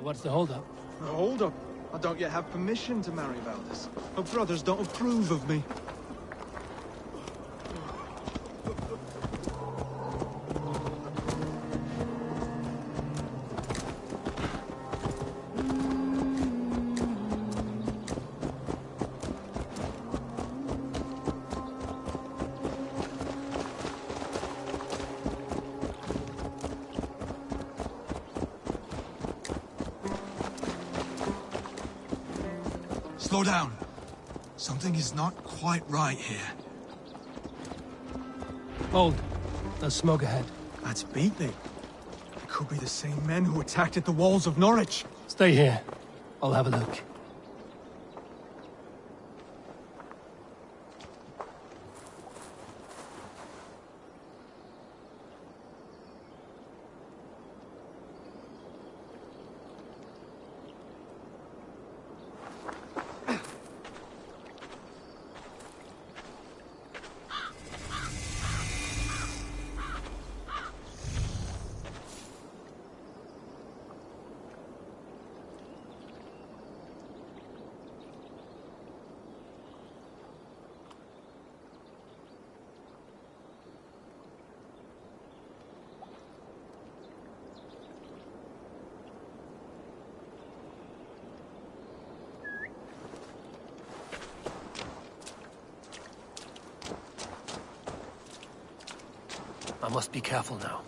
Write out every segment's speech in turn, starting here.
what's the holdup? Hold up. I don't yet have permission to marry Valdis. My brothers don't approve of me. Slow down. Something is not quite right here. Hold. There's smoke ahead. That's Beatley. It could be the same men who attacked at the walls of Norwich. Stay here. I'll have a look. I must be careful now.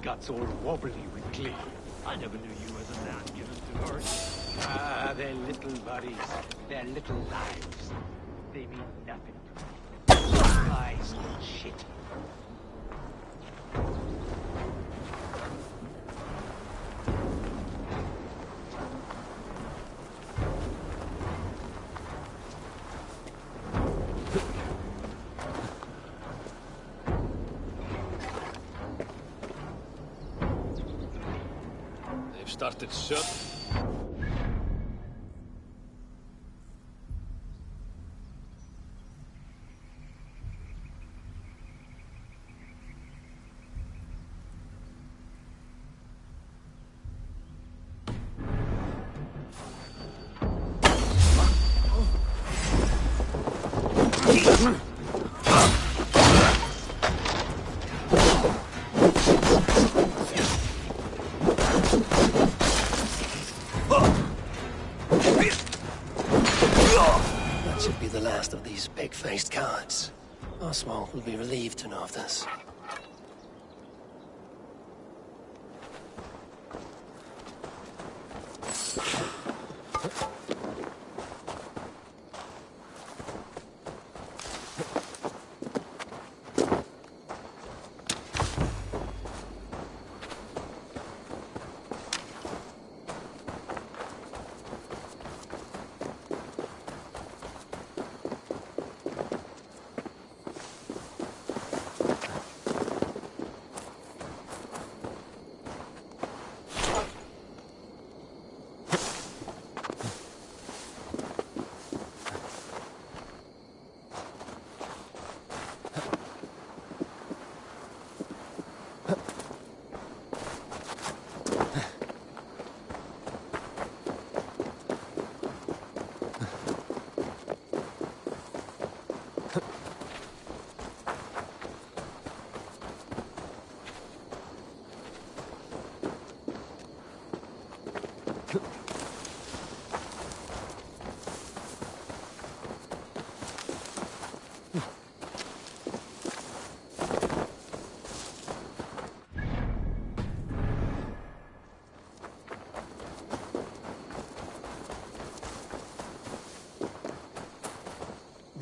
Guts all wobbly with glee. I never knew you as a man given to mirth. Ah, they're little buddies. They're little lives. They mean nothing. Lies mean shit. Started shut. Of these pig-faced cowards. Oswald will be relieved to know of this.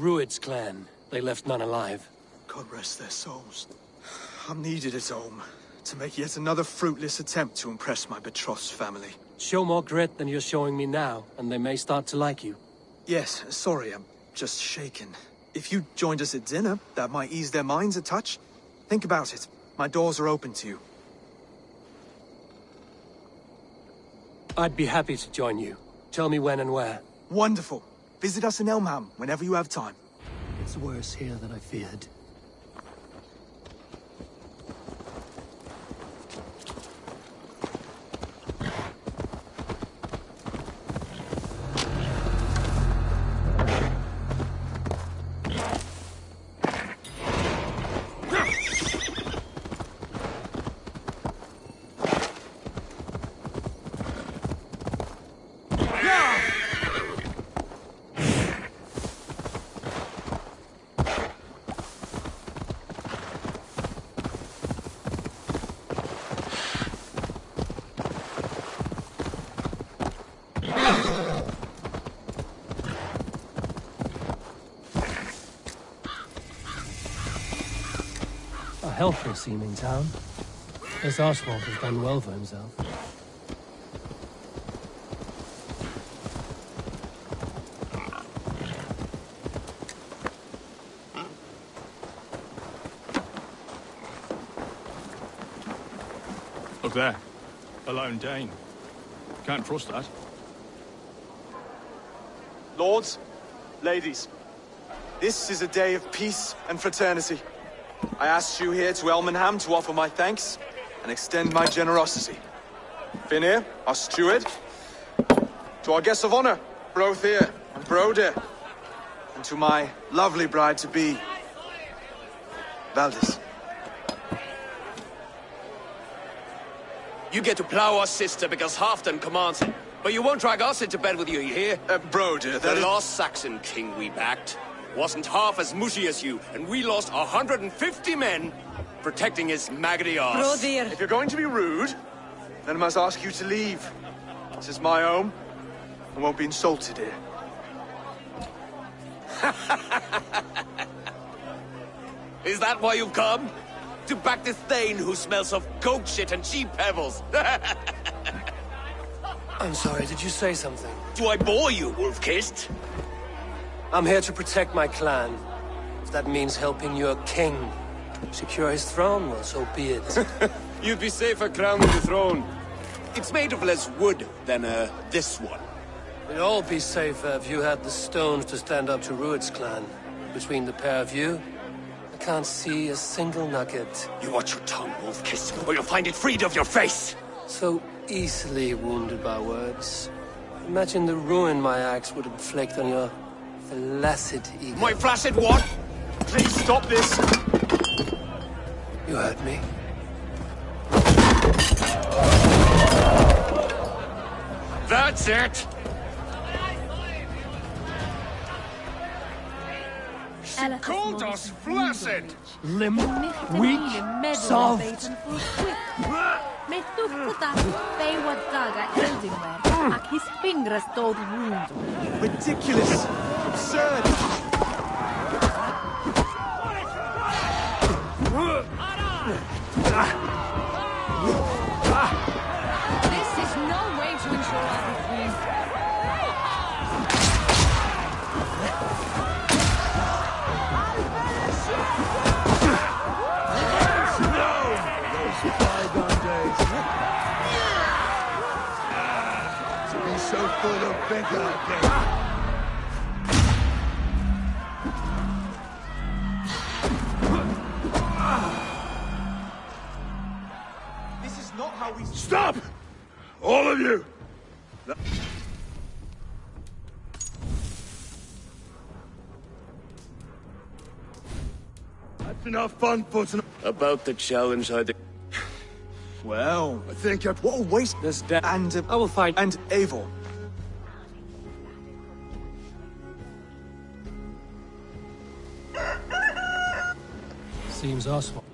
Rued's clan. They left none alive. God rest their souls. I'm needed at home to make yet another fruitless attempt to impress my betrothed's family. Show more grit than you're showing me now, and they may start to like you. Yes, sorry, I'm just shaken. If you joined us at dinner, that might ease their minds a touch. Think about it. My doors are open to you. I'd be happy to join you. Tell me when and where. Wonderful. Visit us in Elmham whenever you have time. It's worse here than I feared. A healthy-seeming town. This Oswald has done well for himself. Look there. A lone Dane. Can't trust that. Lords, ladies, this is a day of peace and fraternity. I asked you here to Elmenham to offer my thanks and extend my generosity. Finir, our steward, to our guests of honor, Brothir and Broder, and to my lovely bride-to-be, Valdis. You get to plow our sister because Halfdan commands it. But you won't drag us into bed with you hear? Broder, The last Saxon king we backed wasn't half as mushy as you, and we lost 150 men protecting his maggoty arse. If you're going to be rude, then I must ask you to leave. This is my home. I won't be insulted here. Is that why you've come? To back this Thane who smells of goat shit and cheap pebbles? I'm sorry, did you say something? Do I bore you, wolf-kissed? I'm here to protect my clan. If that means helping your king secure his throne, well, so be it. You'd be safer crowning the throne. It's made of less wood than, this one. We'd all be safer if you had the stones to stand up to Rued's clan. Between the pair of you, I can't see a single nugget. You watch your tongue, wolf-kissed, or you'll find it freed of your face! So easily wounded by words. Imagine the ruin my axe would inflict on your flaccid ego. My flaccid what? Please stop this! You heard me. That's it! She called us flaccid! Limp, weak, soft. Met tuhkuta peiwat gaga everywhere. Ak his fingers told wound. Ridiculous! Absurd! This is no way to ensure our freedom. So full of vigor again. This is not how we... Stop! All of you! Enough fun for tonight. About the challenge, Well, I think I... what a waste. This Dan. And, I will find. and Eivor. Seems Oswald.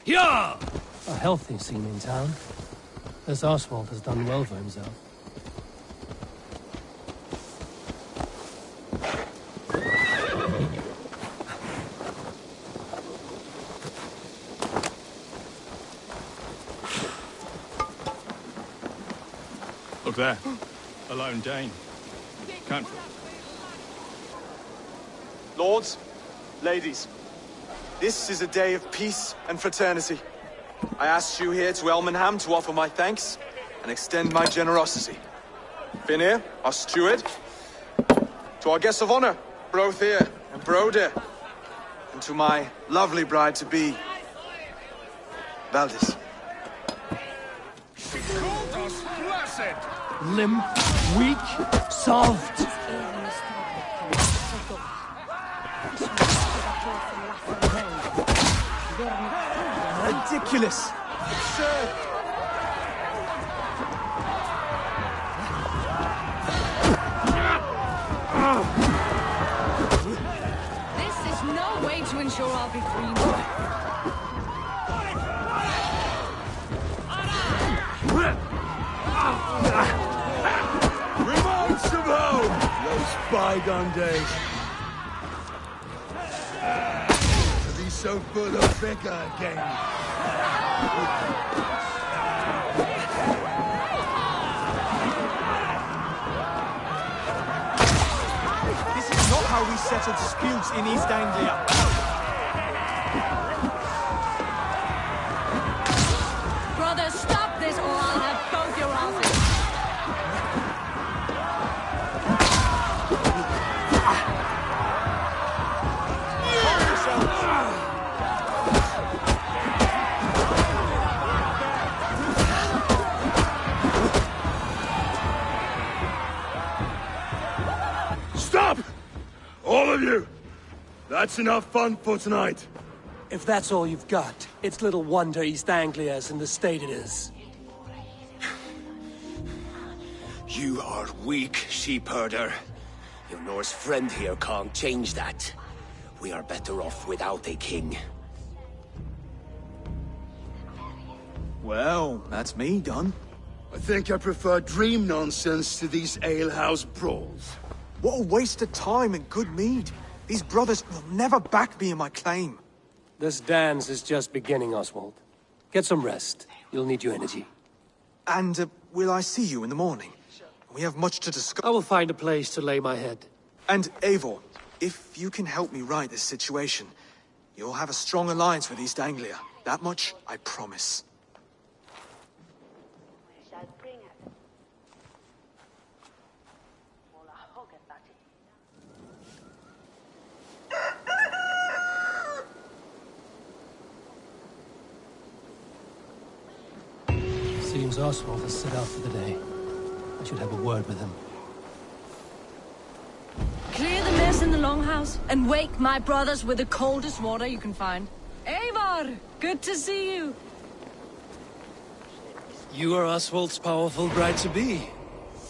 Yeah! A healthy scene in town. This Oswald has done well for himself. Look there. A lone Dane. Can't... Lords, ladies, this is a day of peace and fraternity. I asked you here to Elmenham to offer my thanks and extend my generosity. Finir, our steward, to our guests of honor, Brothir and Brodir, and to my lovely bride-to-be, Valdis. She called us blessed! Limp, weak, soft. Ridiculous! Absurd! This is no way to ensure I'll be free. Remote of home! Those bygone days. To be so full of vigor again. This is not how we settle disputes in East Anglia. Brother, stop this or I'll have both your asses. Stop! All of you! That's enough fun for tonight. If that's all you've got, it's little wonder East Anglia is in the state it is. You are weak, sheep herder. Your Norse friend here can't change that. We are better off without a king. Well, that's me done. I think I prefer dream nonsense to these alehouse brawls. What a waste of time and good mead. These brothers will never back me in my claim. This dance is just beginning, Oswald. Get some rest. You'll need your energy. And will I see you in the morning? We have much to discuss. I will find a place to lay my head. And Eivor, if you can help me right this situation, you'll have a strong alliance with East Anglia. That much, I promise. Seems Oswald has set out for the day. I should have a word with him. Clear the mess in the longhouse and wake my brothers with the coldest water you can find. Eivor! Good to see you. You are Oswald's powerful bride-to-be,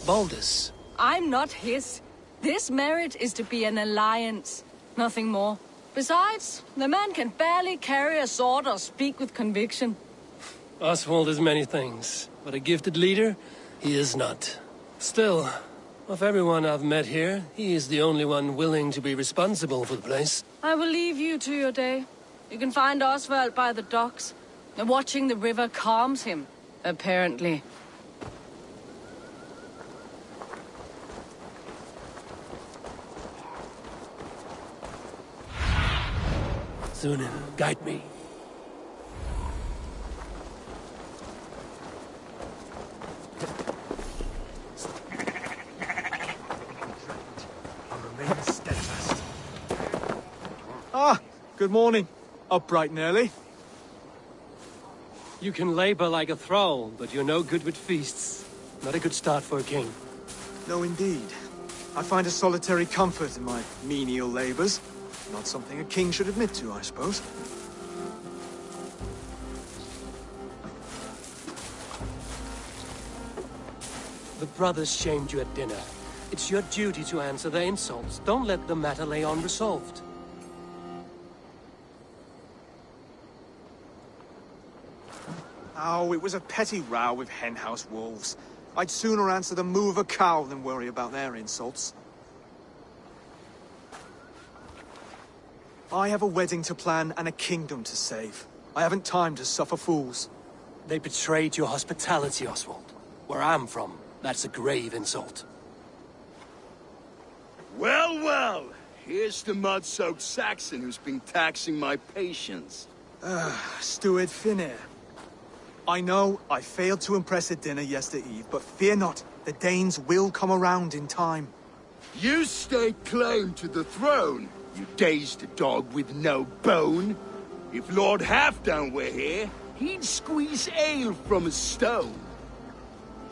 Baldus. I'm not his. This marriage is to be an alliance, nothing more. Besides, the man can barely carry a sword or speak with conviction. Oswald is many things, but a gifted leader, he is not. Still, of everyone I've met here, he is the only one willing to be responsible for the place. I will leave you to your day. You can find Oswald by the docks. Watching the river calms him, apparently. Sunan, guide me. Ah, good morning. Up bright and early. You can labor like a thrall, but you're no good with feasts. Not a good start for a king. No, indeed. I find a solitary comfort in my menial labors. Not something a king should admit to, I suppose. The brothers shamed you at dinner. It's your duty to answer their insults. Don't let the matter lay unresolved. Oh, it was a petty row with henhouse wolves. I'd sooner answer the moo of a cow than worry about their insults. I have a wedding to plan and a kingdom to save. I haven't time to suffer fools. They betrayed your hospitality, Oswald. Where I'm from, that's a grave insult. Well, well. Here's the mud-soaked Saxon who's been taxing my patience. Steward Finnair. I know I failed to impress at dinner yesterday eve, but fear not, the Danes will come around in time. You stake claim to the throne, you dazed dog with no bone. If Lord Halfdan were here, he'd squeeze ale from a stone.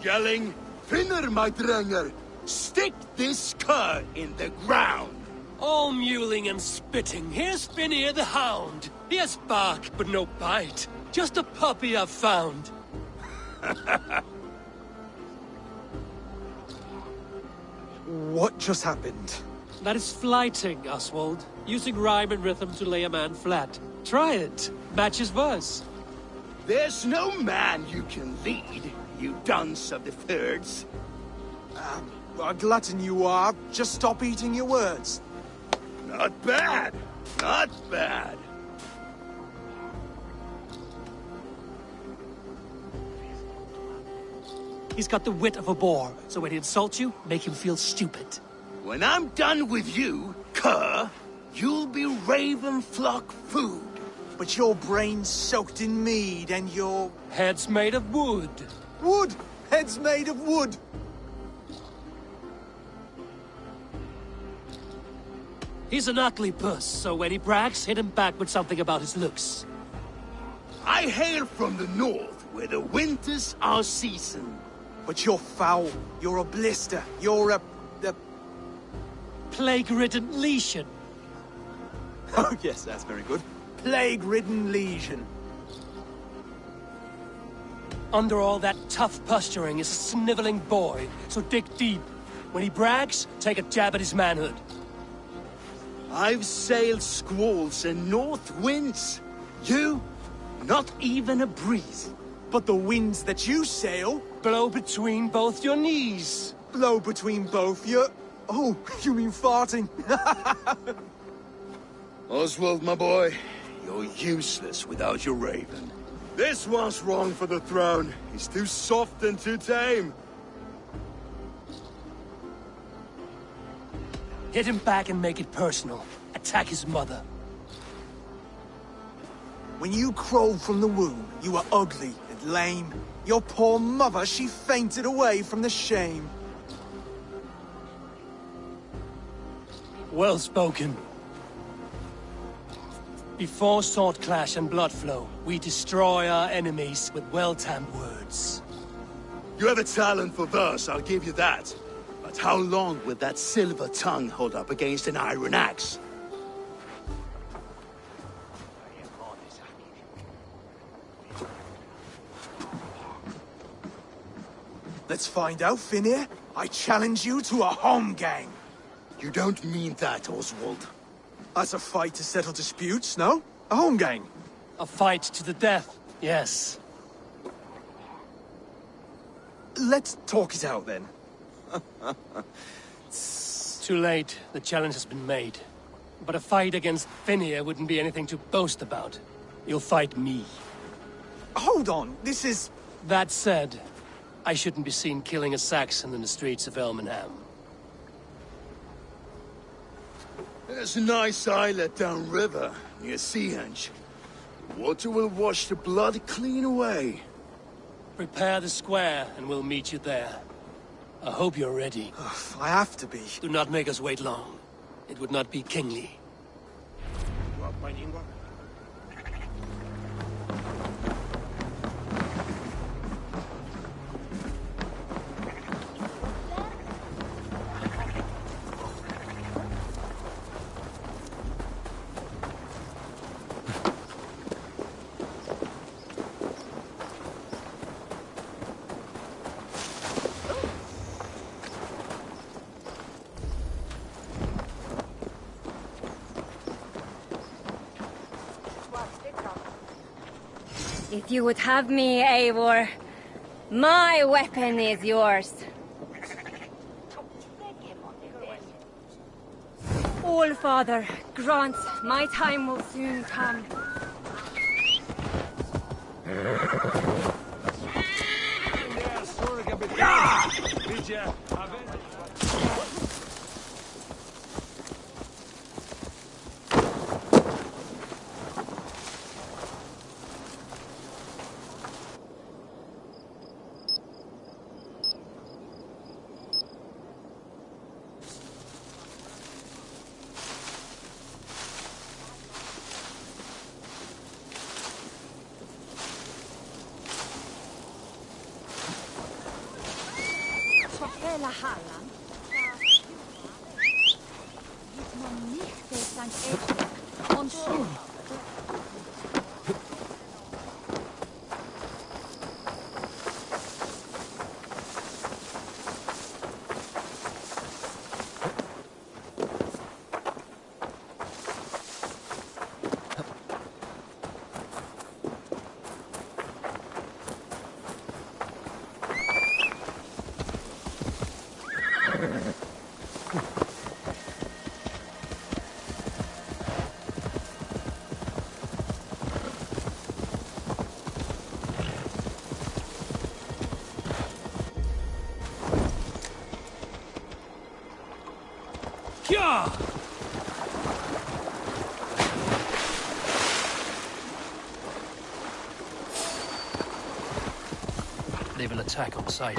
Yelling, Finner, my drenger, stick this cur in the ground. All mewling and spitting. Here's Finnear the Hound. He has bark, but no bite. Just a puppy I've found. What just happened? That is flighting, Oswald. Using rhyme and rhythm to lay a man flat. Try it. Match his verse. There's no man you can lead, you dunce of the thirds. A glutton you are. Just stop eating your words. Not bad. Not bad. He's got the wit of a boar, so when he insults you, make him feel stupid. When I'm done with you, cur, you'll be raven flock food. But your brain's soaked in mead and your... Head's made of wood. Wood! Head's made of wood! He's an ugly puss, so when he brags, hit him back with something about his looks. I hail from the north, where the winters are season. But you're foul. You're a blister. You're a... Plague-ridden lesion. Oh, yes, that's very good. Plague-ridden lesion. Under all that tough posturing is a sniveling boy, so dig deep. When he brags, take a jab at his manhood. I've sailed squalls and north winds. You, not even a breeze. But the winds that you sail... Blow between both your knees. Blow between both your... Oh, you mean farting? Oswald, my boy, you're useless without your raven. This one's wrong for the throne. He's too soft and too tame. Hit him back and make it personal. Attack his mother. When you crawled from the womb, you were ugly and lame. Your poor mother, she fainted away from the shame. Well spoken. Before sword clash and blood flow, we destroy our enemies with well-timed words. You have a talent for verse, I'll give you that. But how long will that silver tongue hold up against an iron axe? Let's find out, Finir. I challenge you to a home gang. You don't mean that, Oswald. That's a fight to settle disputes, no? A home gang. A fight to the death, yes. Let's talk it out, then. Too late. The challenge has been made. But a fight against Finir wouldn't be anything to boast about. You'll fight me. Hold on, this is... That said, I shouldn't be seen killing a Saxon in the streets of Elmenham. There's a nice islet downriver, near Seahenge. The water will wash the blood clean away. Prepare the square, and we'll meet you there. I hope you're ready. I have to be. Do not make us wait long. It would not be kingly. If you would have me, Eivor, my weapon is yours. All-Father, grant my time will soon come. Valhalla. Gitt man nicht Sankt Edward. Und so. They will attack on sight.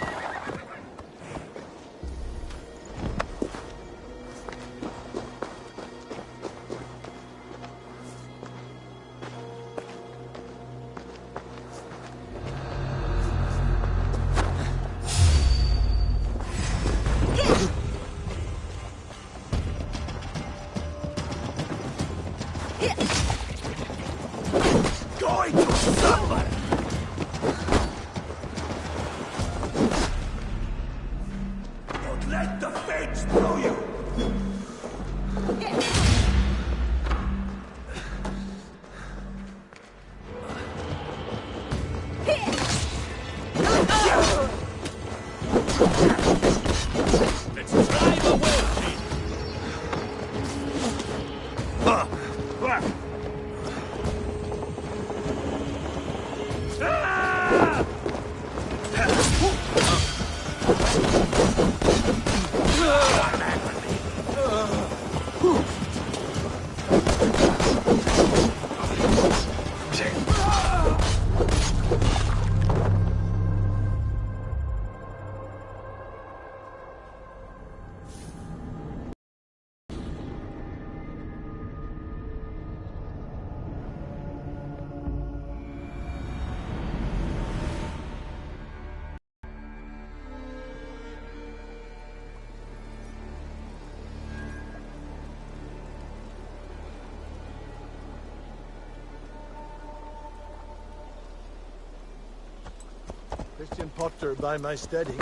Christian Potter by my steady.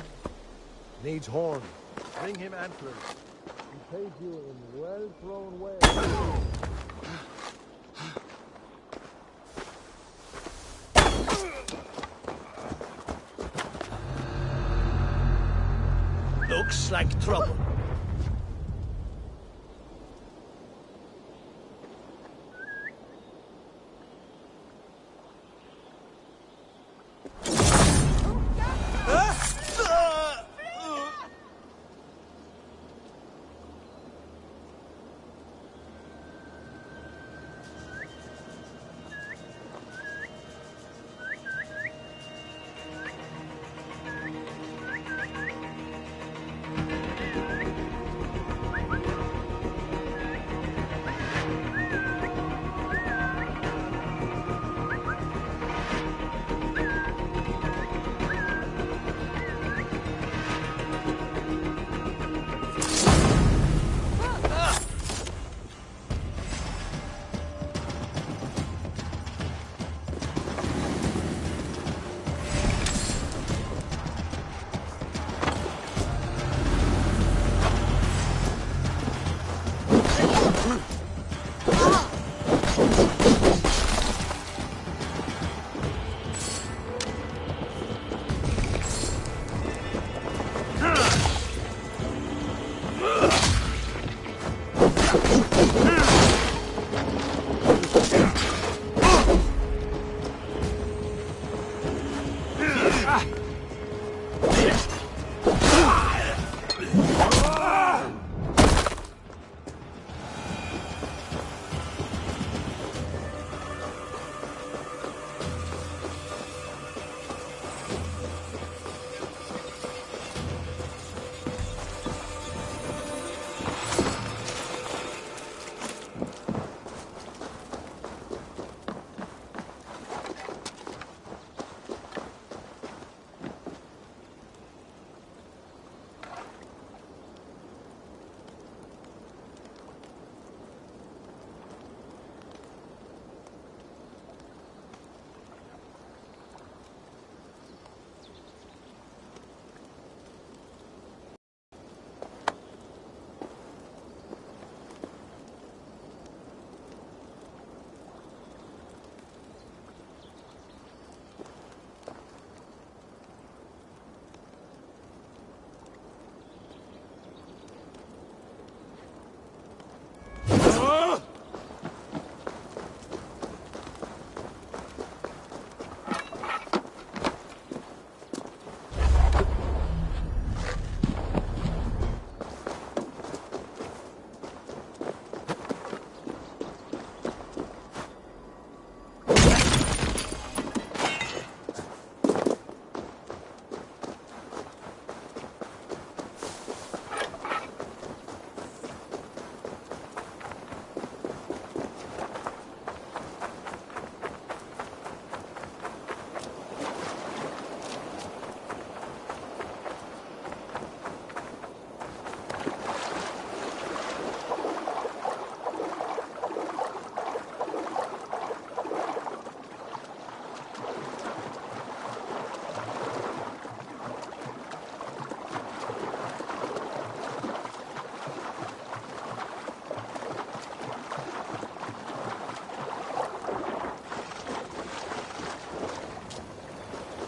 Needs horn. Bring him antlers. He pays you in well-thrown ways. Looks like trouble.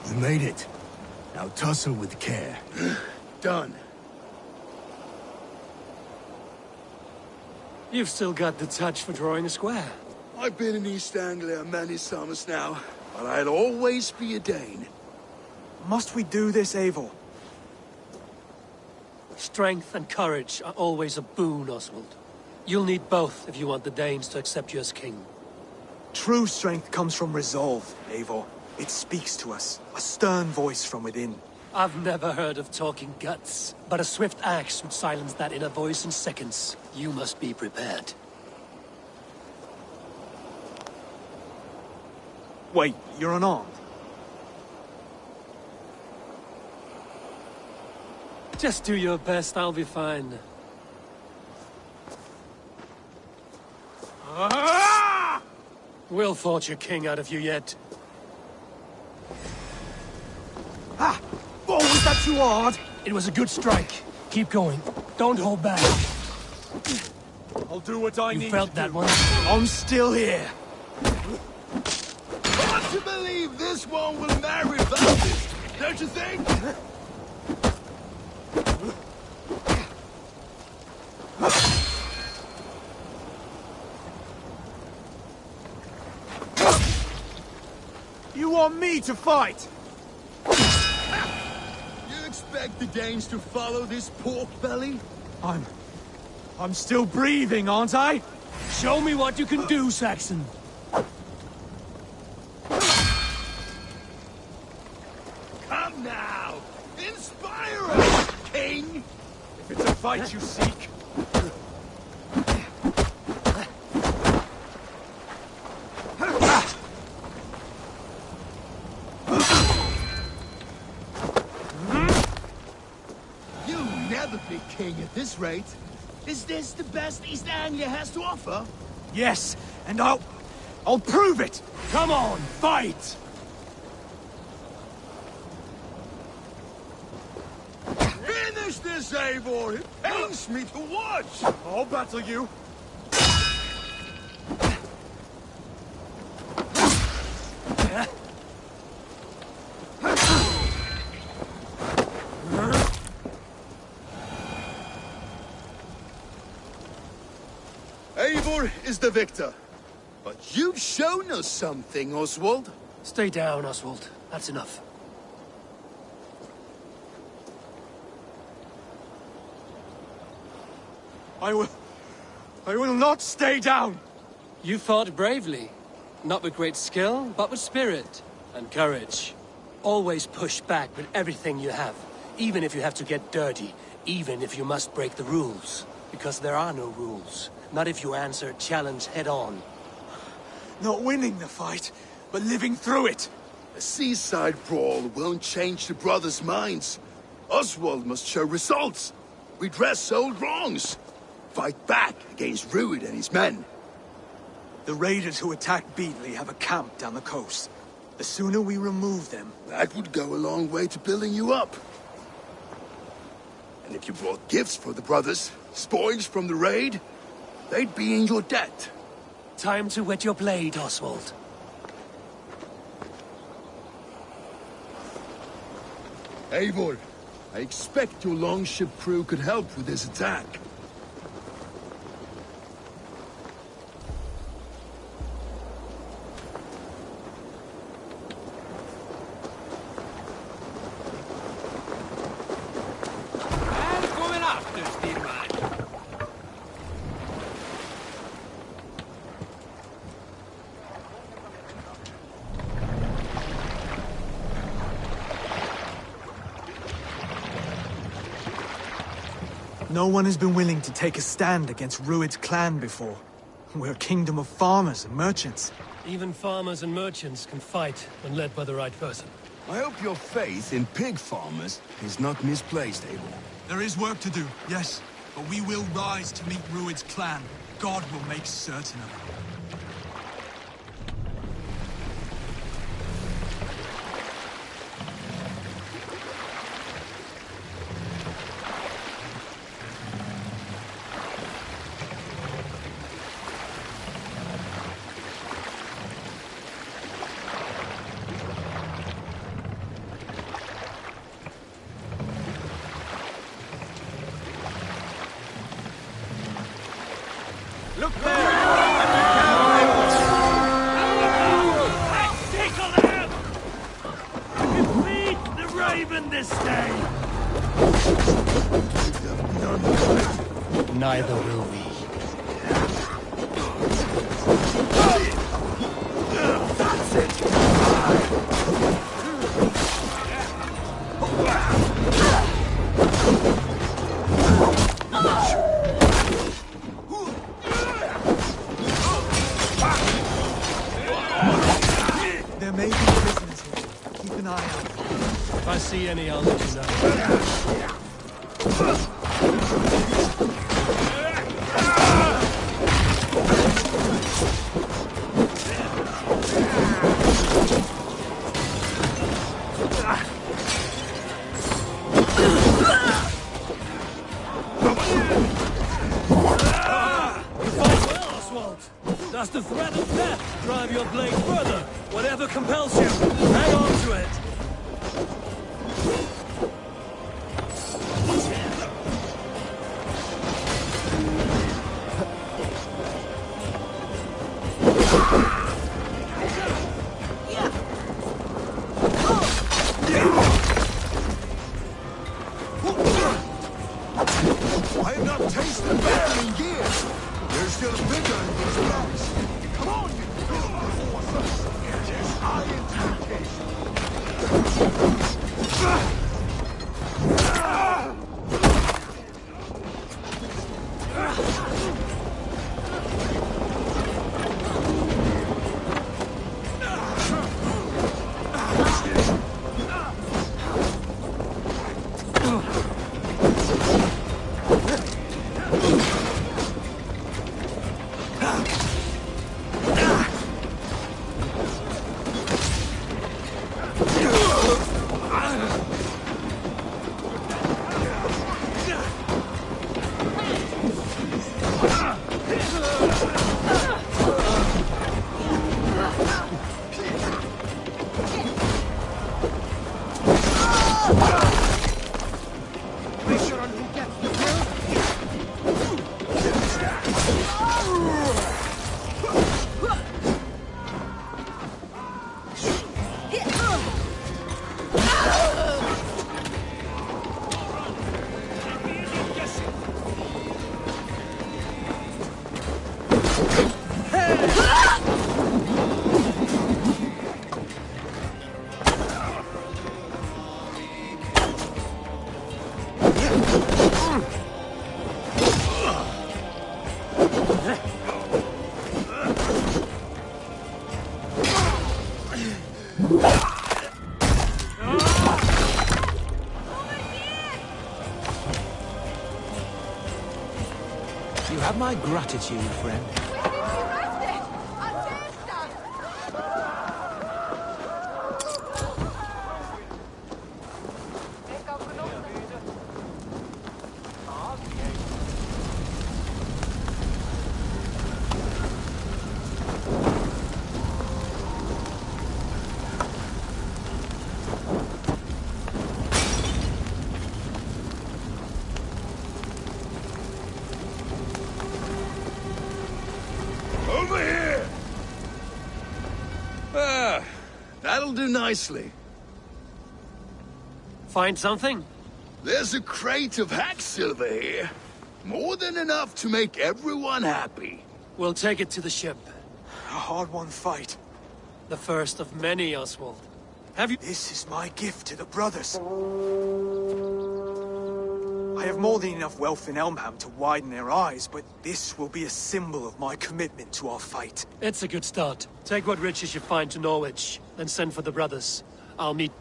You made it. Now tussle with care. Done. You've still got the touch for drawing a square. I've been in East Anglia many summers now, but I'll always be a Dane. Must we do this, Eivor? Strength and courage are always a boon, Oswald. You'll need both if you want the Danes to accept you as king. True strength comes from resolve, Eivor. It speaks to us, a stern voice from within. I've never heard of talking guts, but a swift axe would silence that inner voice in seconds. You must be prepared. Wait, you're unarmed? Just do your best, I'll be fine. We'll forge your king out of you yet. Ah! Oh, was that too hard? It was a good strike. Keep going. Don't hold back. I'll do what I need. You felt that one? I'm still here. Hard to believe this one will marry Bandit, don't you think? You want me to fight? You expect the Danes to follow this pork belly? I'm still breathing, aren't I? Show me what you can do, Saxon. Come now! Inspire us, King! If it's a fight you seek, You'll never be king at this rate. Is this the best East Anglia has to offer? yes, and I'll prove it! Come on, fight! Finish this, Eivor! It pains me to watch! I'll battle you. Eivor is the victor. But you've shown us something, Oswald. Stay down, Oswald. That's enough. I will not stay down! You fought bravely. Not with great skill, but with spirit and courage. Always push back with everything you have. Even if you have to get dirty. Even if you must break the rules. Because there are no rules. Not if you answer a challenge head-on. Not winning the fight, but living through it. A seaside brawl won't change the brothers' minds. Oswald must show results. Redress old wrongs. Fight back against Rued and his men. The raiders who attacked Beatley have a camp down the coast. The sooner we remove them... That would go a long way to building you up. And if you brought gifts for the brothers, spoils from the raid, they'd be in your debt. Time to wet your blade, Oswald. Eivor, I expect your longship crew could help with this attack. No one has been willing to take a stand against Rued's clan before. We're a kingdom of farmers and merchants. Even farmers and merchants can fight when led by the right person. I hope your faith in pig farmers is not misplaced, Eivor. There is work to do, yes. But we will rise to meet Rued's clan. God will make certain of it. Look there! Tickle them! Feed the raven this day! Neither will we. That's it! There may be prisoners here. Keep an eye out. If I see any, I'll let you know. Must the threat of death drive your blade further? Whatever compels you, hang on to it! I have not tasted battle in years. There's still vigor in these rocks. Come on, you beautiful forces. It is I You have my gratitude, friend. Over here! Ah, that'll do nicely. Find something? There's a crate of hack silver here. More than enough to make everyone happy. We'll take it to the ship. A hard-won fight. The first of many, Oswald. Have you... This is my gift to the brothers. I have more than enough wealth in Elmham to widen their eyes, but this will be a symbol of my commitment to our fight. It's a good start. Take what riches you find to Norwich, then send for the brothers. I'll meet...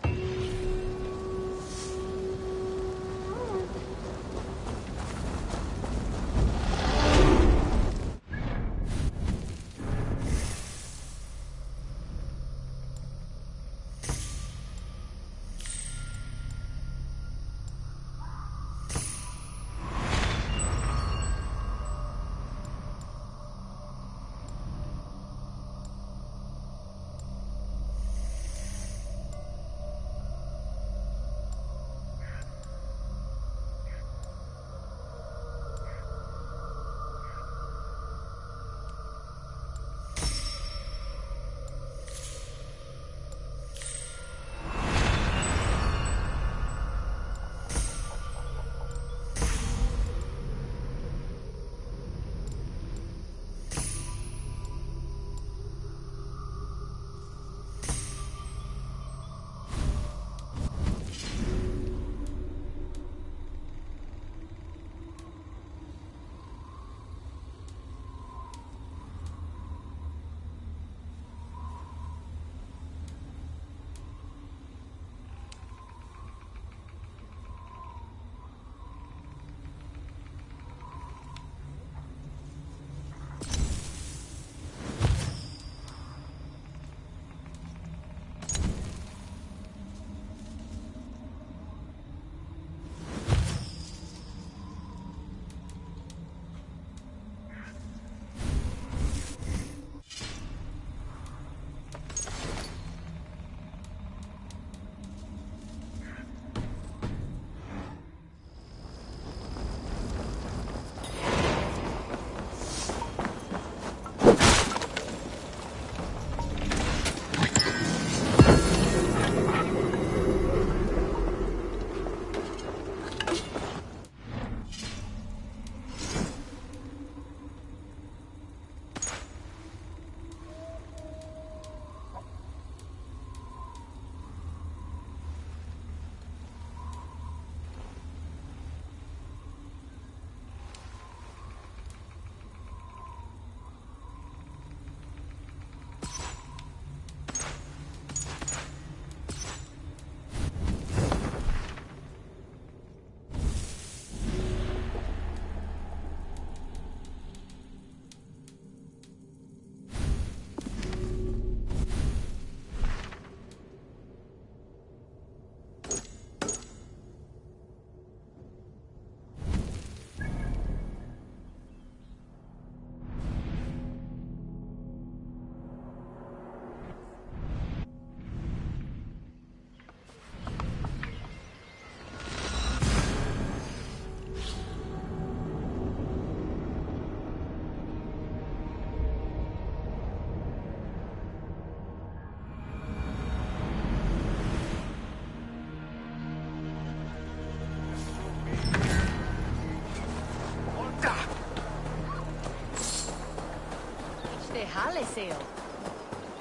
sale.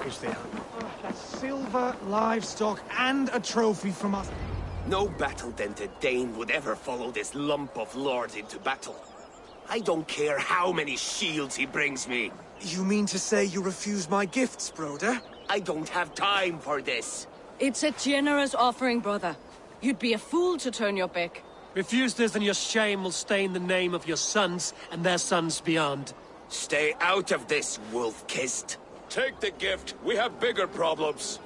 Is there? Silver, livestock, and a trophy from us. No battle-dented Dane would ever follow this lump of lord into battle. I don't care how many shields he brings me. You mean to say you refuse my gifts, broder? I don't have time for this. It's a generous offering, brother. You'd be a fool to turn your back. Refuse this and your shame will stain the name of your sons and their sons beyond. Stay out of this, wolf-kissed. Take the gift. We have bigger problems.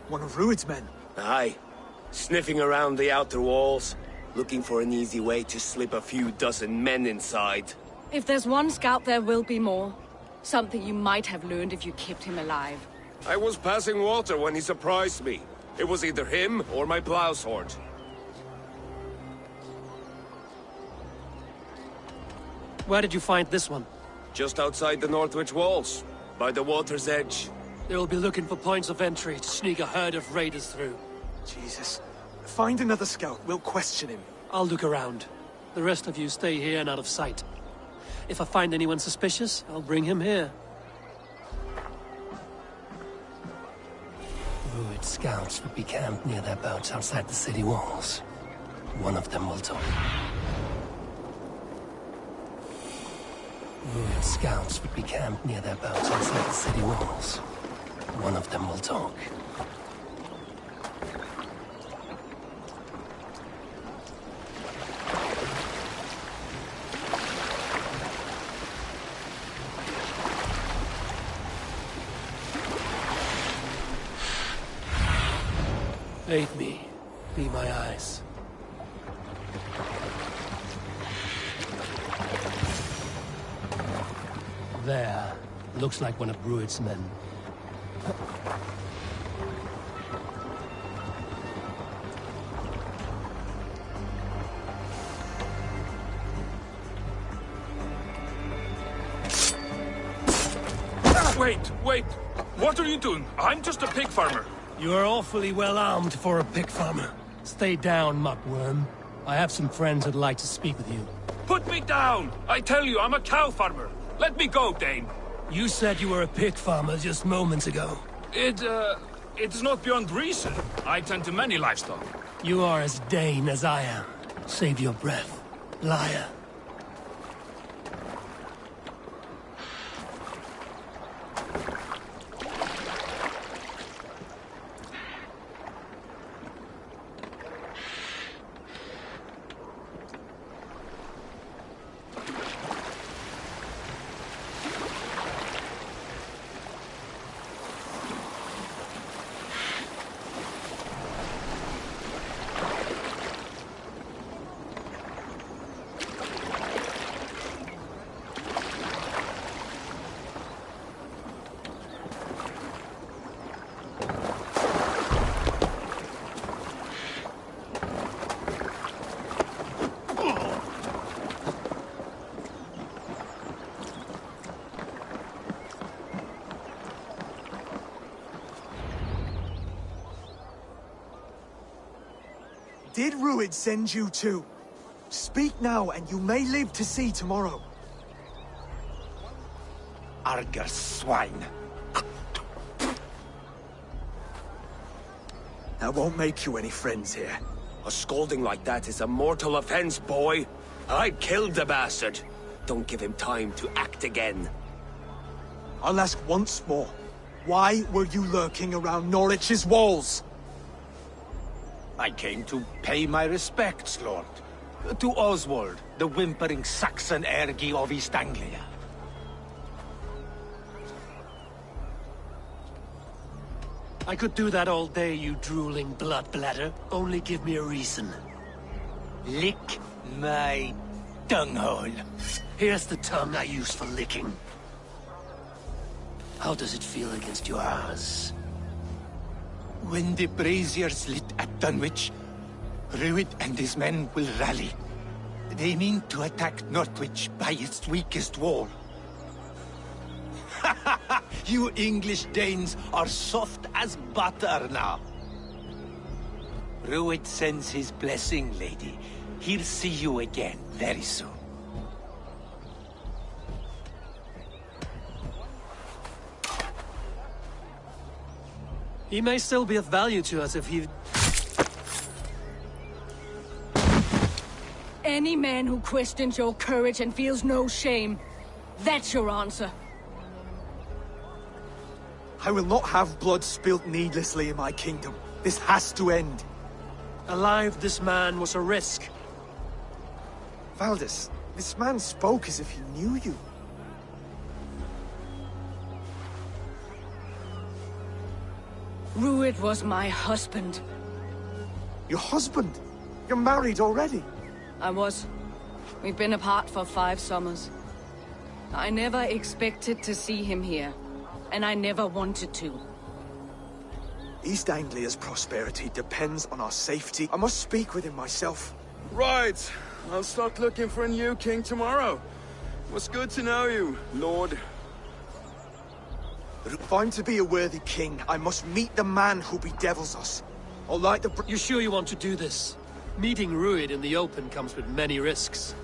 One of Rued's men? Aye. Sniffing around the outer walls, looking for an easy way to slip a few dozen men inside. If there's one scout, there will be more. Something you might have learned if you kept him alive. I was passing water when he surprised me. It was either him or my plow sword. Where did you find this one? Just outside the Northwich walls, by the water's edge. They'll be looking for points of entry to sneak a herd of raiders through. Jesus. Find another scout. We'll question him. I'll look around. The rest of you stay here and out of sight. If I find anyone suspicious, I'll bring him here. Rued scouts would be camped near their boats outside the city walls. One of them will talk. Rued scouts would be camped near their boats outside the city walls. One of them will talk. Aid me. Be my eyes. There. Looks like one of Rued's men. Wait! What are you doing? I'm just a pig farmer. You are awfully well armed for a pig farmer. Stay down, muckworm. I have some friends who'd like to speak with you. Put me down! I tell you, I'm a cow farmer. Let me go, Dane. You said you were a pig farmer just moments ago. It's not beyond reason. I tend to many livestock. You are as Dane as I am. Save your breath, liar. Did Rued send you too? Speak now, and you may live to see tomorrow. Arger swine. That won't make you any friends here. A scolding like that is a mortal offense, boy. I killed the bastard. Don't give him time to act again. I'll ask once more. Why were you lurking around Norwich's walls? I came to pay my respects, Lord. To Oswald, the whimpering Saxon ergi of East Anglia. I could do that all day, you drooling blood bladder. Only give me a reason. Lick my dunghole. Here's the tongue I use for licking. How does it feel against yours? When the braziers lit at Dunwich, Rued and his men will rally. They mean to attack Northwich by its weakest wall. You English Danes are soft as butter now. Rued sends his blessing, lady. He'll see you again very soon. He may still be of value to us if he... Any man who questions your courage and feels no shame, that's your answer. I will not have blood spilt needlessly in my kingdom. This has to end. Alive, this man was a risk. Valdis, this man spoke as if he knew you. Rued was my husband. Your husband? You're married already? I was. We've been apart for 5 summers. I never expected to see him here, and I never wanted to. East Anglia's prosperity depends on our safety. I must speak with him myself. Right. I'll start looking for a new king tomorrow. It was good to know you, Lord. If I'm to be a worthy king, I must meet the man who bedevils us. Or like the... You sure you want to do this? Meeting Rued in the open comes with many risks.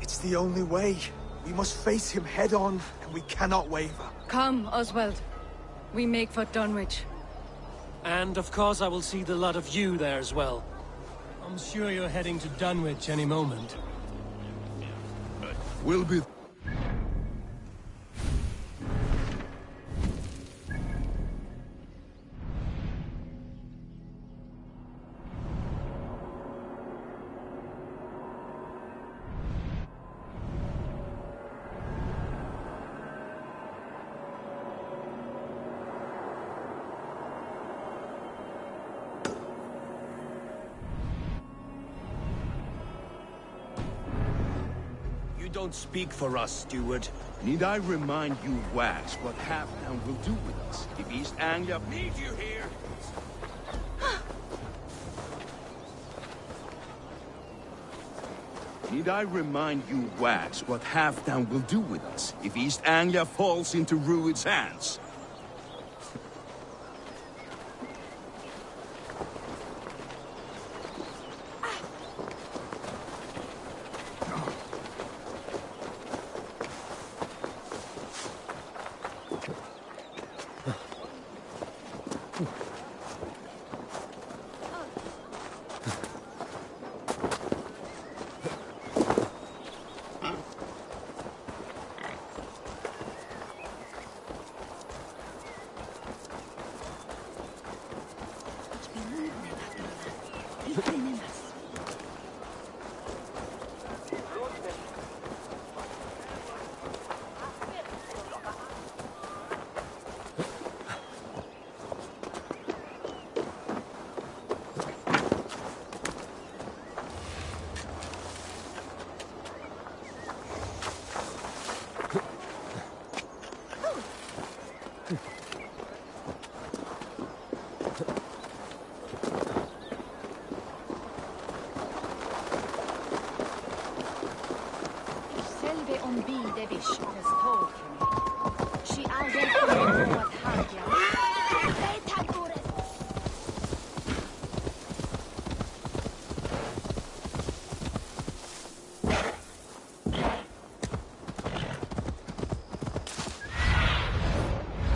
It's the only way. We must face him head-on, and we cannot waver. Come, Oswald. We make for Dunwich. And of course I will see the lot of you there as well. I'm sure you're heading to Dunwich any moment. We'll be... Don't speak for us, steward. Need I remind you, Wax, what Halftown will do with us if East Anglia... Need you here! Need I remind you, Wax, what Halftown will do with us if East Anglia falls into Rued's hands?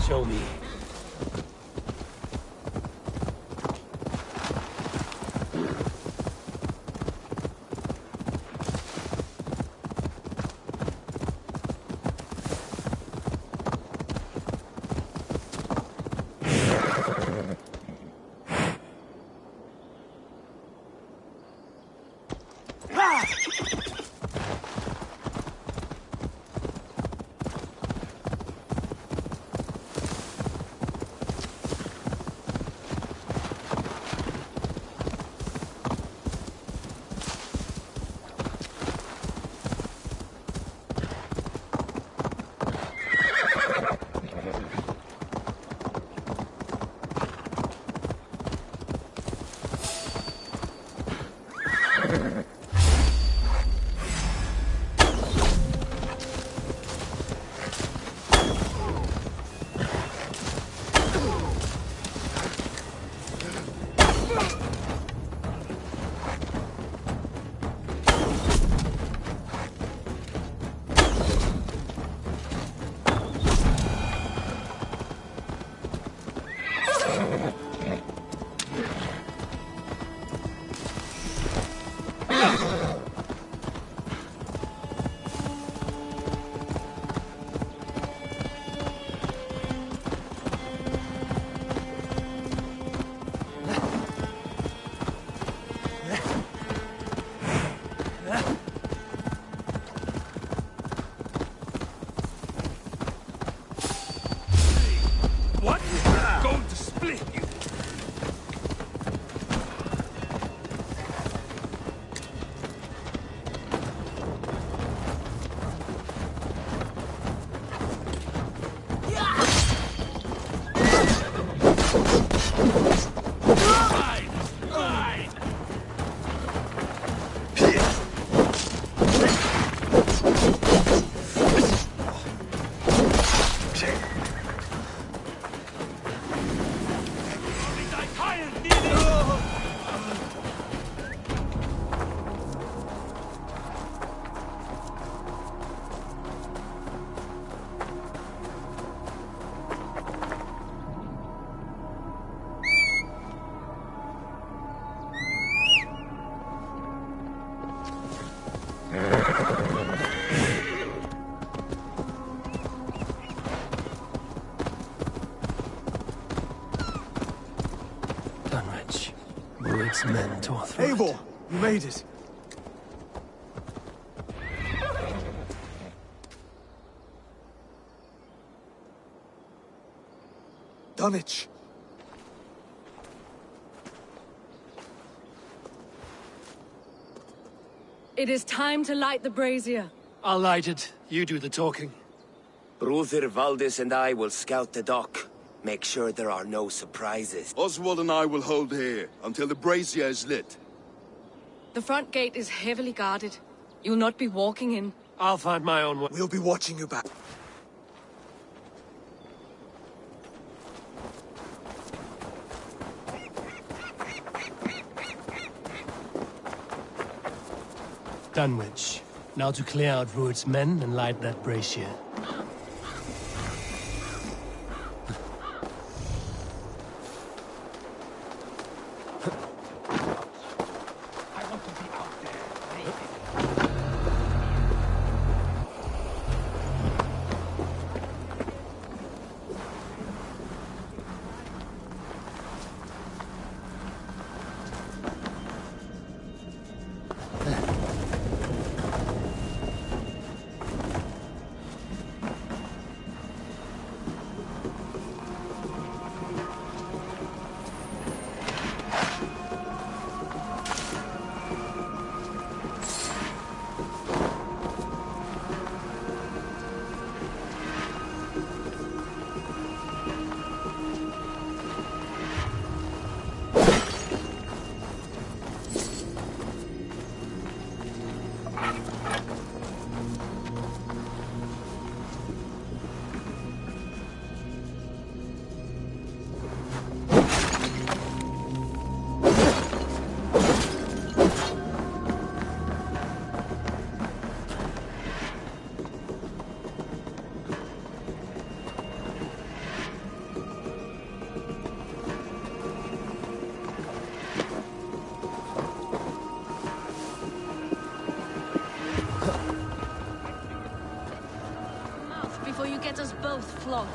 Show me. Dunwich. Rued's men tore through Eivor, it. you made it. Dunwich. It is time to light the brazier. I'll light it. You do the talking. Brother Valdis and I will scout the dock. Make sure there are no surprises. Oswald and I will hold here until the brazier is lit. The front gate is heavily guarded. You'll not be walking in. I'll find my own way. We'll be watching you back. Dunwich. Now to clear out Rued's men and light that brazier. Before you get us both flogged.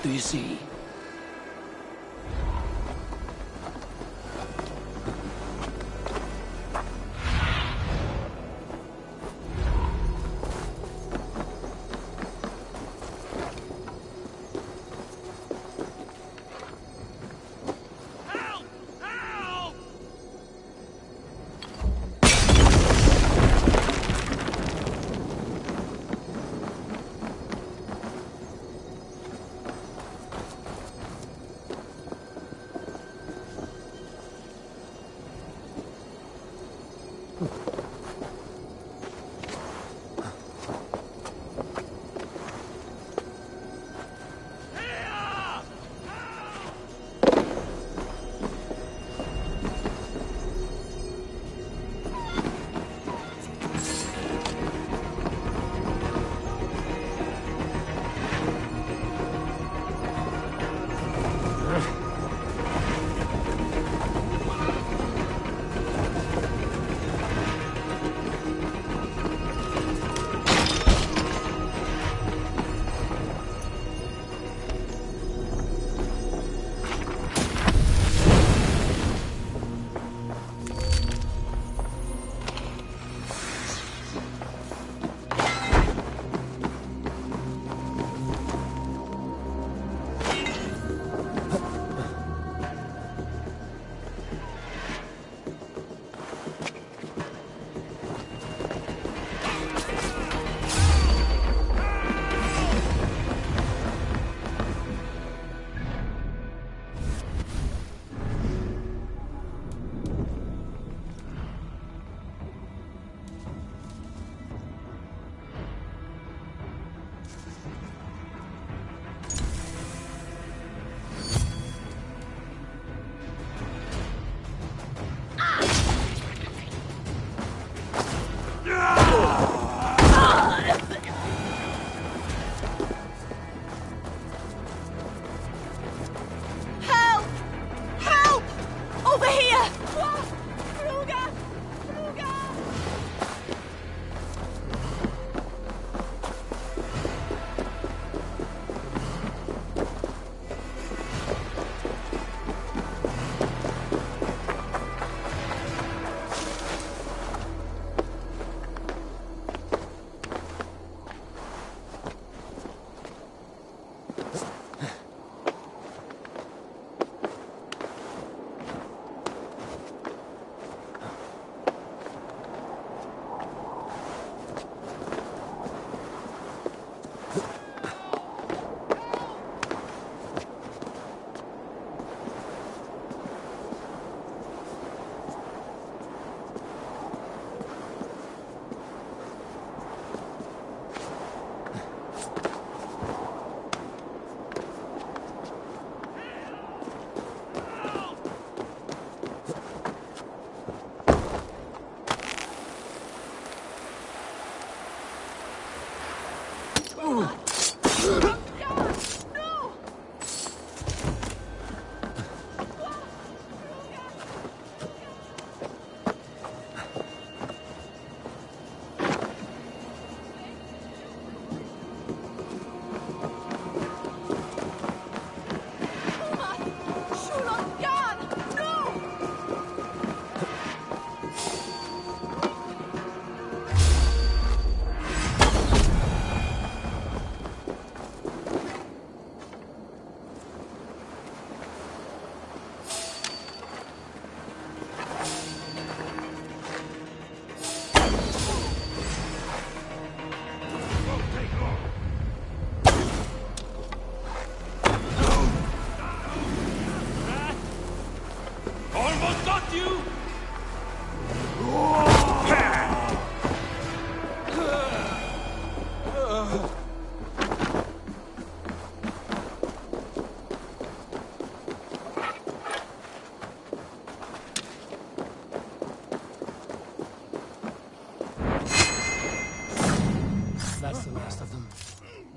do you see?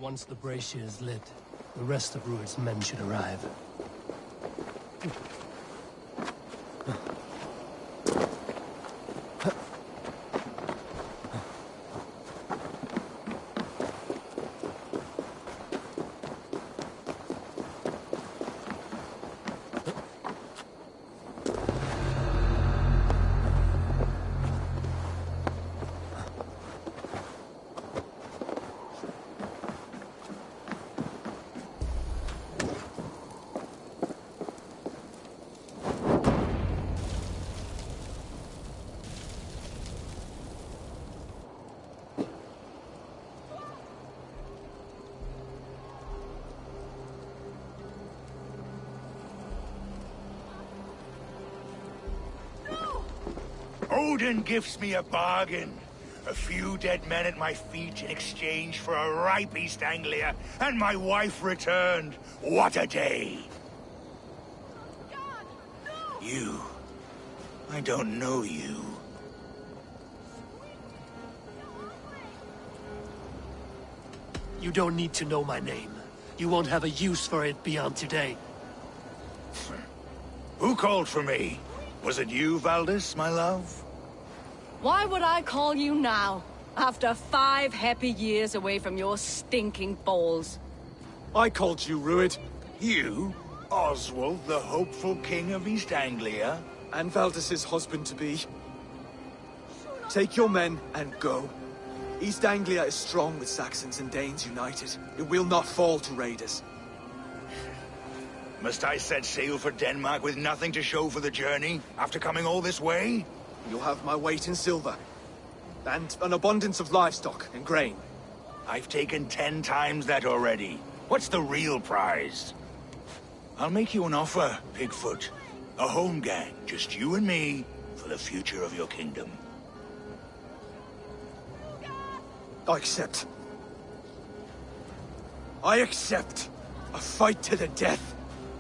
Once the brazier is lit, the rest of Rued's men should arrive. Odin gives me a bargain. A few dead men at my feet in exchange for a ripe East Anglia, and my wife returned. What a day! You. I don't know you. You don't need to know my name. You won't have a use for it beyond today. Who called for me? Was it you, Valdis, my love? Why would I call you now, after 5 happy years away from your stinking balls? I called you, Rued. You? Oswald, the hopeful king of East Anglia? And Valdis's husband-to-be. Take your men and go. East Anglia is strong with Saxons and Danes united. It will not fall to raiders. Must I set sail for Denmark with nothing to show for the journey, after coming all this way? You'll have my weight in silver. And an abundance of livestock and grain. I've taken 10 times that already. What's the real prize? I'll make you an offer, Pigfoot. A home gang, just you and me, for the future of your kingdom. I accept. I accept. A fight to the death.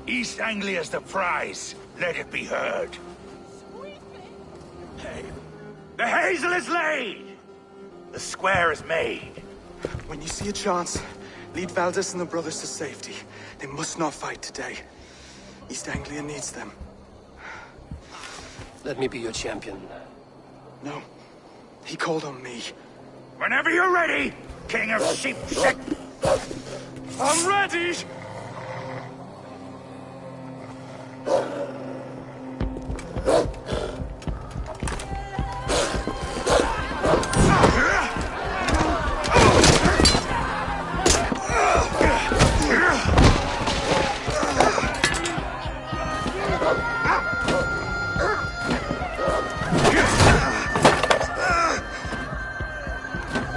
East Anglia's the prize. Let it be heard. The hazel is laid! The square is made. When you see a chance, lead Valdis and the brothers to safety. They must not fight today. East Anglia needs them. Let me be your champion. No. He called on me. Whenever you're ready, King of Sheep Sick. I'm ready!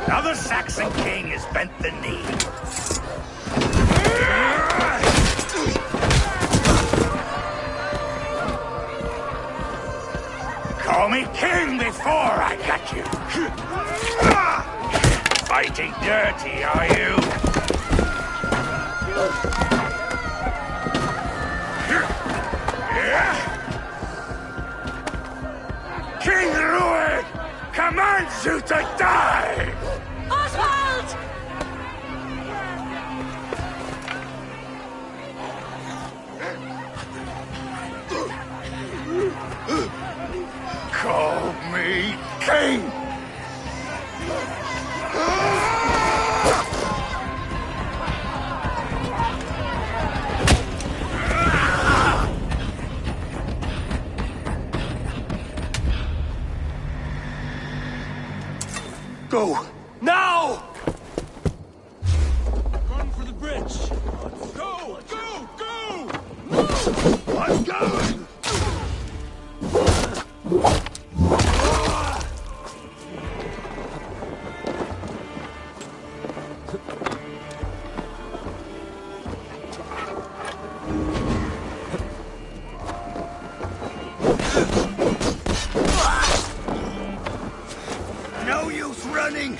Now the Saxon king has bent the knee. Call me king before I got you. Fighting dirty, are you? King Rued commands you to die! Oswald! Call me king! Go! Now! Run for the bridge! Go! Go! Go! I'm going! No use running!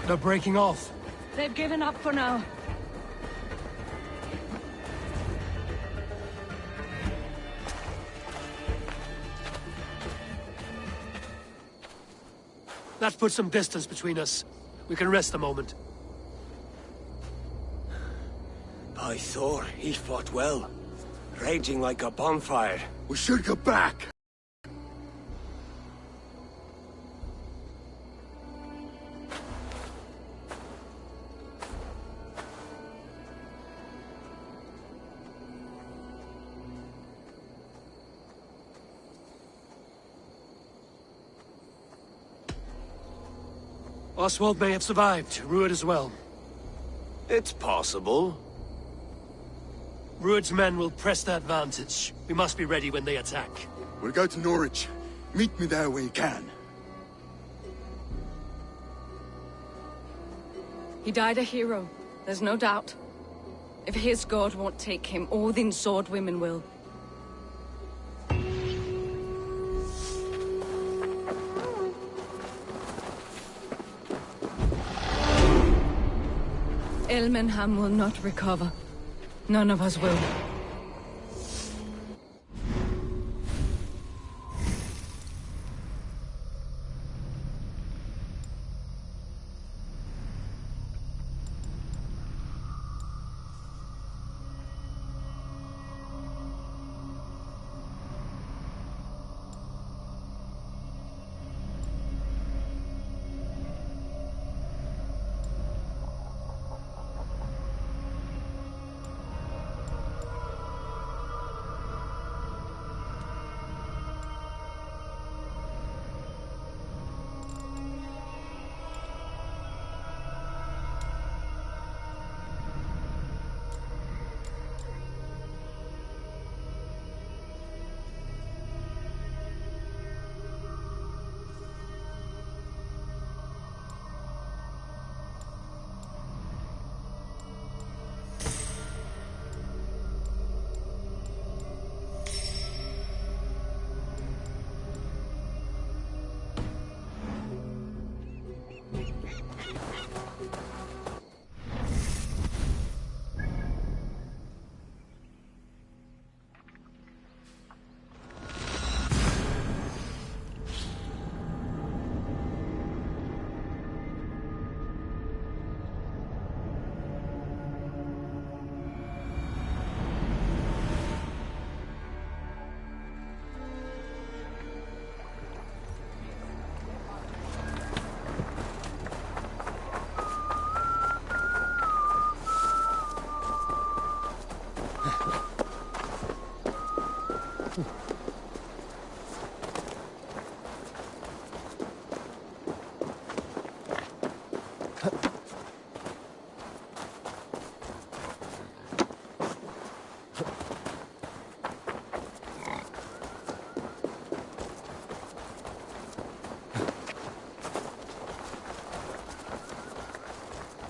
They're breaking off. They've given up for now. That puts some distance between us. We can rest a moment. By Thor, he fought well. Raging like a bonfire. We should go back! Oswald may have survived, Rued as well. It's possible. Rued's men will press the advantage. We must be ready when they attack. We'll go to Norwich. Meet me there when you can. He died a hero, there's no doubt. If his god won't take him, Odin's sword women will. Elmenham will not recover. None of us will.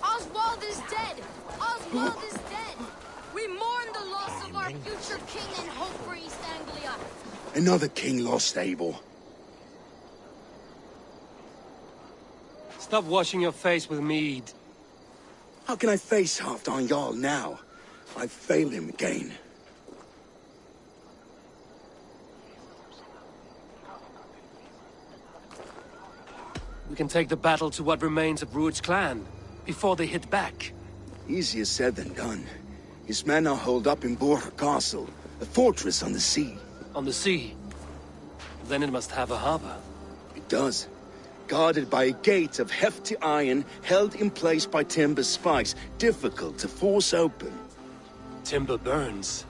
Oswald is dead! We mourn the loss of our future king and hope for East Anglia. Another king lost, Abel. Stop washing your face with mead. How can I face Halfdan Jarl now? I failed him again. We can take the battle to what remains of Rued's clan, before they hit back. Easier said than done. His men are holed up in Borg Castle, a fortress on the sea. On the sea? Then it must have a harbor. It does. Guarded by a gate of hefty iron, held in place by timber spikes, difficult to force open. Timber burns.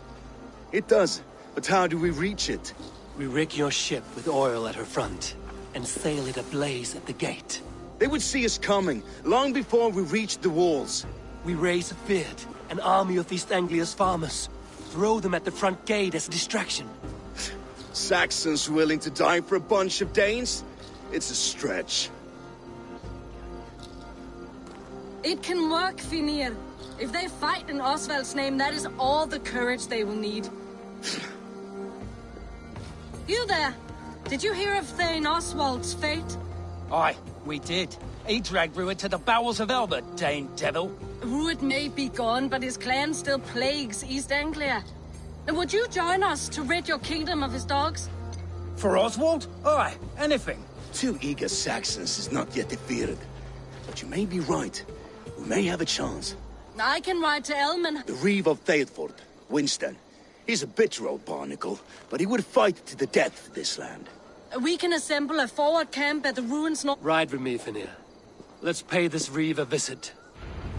It does, but how do we reach it? We rig your ship with oil at her front, and sail it ablaze at the gate. They would see us coming, long before we reached the walls. We raise a beard, an army of East Anglia's farmers. Throw them at the front gate as a distraction. Saxons willing to die for a bunch of Danes? It's a stretch. It can work, Finir. If they fight in Oswald's name, that is all the courage they will need. You there! Did you hear of Thane Oswald's fate? Aye, we did. He dragged Rued to the bowels of hell, the Dane devil. Rued may be gone, but his clan still plagues East Anglia. And would you join us to rid your kingdom of his dogs? For Oswald? Aye, anything. 2 eager Saxons is not yet defeated. But you may be right. We may have a chance. I can ride to Elmen. The Reeve of Thaedford, Winston. He's a bitter old barnacle, but he would fight to the death for this land. We can assemble a forward camp at the ruins north. Ride with me, Finir. Let's pay this Reeve a visit.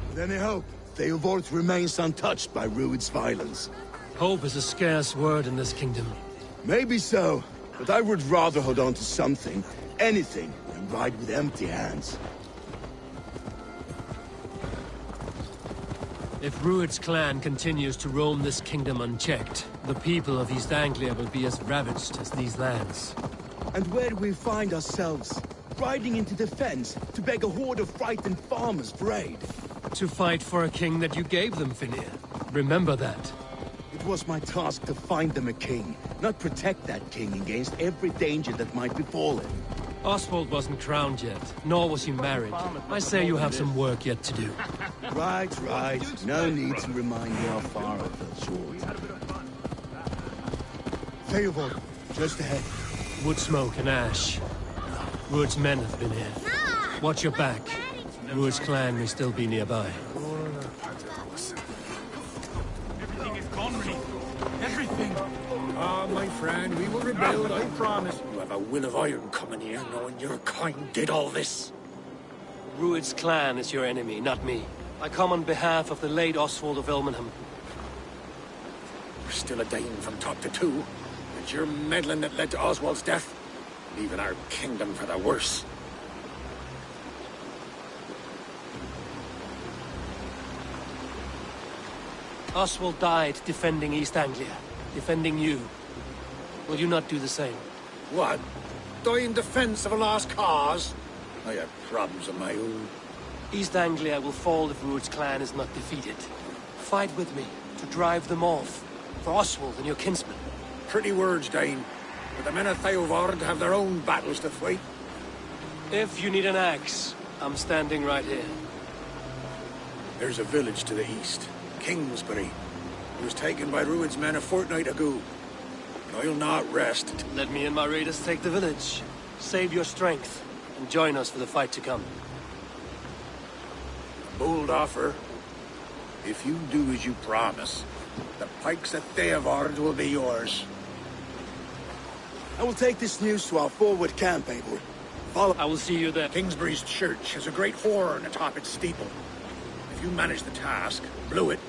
With any hope, Theodort remains untouched by Rued's violence. Hope is a scarce word in this kingdom. Maybe so, but I would rather hold on to something, anything, than ride with empty hands. If Rued's clan continues to roam this kingdom unchecked, the people of East Anglia will be as ravaged as these lands. And where do we find ourselves? Riding into defense to beg a horde of frightened farmers for aid. To fight for a king that you gave them, Finir. Remember that. It was my task to find them a king, not protect that king against every danger that might befall him. Oswald wasn't crowned yet, nor was he married. I say you have some work yet to do. Right. No need to remind me how far I fell short. Theobald, just ahead. Wood smoke and ash. Rued's men have been here. Watch your back. Rued's clan may still be nearby. Everything is gone, Everything! Ah, my friend, we will rebuild, I promise. You have a will of iron coming here, knowing your kind did all this. Rued's clan is your enemy, not me. I come on behalf of the late Oswald of Elmenham. We're still a dying from top to two. It's your meddling that led to Oswald's death, leaving our kingdom for the worse. Oswald died defending East Anglia, defending you. Will you not do the same? What? Die in defense of a lost cause? I have problems of my own. East Anglia will fall if Rued's clan is not defeated. Fight with me to drive them off, for Oswald and your kinsmen. Pretty words, Dane. But the men of Theovard have their own battles to fight. If you need an axe, I'm standing right here. There's a village to the east, Kingsbury. It was taken by Rued's men a fortnight ago. I'll not rest. Let me and my raiders take the village. Save your strength, and join us for the fight to come. Bold offer. If you do as you promise, the pikes at Theovard will be yours. I will take this news to our forward camp, Abel. Follow. I will see you there. Kingsbury's church has a great horn atop its steeple. If you manage the task, blew it,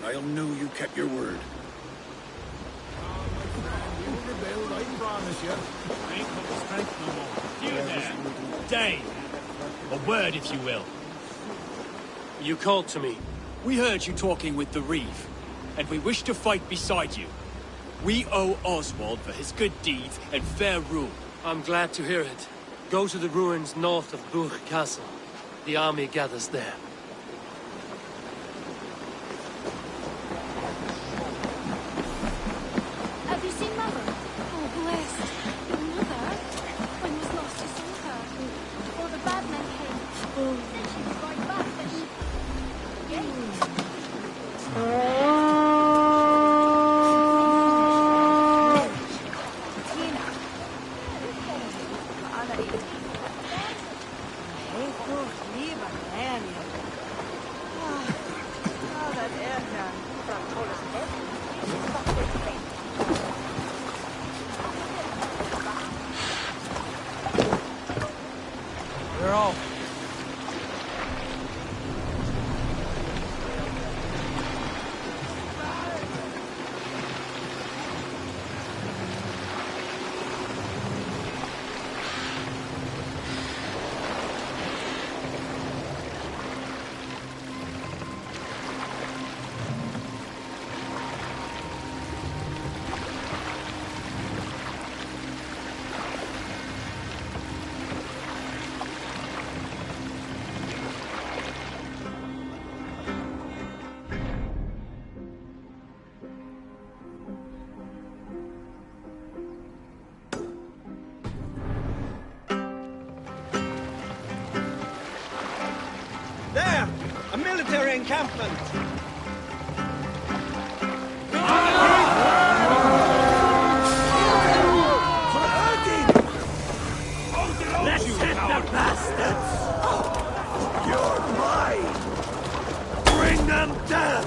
I'll know you kept your word. I promise you. I ain't got the strength no more. You there, Dane. A word, if you will. You called to me. We heard you talking with the Reeve, and we wish to fight beside you. We owe Oswald for his good deeds and fair rule. I'm glad to hear it. Go to the ruins north of Burg Castle. The army gathers there. Have you seen Mother? Oh, blessed. Your mother? When was last you saw her? Before the bad men came. Then she was right back, then she... We're off. There! A military encampment! Let's hit the bastards! You're mine! Bring them down!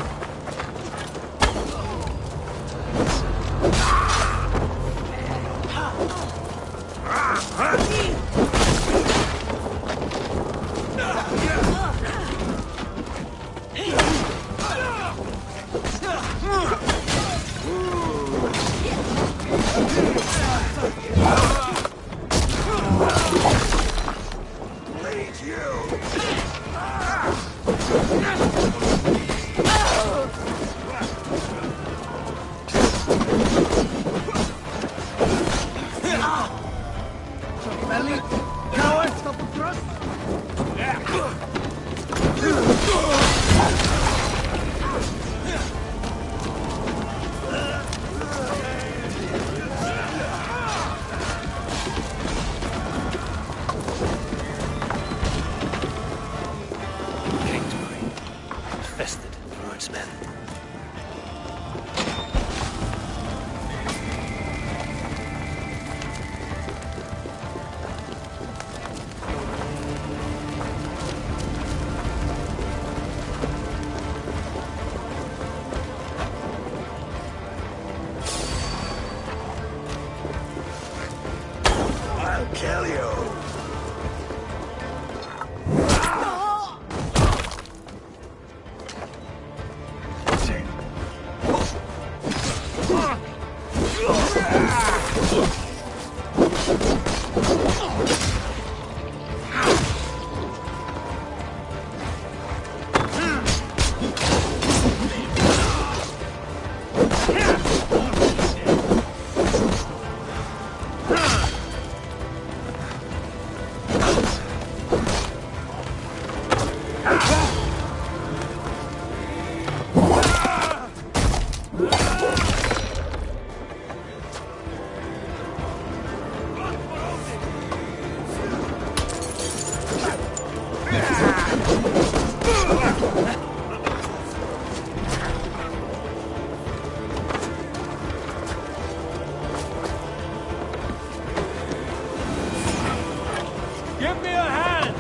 Give me a hand!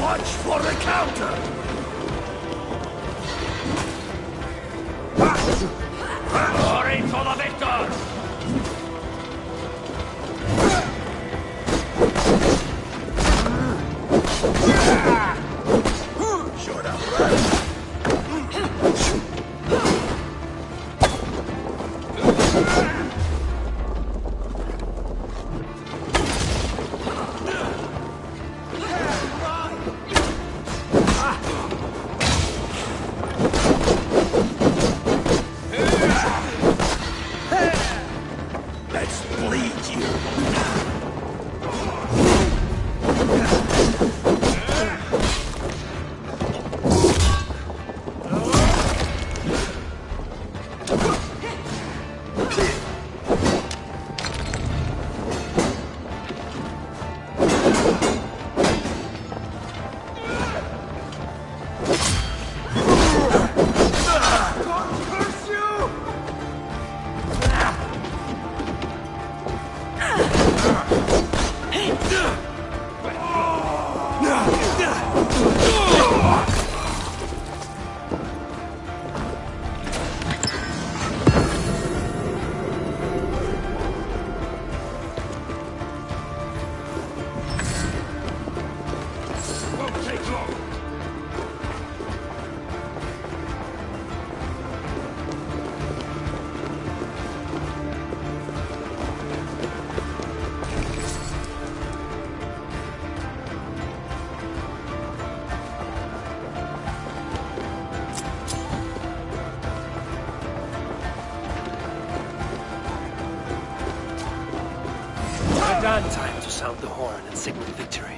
Watch for the counter! Glory to the victor! Shut up, right? Let's bleed you. Time to sound the horn and signal victory.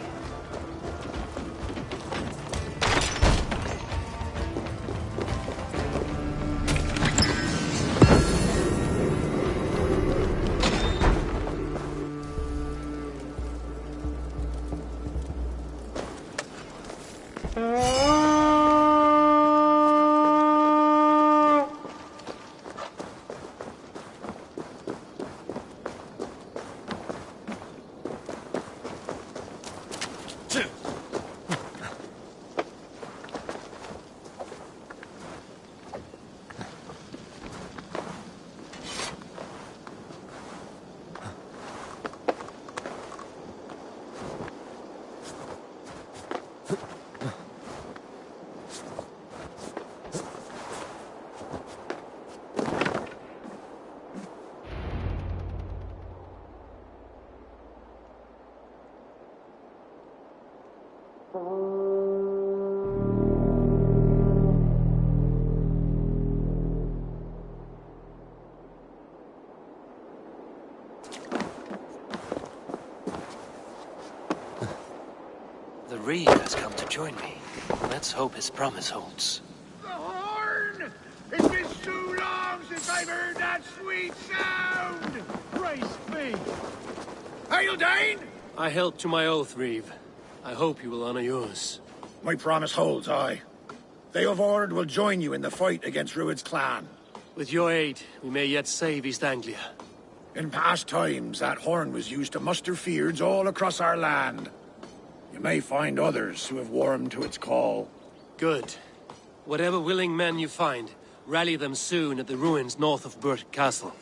The Reeve has come to join me. Let's hope his promise holds. The horn! It's been too long since I've heard that sweet sound! Praise be! Hail, Dane! I held to my oath, Reeve. I hope you will honor yours. My promise holds, aye. They of Ord will join you in the fight against Rued's clan. With your aid, we may yet save East Anglia. In past times, that horn was used to muster fyrds all across our land. You may find others who have warmed to its call. Good. Whatever willing men you find, rally them soon at the ruins north of Burt Castle.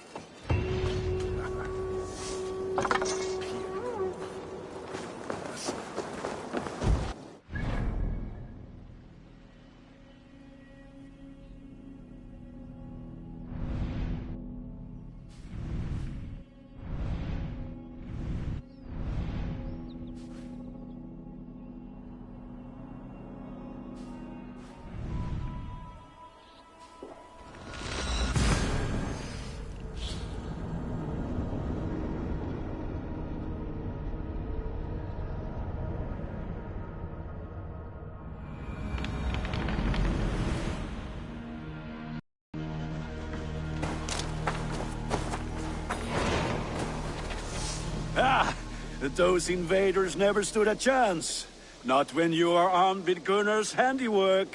Those invaders never stood a chance. Not when you are armed with Gunnar's handiwork.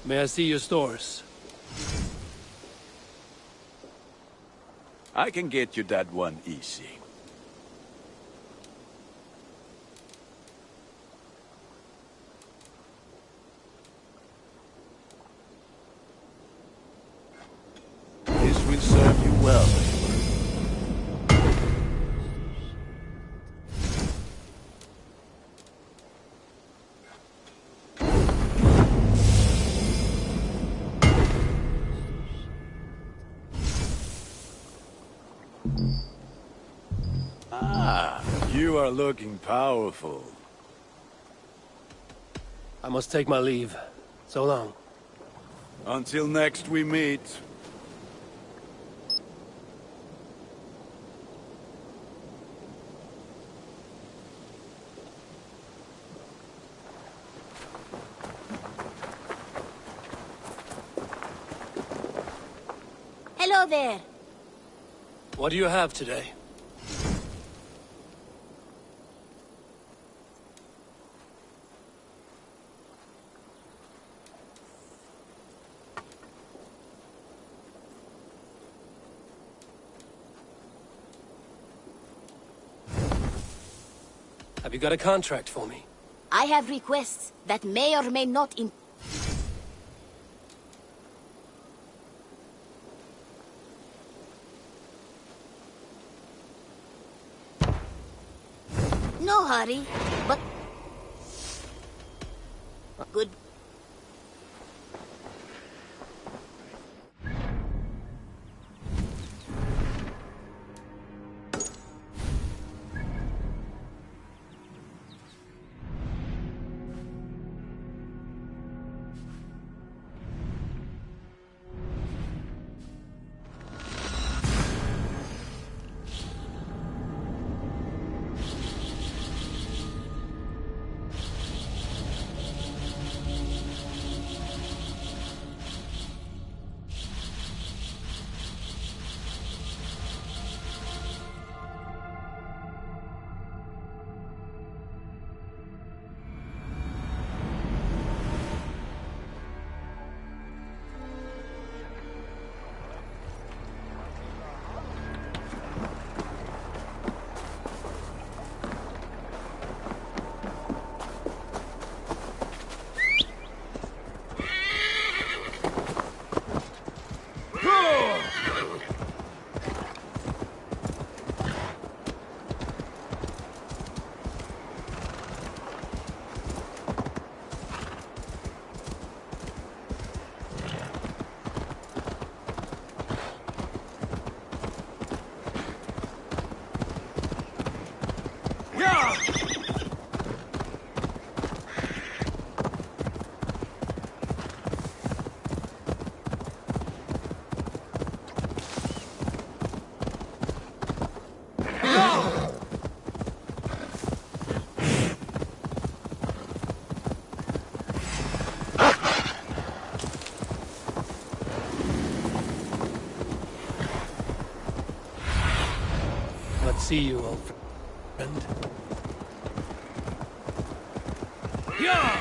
May I see your stores? I can get you that one easy. This will serve you well. You are looking powerful. I must take my leave. So long. Until next we meet. Hello there. What do you have today? Have you got a contract for me? I have requests that may or may not No hurry, but... Good. See you, old friend. Yeah!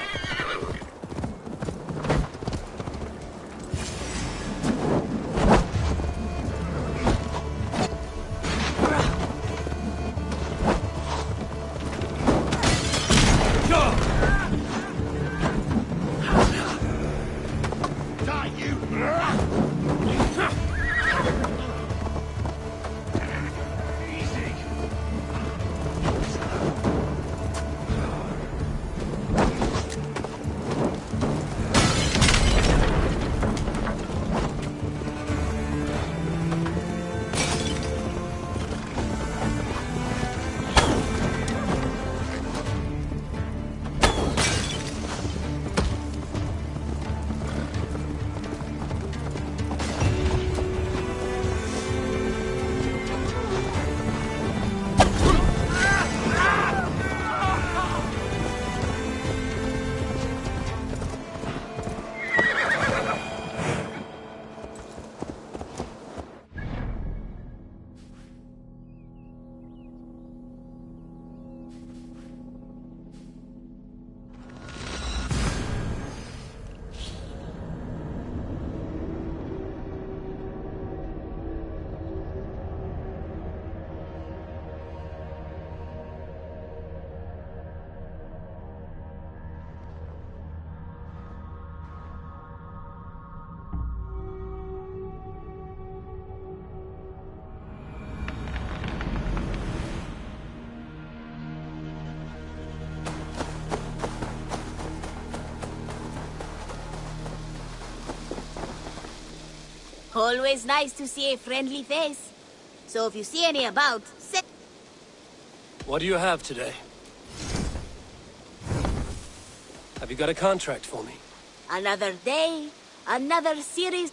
Always nice to see a friendly face. So if you see any about, say... What do you have today? Have you got a contract for me? Another day, another series...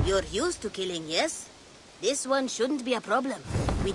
You're used to killing, yes? This one shouldn't be a problem. We...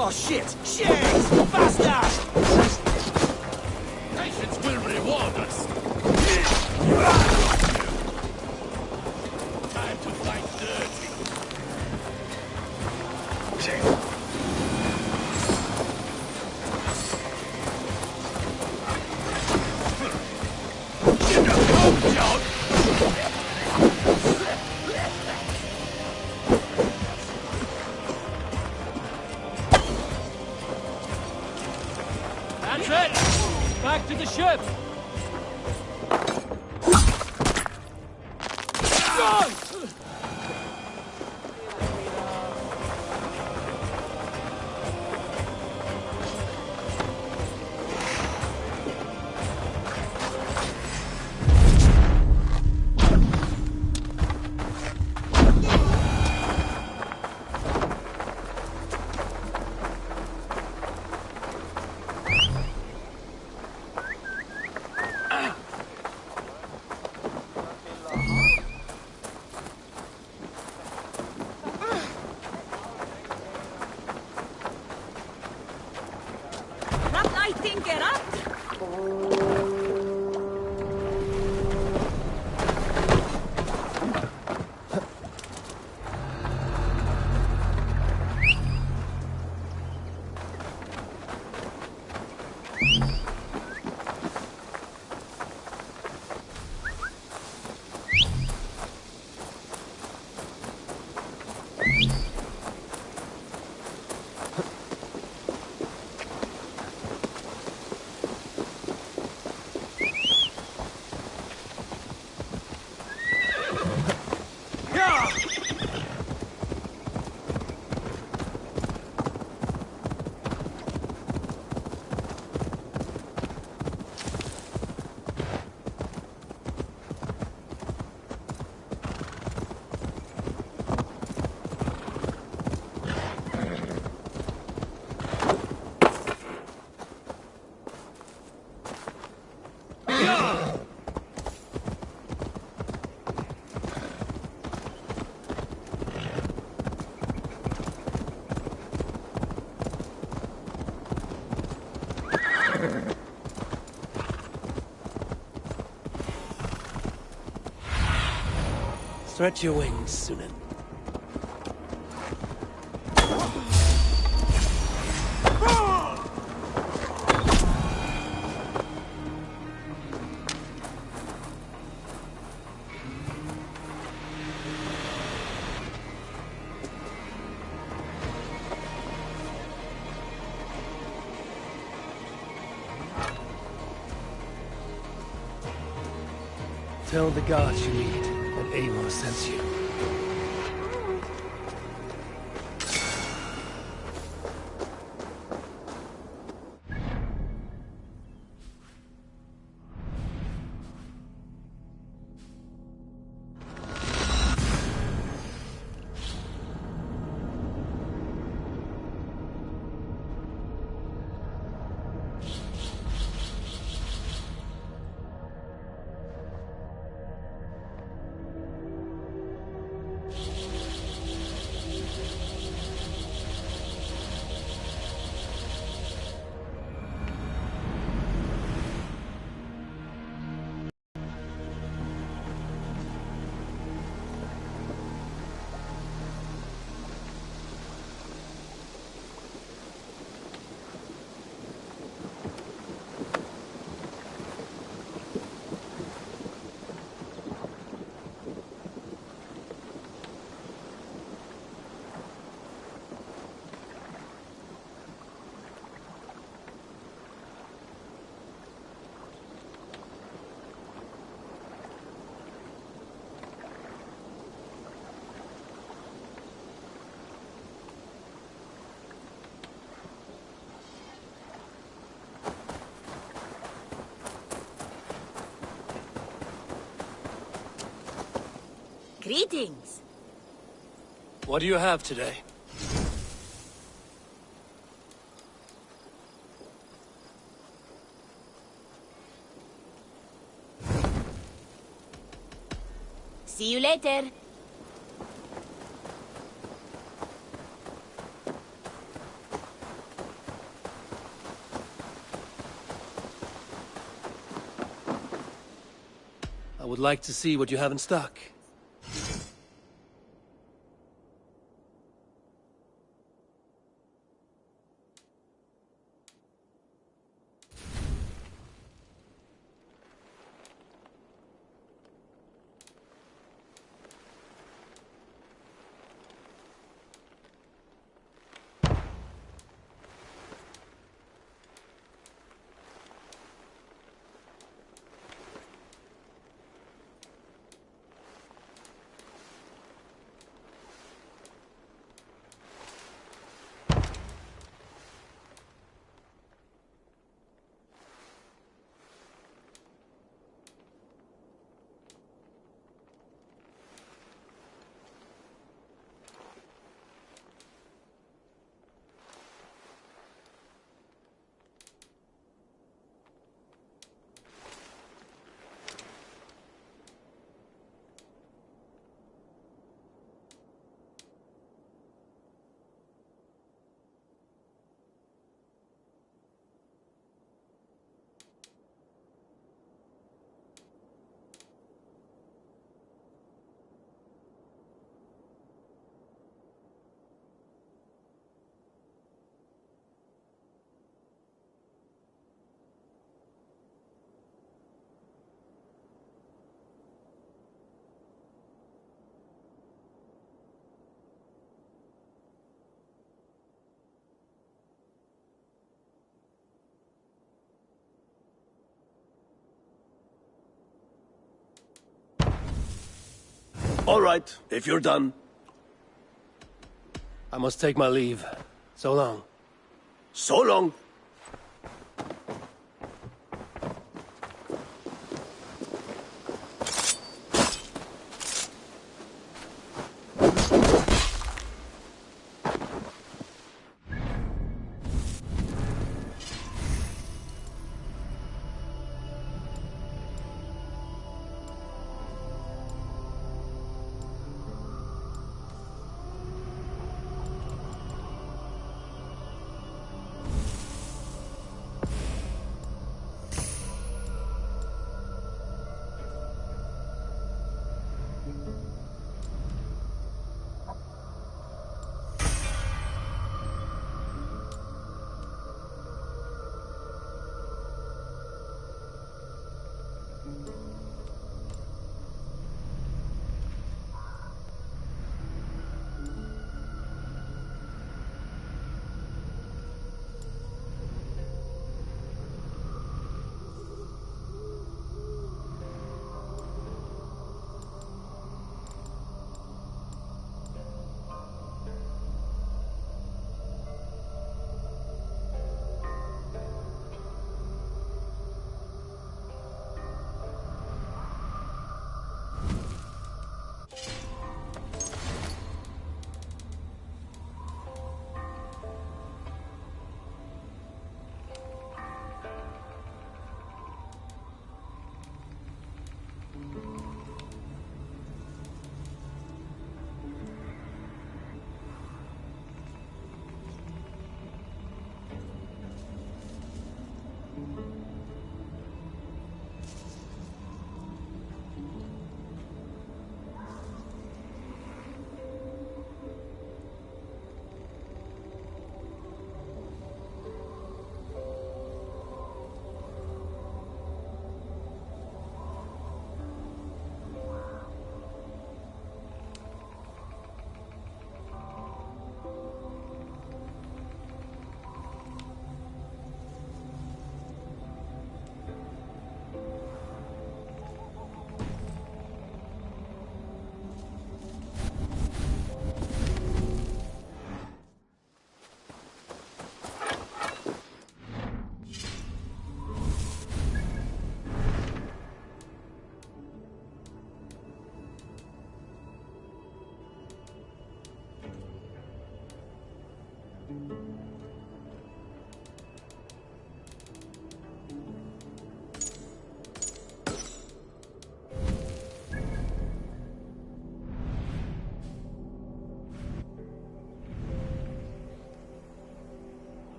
Oh shit! Shit! Faster! Patience will reward us. Time to fight dirty. That's it! Back to the ship! Run! Stretch your wings, Sunan. Tell the guards you need that Eivor sends you. Greetings. What do you have today? See you later. I would like to see what you have in stock. All right, if you're done. I must take my leave. So long. So long.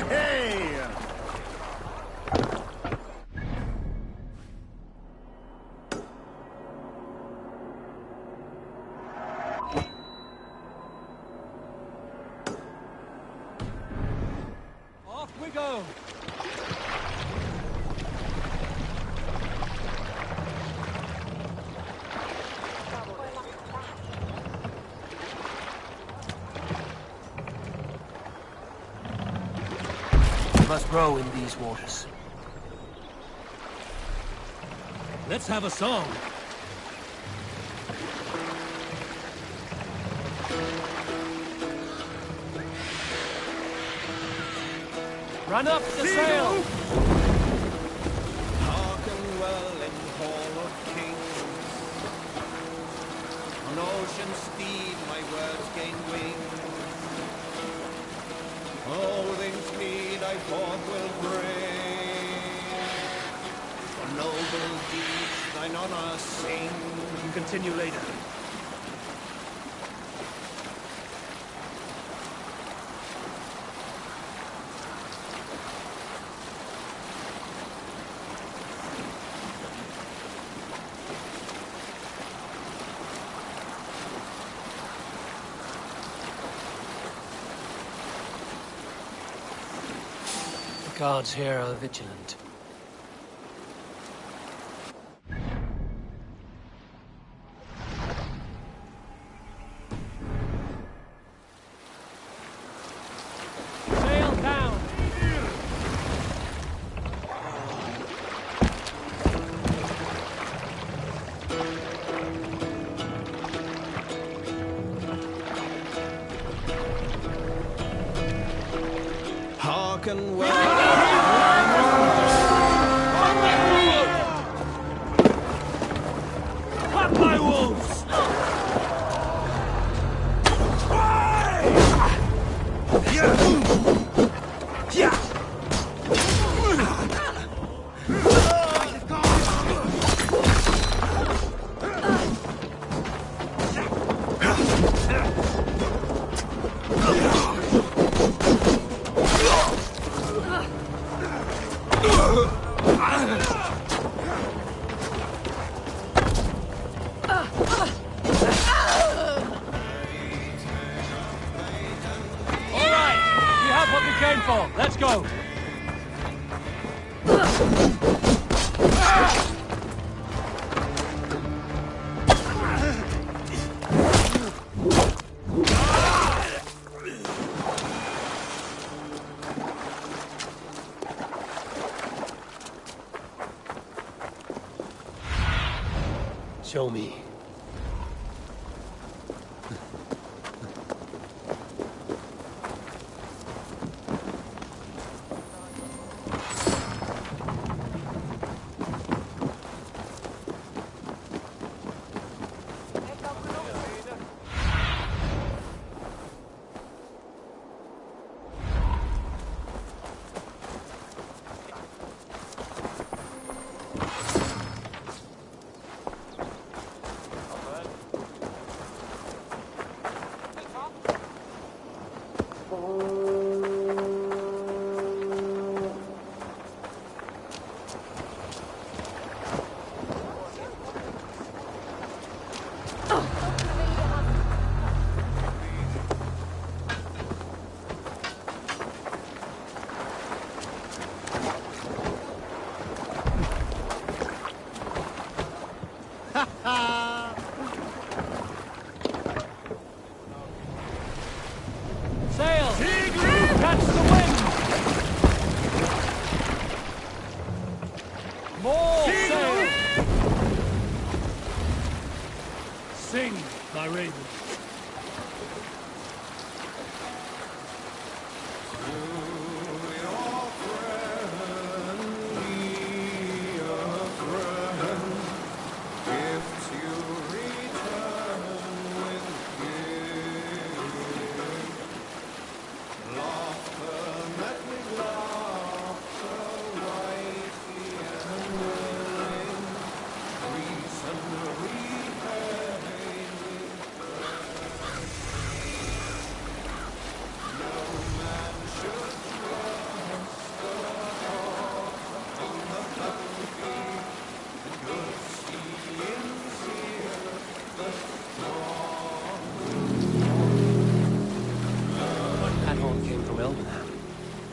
Hey! Off we go! We must row in these waters. Let's have a song. Run up the sail! Hearken well in hall of kings. On ocean steed my words gain wings. All things meet I forth will bring. For noble deeds thine honor sing. We can continue later. The guards here are vigilant. Sail down! Hearken well. Cut my wolves! Let's go! Show me. Sail! Catch the wind! More sail! Sing, my raven.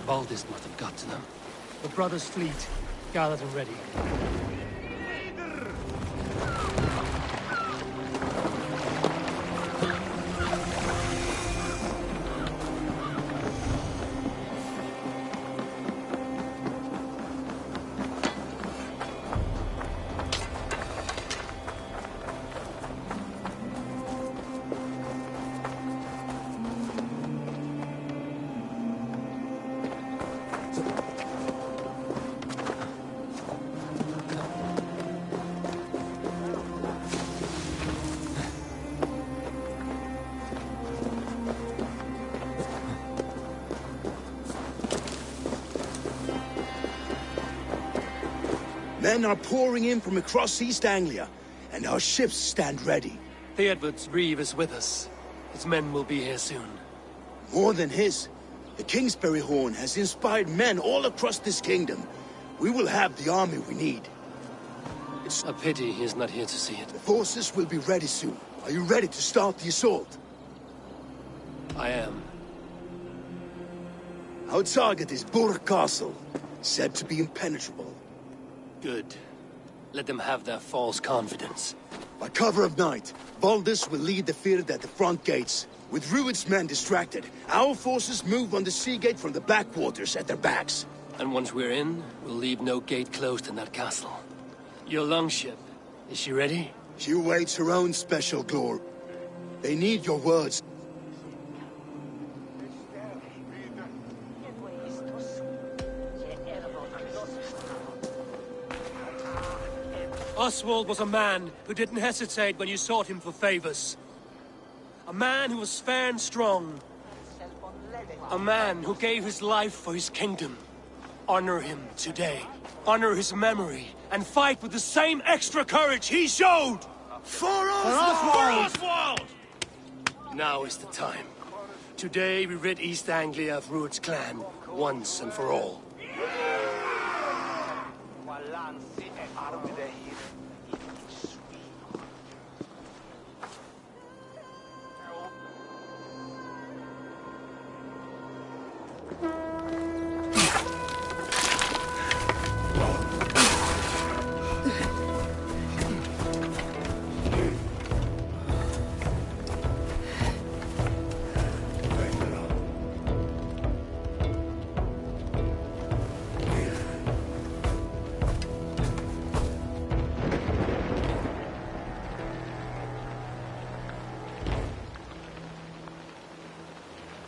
Baldist must have got to them. The brothers' fleet, gathered and ready. Men are pouring in from across East Anglia, and our ships stand ready. Theodward's reeve is with us. His men will be here soon. More than his, the Kingsbury Horn has inspired men all across this kingdom. We will have the army we need. It's a pity he's not here to see it. The forces will be ready soon. Are you ready to start the assault? I am. Our target is Burg Castle, said to be impenetrable. Good. Let them have their false confidence. By cover of night, Baldus will lead the field at the front gates. With Rued's men distracted, our forces move on the sea gate from the backwaters at their backs. And once we're in, we'll leave no gate closed in that castle. Your longship, is she ready? She awaits her own special glory. They need your words. Oswald was a man who didn't hesitate when you sought him for favors. A man who was fair and strong. A man who gave his life for his kingdom. Honor him today. Honor his memory. And fight with the same extra courage he showed! For Oswald! For Oswald! Now is the time. Today we rid East Anglia of Rued's clan, once and for all.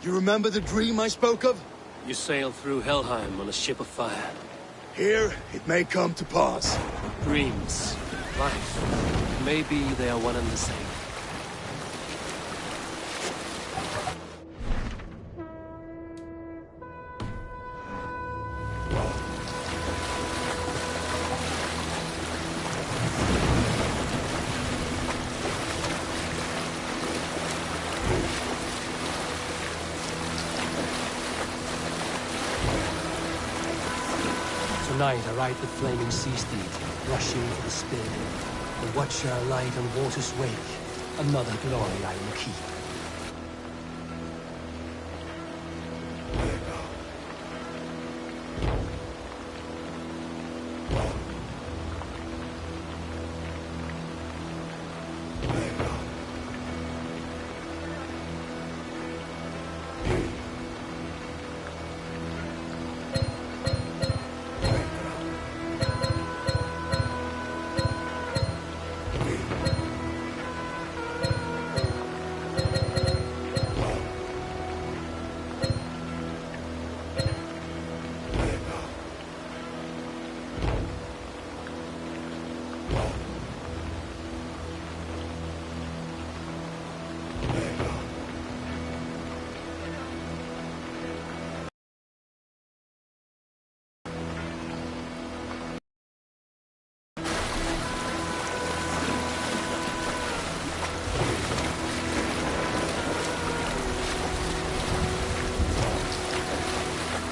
You remember the dream I spoke of? You sailed through Helheim on a ship of fire. Here, it may come to pass. Dreams, life, maybe they are one and the same. Tonight I ride the flaming sea steed, rushing for the spill. The watcher I light on water's wake, another glory I will keep.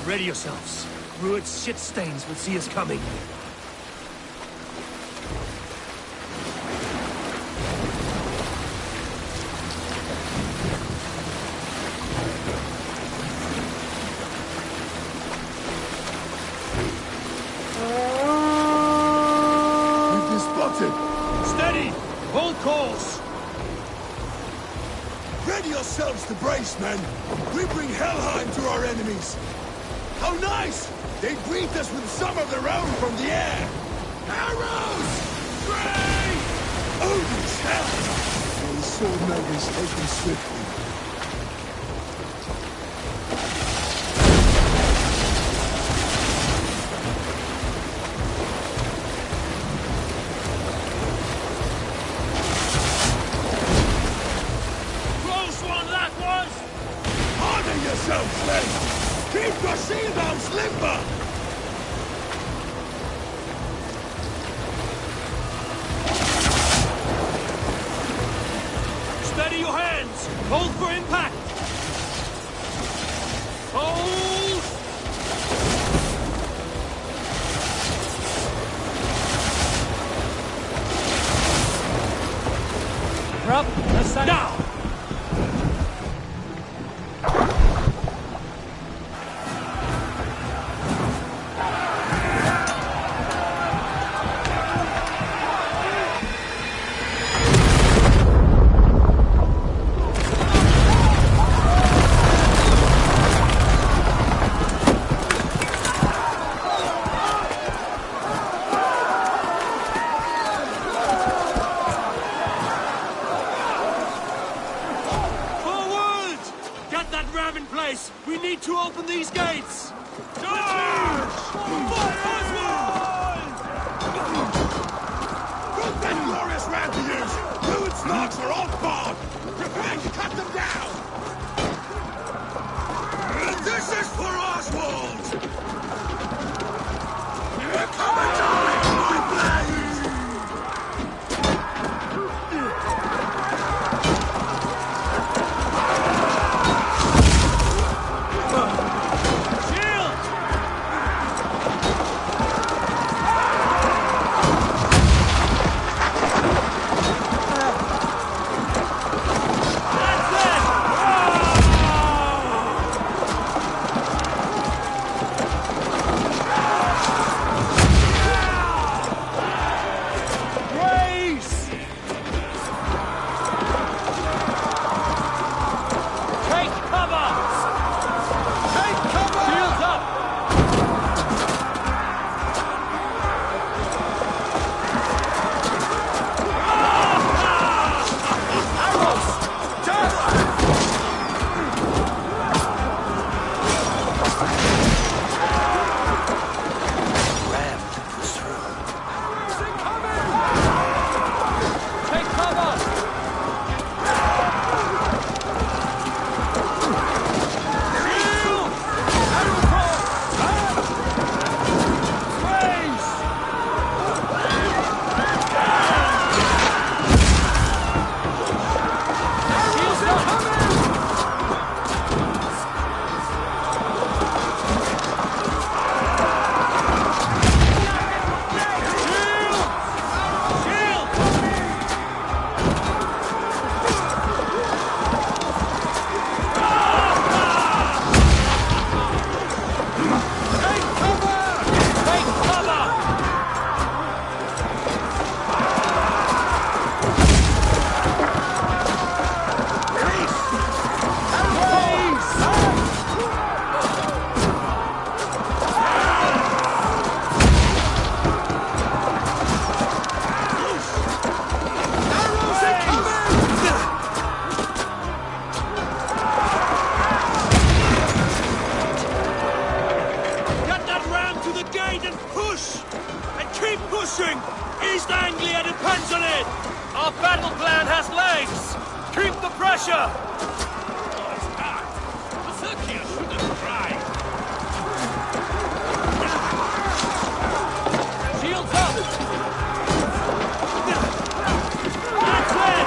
Ready yourselves. Rued's shit stains will see us coming. Full course! Ready yourselves to brace, men! We bring Helheim to our enemies! How nice! They greet us with some of their own from the air! Arrows! Great! Odin's hell! Those sword makers take them swiftly. Yourselves, men! Keep your shield arms limber! Steady your hands! Hold for impact! Hold! Drop the sun. Now! We need to open these gates! Charge! Fight Oswald! Put that glorious ram to use! Druid's marks are off guard! Prepare to cut them down! This is for Oswald! Come and die on my blade! East Anglia depends on it! Our battle plan has legs! Keep the pressure! Shields up! That's it!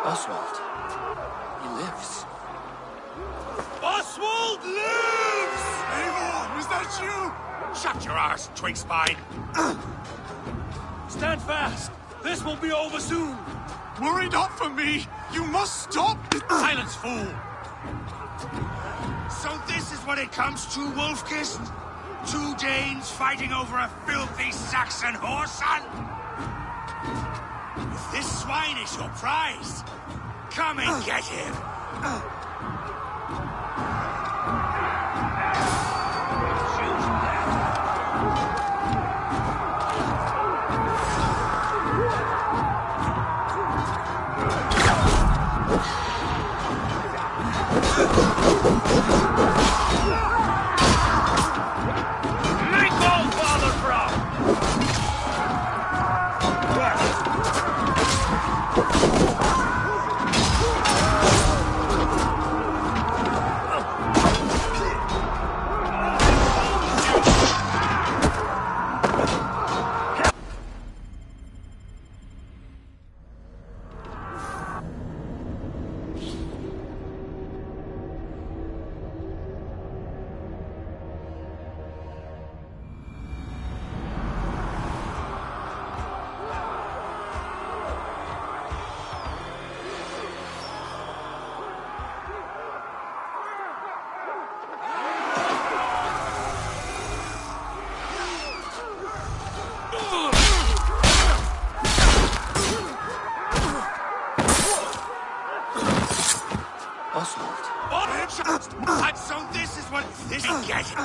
Oswald. He lives. Oswald lives! Eivor, was that you? Shut your arse, twig spine! Stand fast! This will be over soon! Worry not for me! You must stop! Silence, fool! So this is what it comes to, Wolfkist? 2 Danes fighting over a filthy Saxon whoreson? If this swine is your prize, come and get him! So this is what this is getting.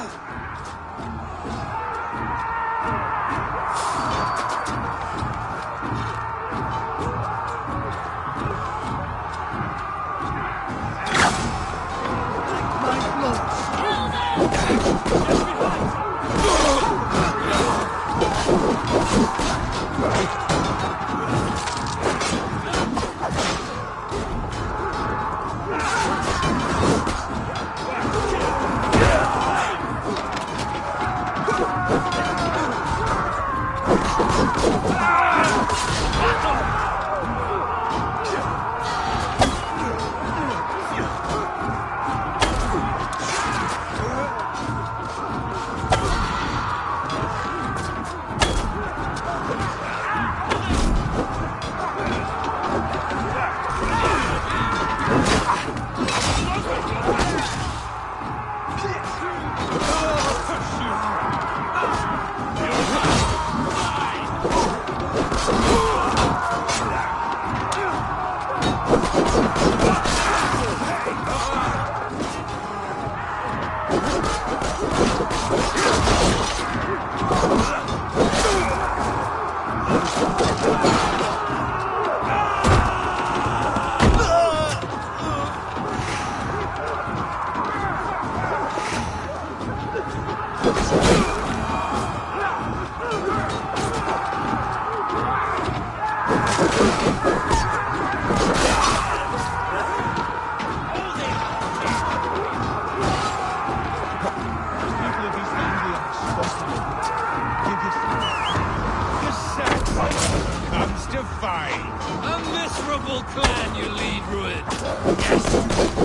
Yes,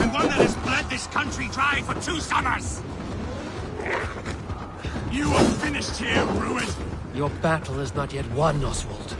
and one that has bled this country dry for 2 summers! You are finished here, Ruin! Your battle is not yet won, Oswald.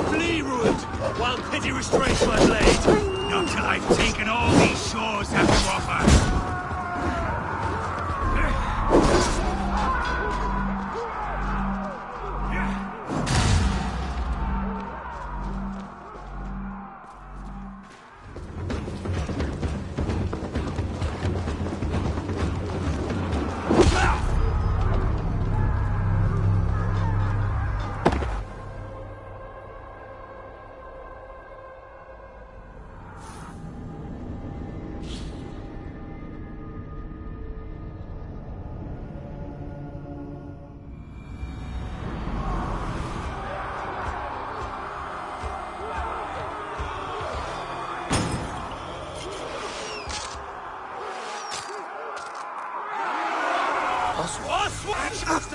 Flee, Ruin, while pity restrains my blade! Not till I've taken all these shores have to offer!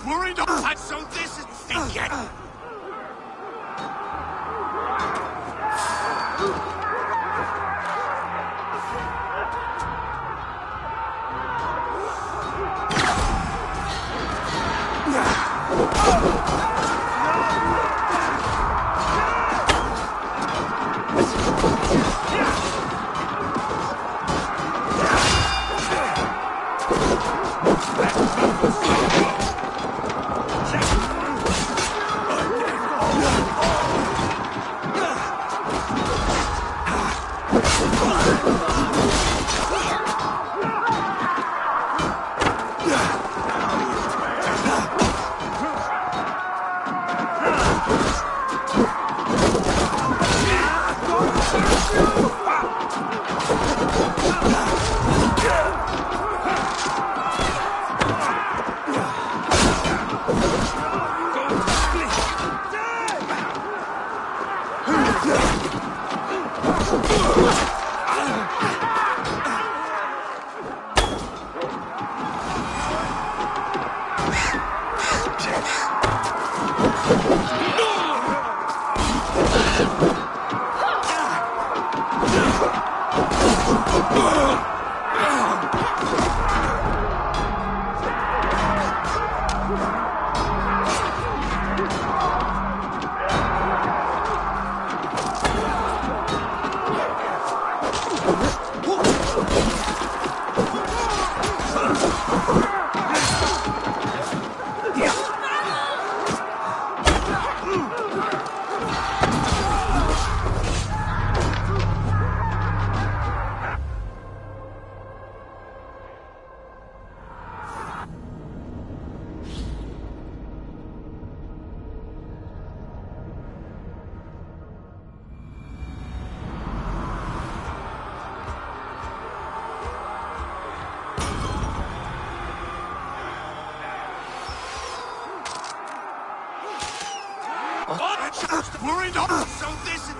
Worried on that, so this is thinking. Worried on, so this is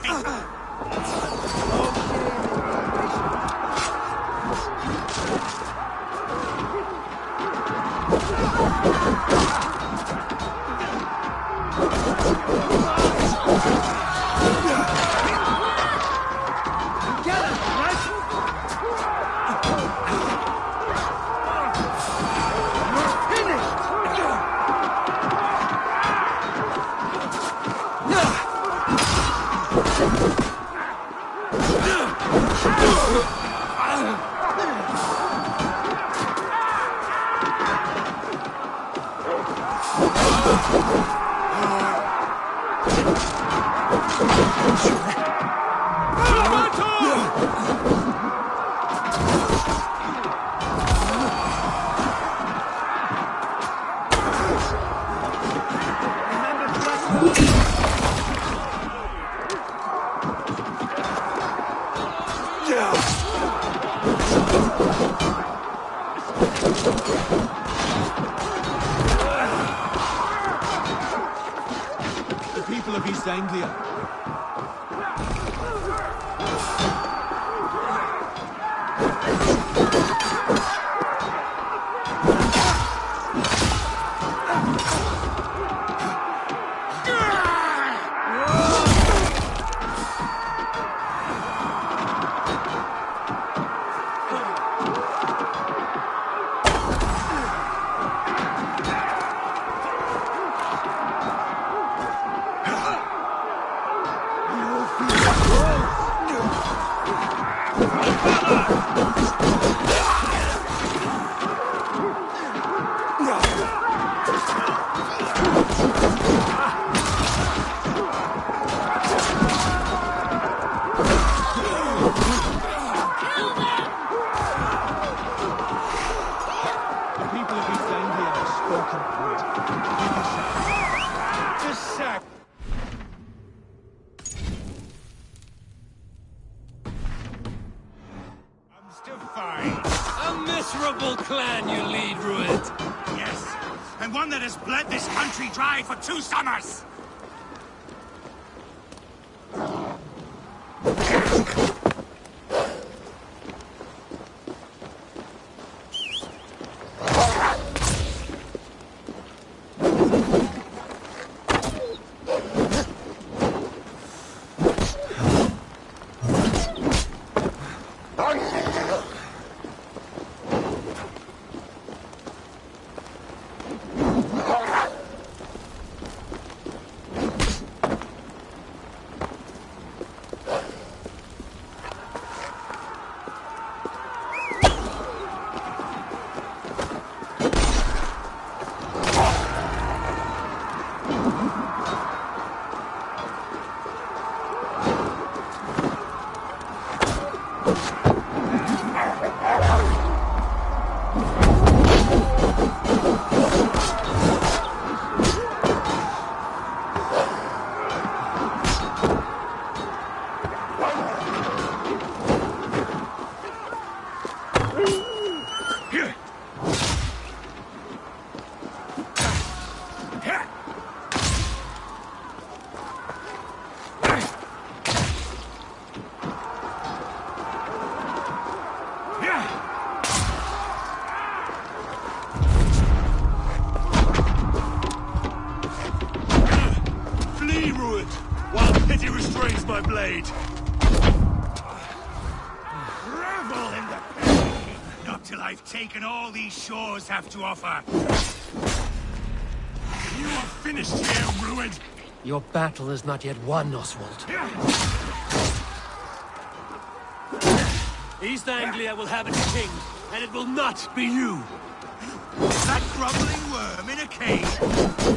The people of East Anglia. Miserable clan you lead, Rued. Yes, and one that has bled this country dry for 2 summers. While pity restrains my blade. Revel in the pain. Not till I've taken all these shores have to offer. You are finished here, Rued. Your battle is not yet won, Oswald. East Anglia will have its king, and it will not be you. That grumbling worm in a cave?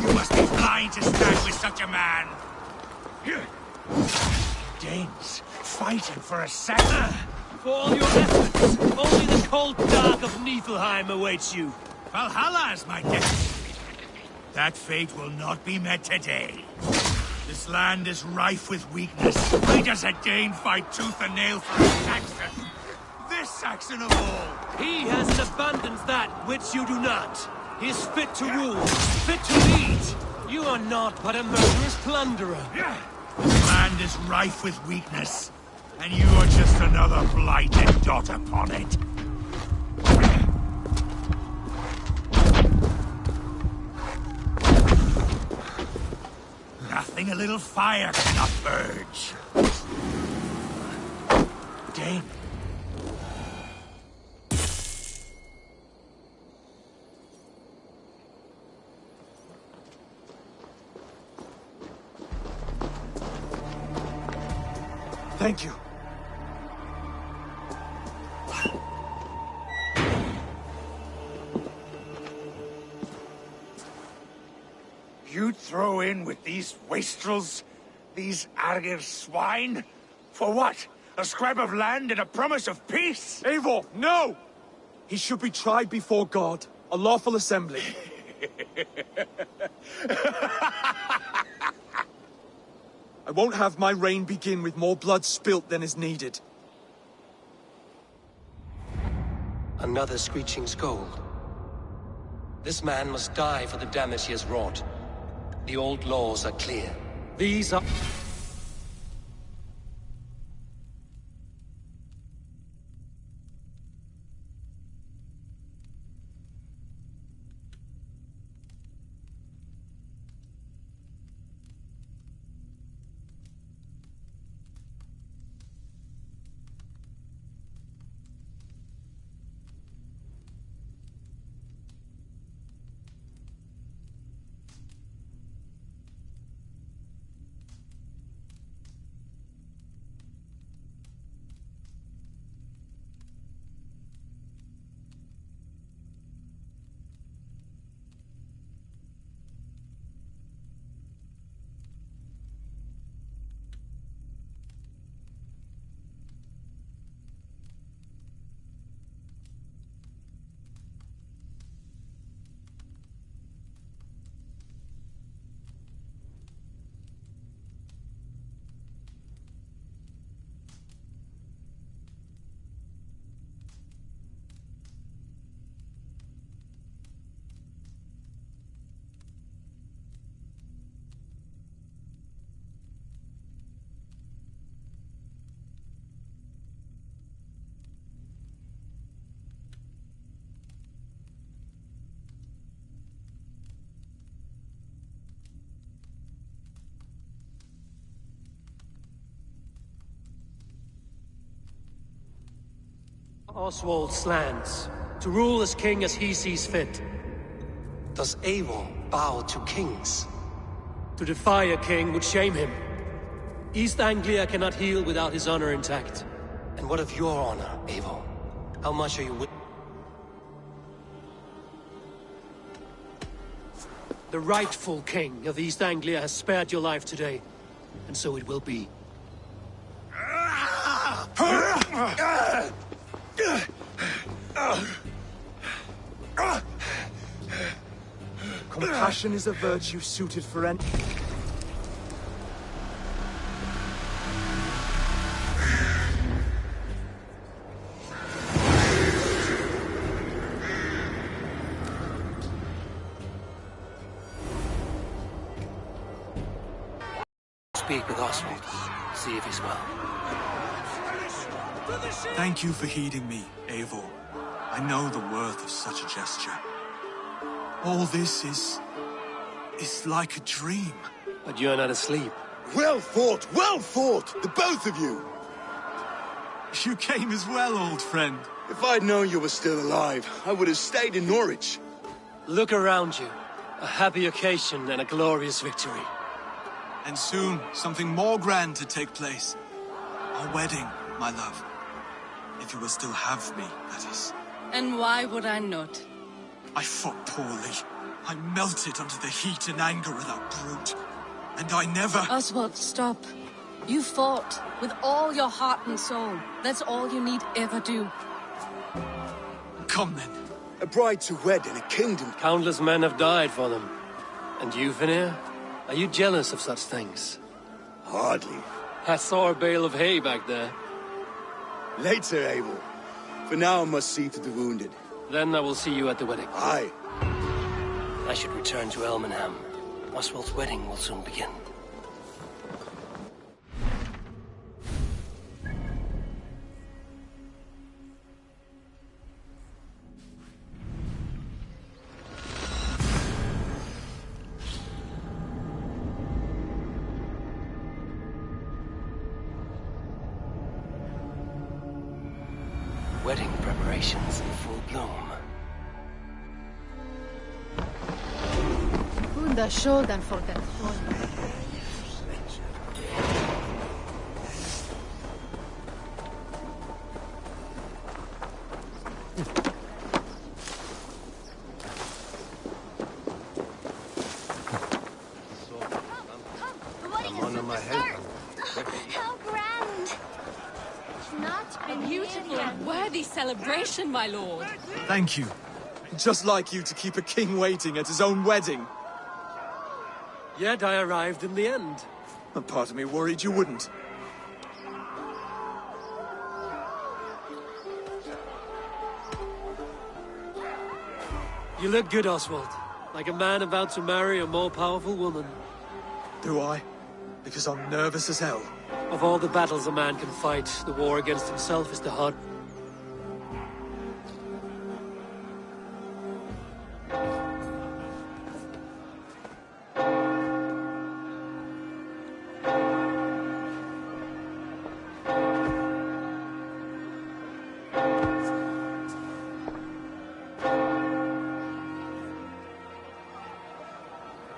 You must be blind to stand with such a man. Danes, fighting for a second. For all your efforts, only the cold dark of Niflheim awaits you. Valhalla is my destiny. That fate will not be met today. This land is rife with weakness. Why does a Dane fight tooth and nail for a Saxon? This Saxon of all. He has in abundance that which you do not. He is fit to rule, fit to lead. You are not but a murderous plunderer. This land is rife with weakness, and you are just another blighted dot upon it. Nothing a little fire cannot purge. Dane. Thank you. You'd throw in with these wastrels These Argir swine? For what? A scrap of land and a promise of peace? Eivor, no! He should be tried before God, a lawful assembly. I won't have my reign begin with more blood spilt than is needed. Another screeching scold. This man must die for the damage he has wrought. The old laws are clear. These are... Oswald's lands, to rule as king as he sees fit. Does Eivor bow to kings? To defy a king would shame him. East Anglia cannot heal without his honor intact. And what of your honor, Eivor? How much are you The rightful king of East Anglia has spared your life today, and so it will be. Compassion is a virtue suited for any... Speak with Oswald. See if he's well. Thank you for heeding me, Eivor. I know the worth of such a gesture. All this is like a dream. But you're not asleep. Well fought, the both of you! You came as well, old friend. If I'd known you were still alive, I would have stayed in Norwich. Look around you. A happy occasion and a glorious victory. And soon, something more grand to take place. Our wedding, my love. If you will still have me, that is. And why would I not? I fought poorly. I melted under the heat and anger of that brute. And I never... Oswald, stop. You fought with all your heart and soul. That's all you need ever do. Come then. A bride to wed in a kingdom. Countless men have died for them. And you, Vanir? Are you jealous of such things? Hardly. I saw a bale of hay back there. Later, Abel. For now, I must see to the wounded. Then I will see you at the wedding. Aye. I should return to Elmenham. Oswald's wedding will soon begin. Wedding preparations in full bloom. Wunderschön for that one. on my head. How grand! Not A beautiful and worthy celebration, my lord. Thank you. Just like you to keep a king waiting at his own wedding. Yet I arrived in the end. A part of me worried you wouldn't. You look good, Oswald. Like a man about to marry a more powerful woman. Do I? Because I'm nervous as hell. Of all the battles a man can fight, the war against himself is the hard.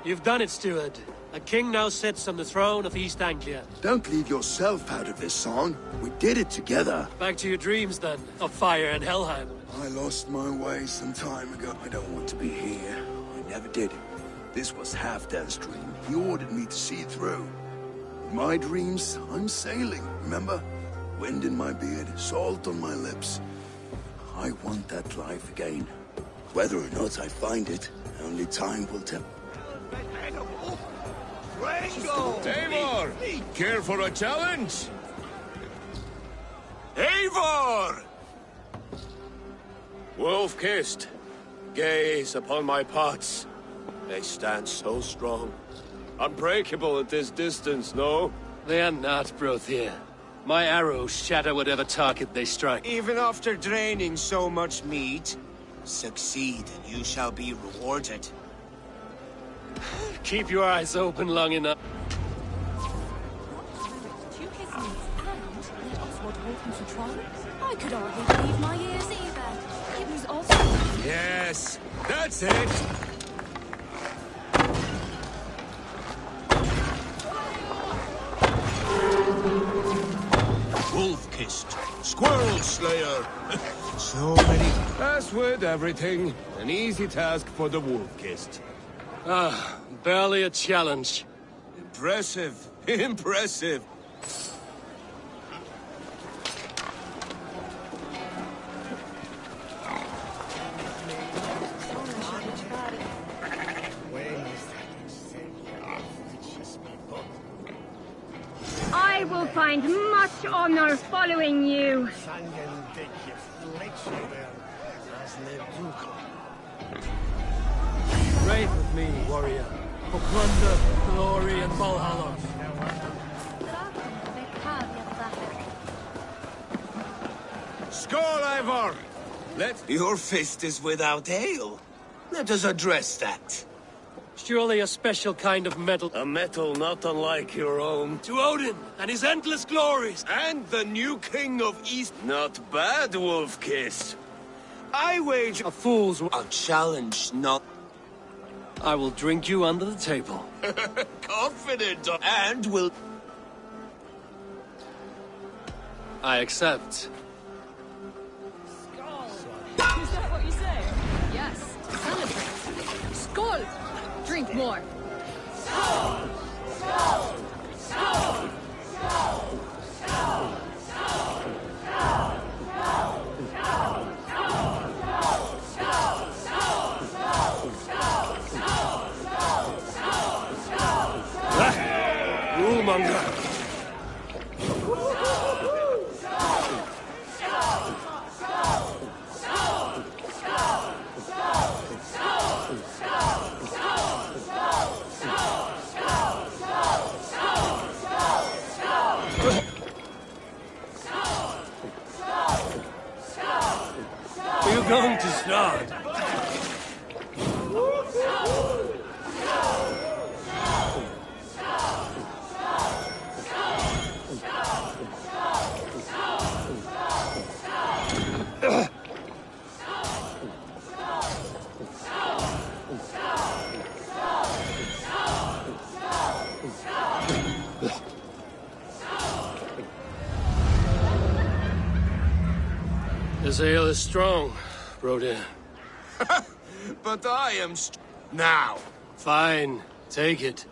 You've done it, steward. A king now sits on the throne of East Anglia. Don't leave yourself out of this song. We did it together. Back to your dreams, then, of fire and Helheim. I lost my way some time ago. I don't want to be here. I never did. This was Halfdan's dream. He ordered me to see it through. In my dreams, I'm sailing, remember? Wind in my beard, salt on my lips. I want that life again. Whether or not I find it, only time will tell. Eivor! Care for a challenge? Eivor! Wolf-kissed, gaze upon my pots. They stand so strong. Unbreakable at this distance, no? They are not, Brothir. My arrows shatter whatever target they strike. Even after draining so much meat, succeed and you shall be rewarded. Keep your eyes open long enough. I could hardly believe my ears either. It was awesome. Yes, that's it. Wolf-kissed, squirrel slayer. So many. As with everything, an easy task for the wolf-kissed. Ah, barely a challenge. Impressive, impressive. I will find much honor following you. Ride with me, warrior, for plunder, glory, and Valhalla. Skål, Eivor! Your fist is without ale. Let us address that. Surely a special kind of metal. A metal not unlike your own. To Odin and his endless glories. And the new king of East. Not bad, Wolf-kissed. I wager a fool's... A challenge, not... I will drink you under the table. Confident, and will... I accept. Is that what you say? Yes. Celebrate. Skål! Drink more. Skål! Skål! Skål! Skål! Skål! Rule-monger. We're going to start. This ale is strong, Brodir. But I am now. Fine, take it.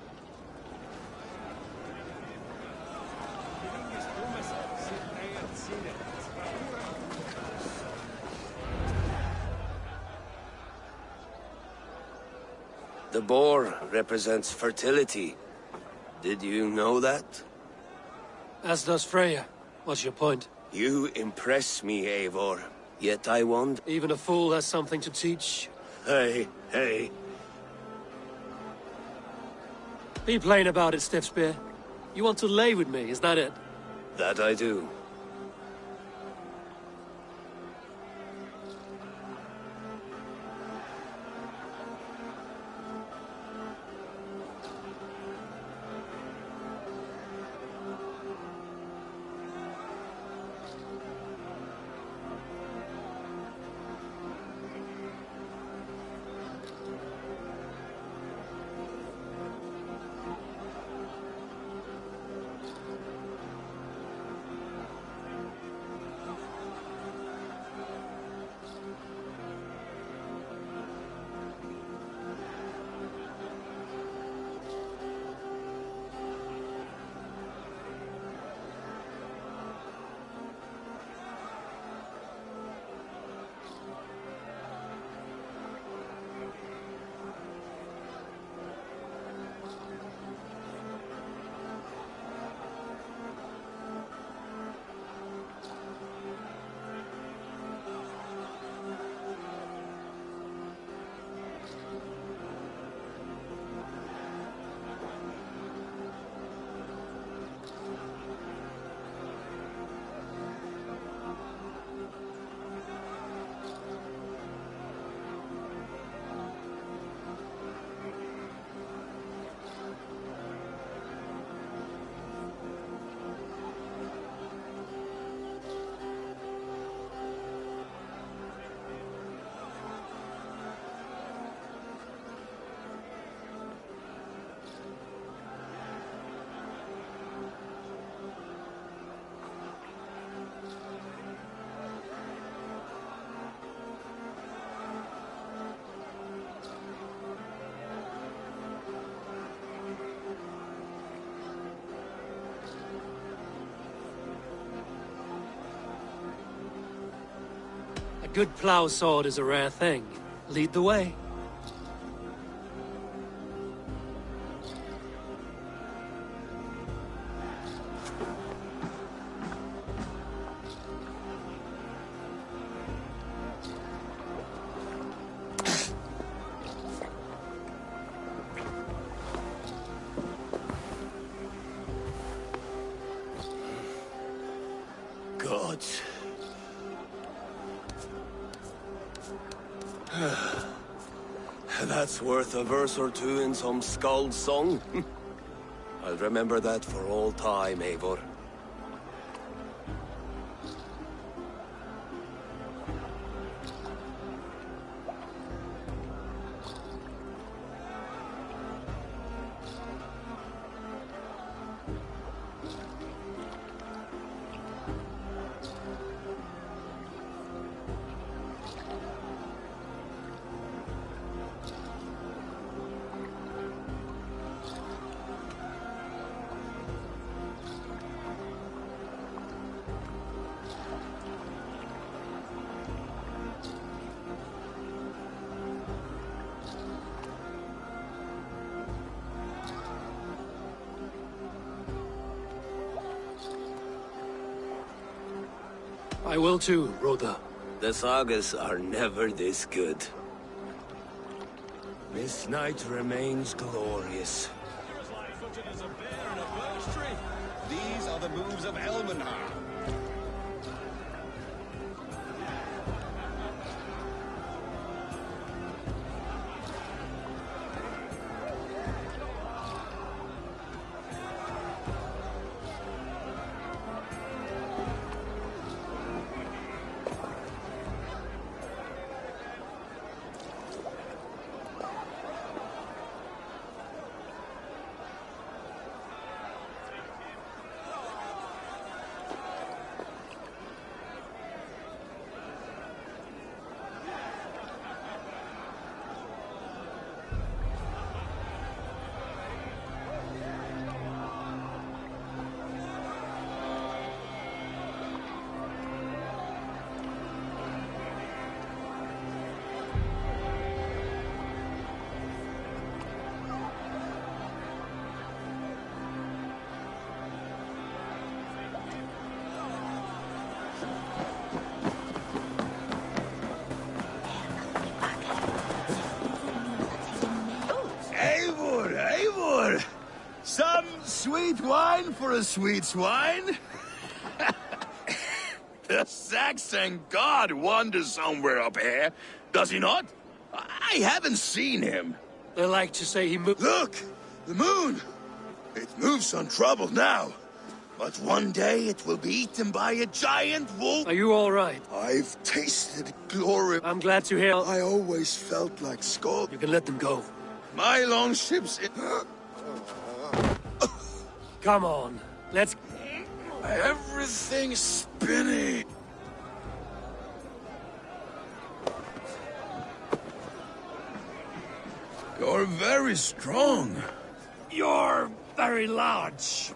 The boar represents fertility. Did you know that? As does Freya. What's your point? You impress me, Eivor. Yet I wonder... Even a fool has something to teach. Hey, hey. Be plain about it, Stiffspear. You want to lay with me, is that it? That I do. A good plow sword is a rare thing. Lead the way. Gods. That's worth a verse or two in some skald's song. I'll remember that for all time, Eivor. I will too, Rhoda. The sagas are never this good. This night remains glorious. These are the moves of Elmenhar. Sweet wine for a sweet swine? The Saxon god wanders somewhere up here, does he not? I haven't seen him. They like to say he moved. Look! The moon! It moves untroubled now. But one day it will be eaten by a giant wolf. Are you all right? I've tasted glory. I'm glad to hear. I always felt like Skull. You can let them go. My longships... Come on, let's... Everything's spinning. You're very strong. You're very large.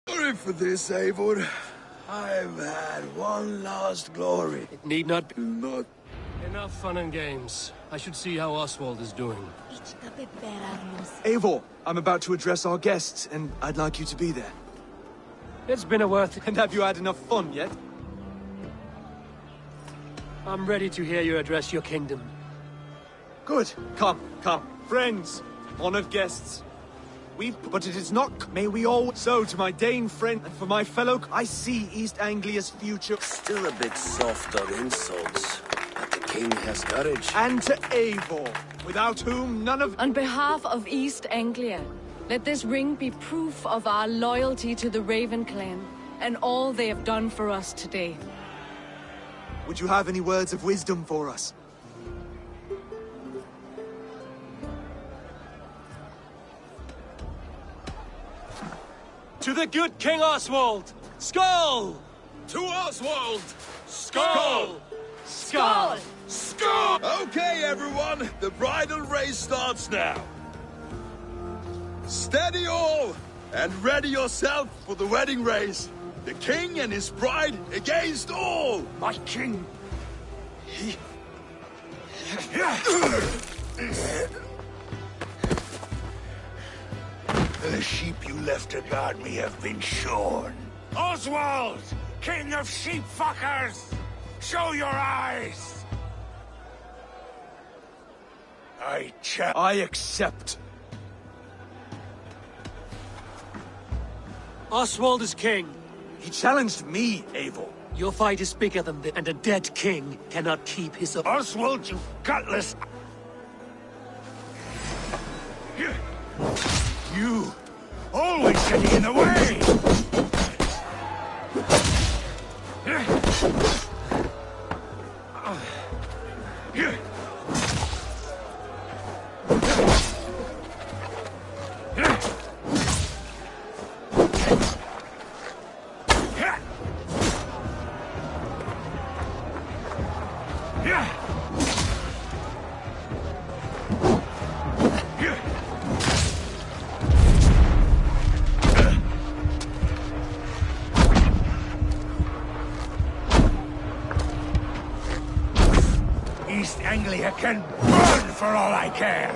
Sorry for this, Eivor. I've had one last glory. It need not be. Not. Enough fun and games. I should see how Oswald is doing. Eivor, I'm about to address our guests, and I'd like you to be there. It's been a worth it. And have you had enough fun yet? I'm ready to hear you address your kingdom. Good. Come, come. Friends, honored guests. But it is not... May we all... So, to my Dane friend and for my fellow... I see East Anglia's future... Still a bit soft on insults. But the king has courage. And to Eivor, without whom none of... On behalf of East Anglia, let this ring be proof of our loyalty to the Raven clan and all they have done for us today. Would you have any words of wisdom for us? To the good King Oswald! Skull! To Oswald! Skull! Skull! Skull! Okay, everyone, the bridal race starts now. Steady all, and ready yourself for the wedding race. The king and his bride against all! My king! The sheep you left to guard me have been shorn. Oswald! King of sheep fuckers! Show your eyes! I accept. Oswald is king. He challenged me, Eivor. Your fight is bigger than this, and a dead king cannot keep his... Oswald, you gutless... You! Always getting in the way! East Anglia can burn for all I care!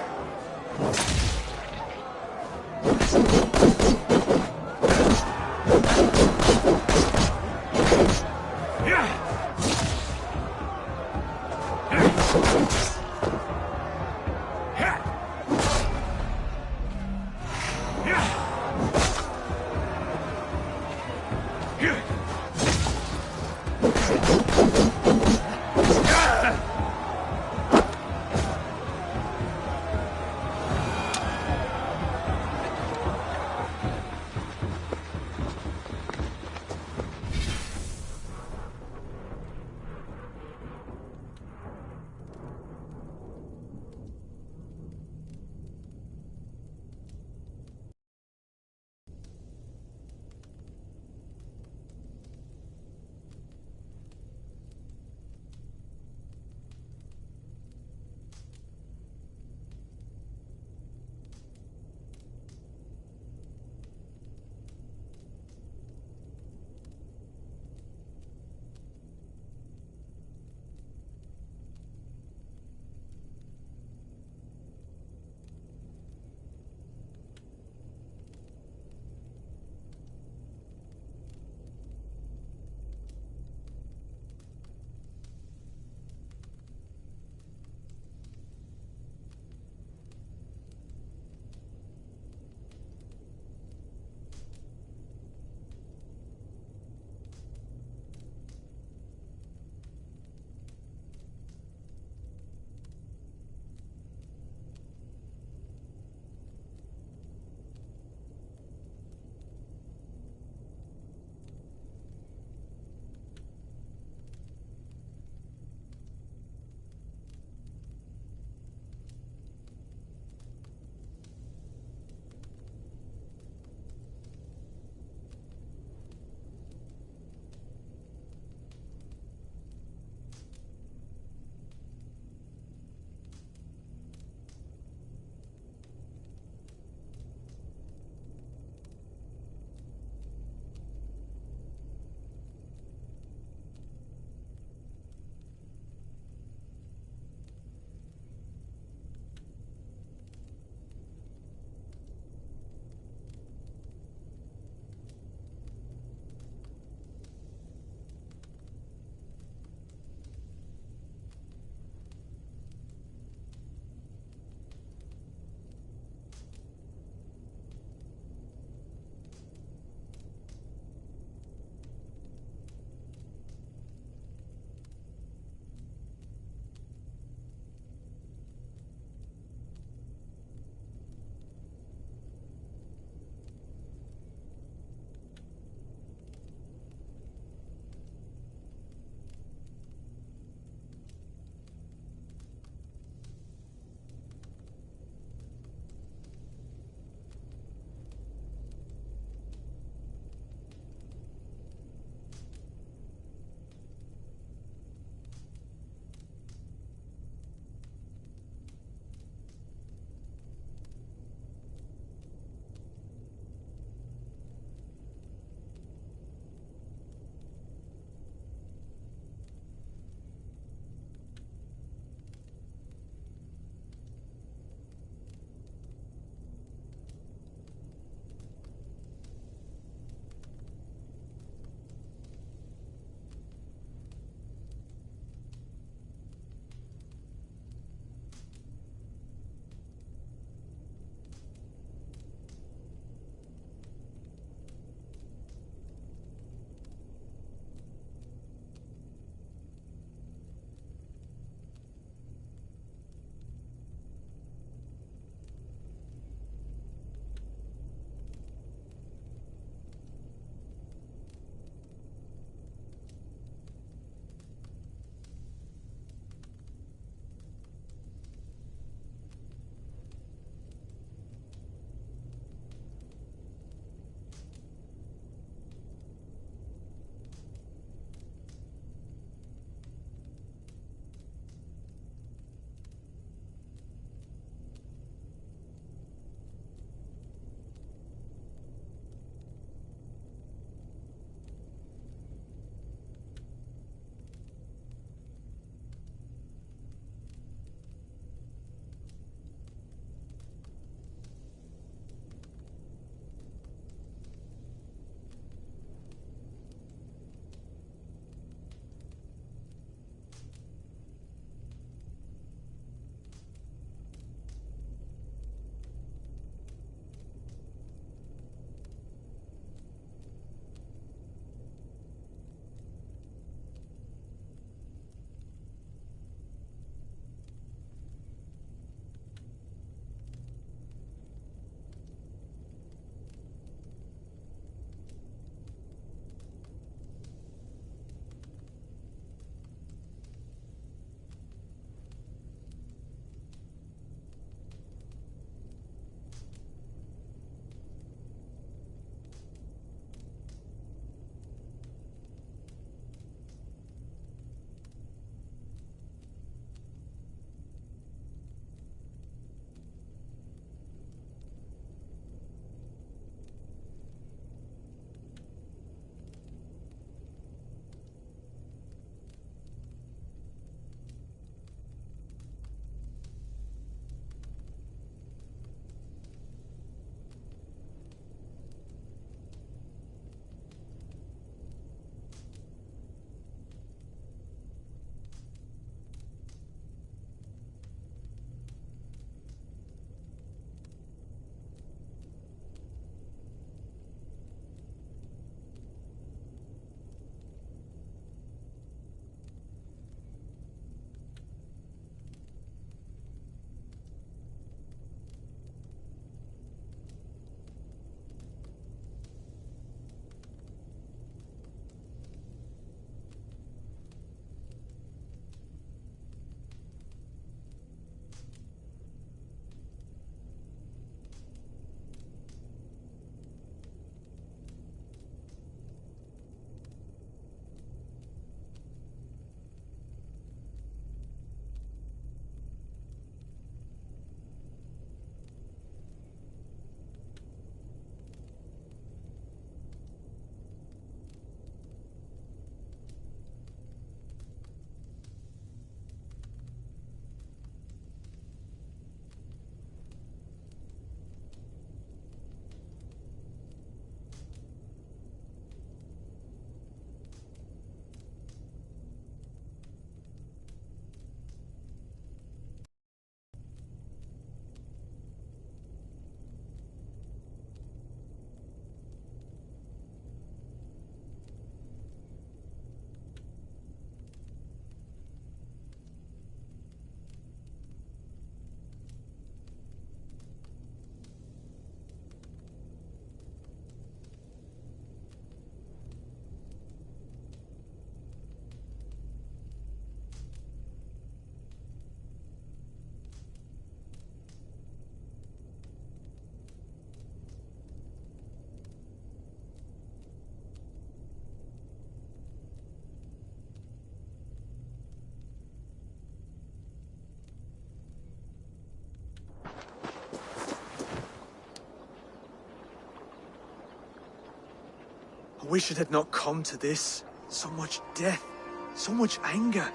wish it had not come to this. So much death, so much anger.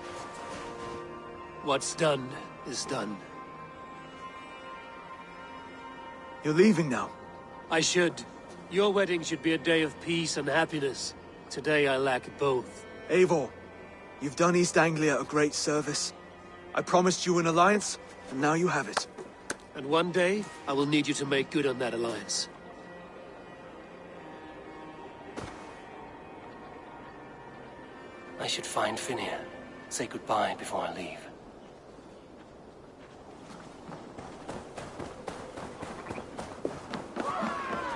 What's done is done. You're leaving now. I should. Your wedding should be a day of peace and happiness. Today I lack both. Eivor, you've done East Anglia a great service. I promised you an alliance, and now you have it. And one day, I will need you to make good on that alliance. I should find Finnea. Say goodbye before I leave.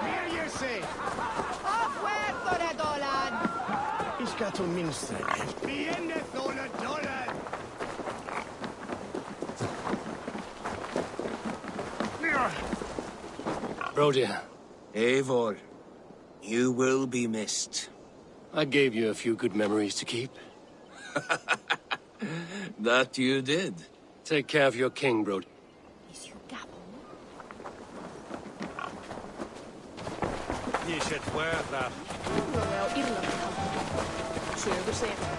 Here you say. Ich ska to minst Fiende sola dollar. Brodir. Eivor, you will be missed. I gave you a few good memories to keep. That you did. Take care of your king, Brodir. You should wear that.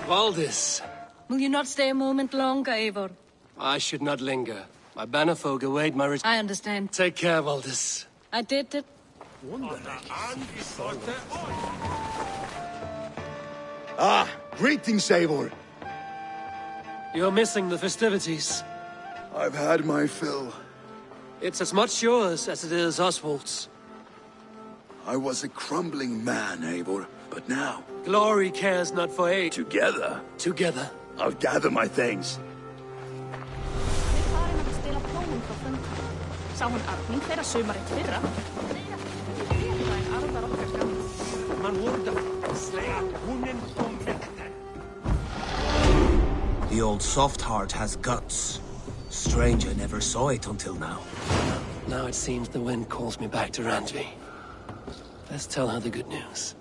Valdis. Will you not stay a moment longer, Eivor? I should not linger. My bannerfolk await my I understand. Take care, Valdis. I did it. Ah, greetings, Eivor. You're missing the festivities. I've had my fill. It's as much yours as it is Oswald's. I was a crumbling man, Eivor, but now... Glory cares not for age. Together? Together. I'll gather my things. Sá hún arning þeirra sumarið fyrra. Man wurde slayat hunnen som mekten. The old soft heart has guts. Strange I never saw it until now. Now it seems the wind calls me back to Randvi. Let's tell her the good news.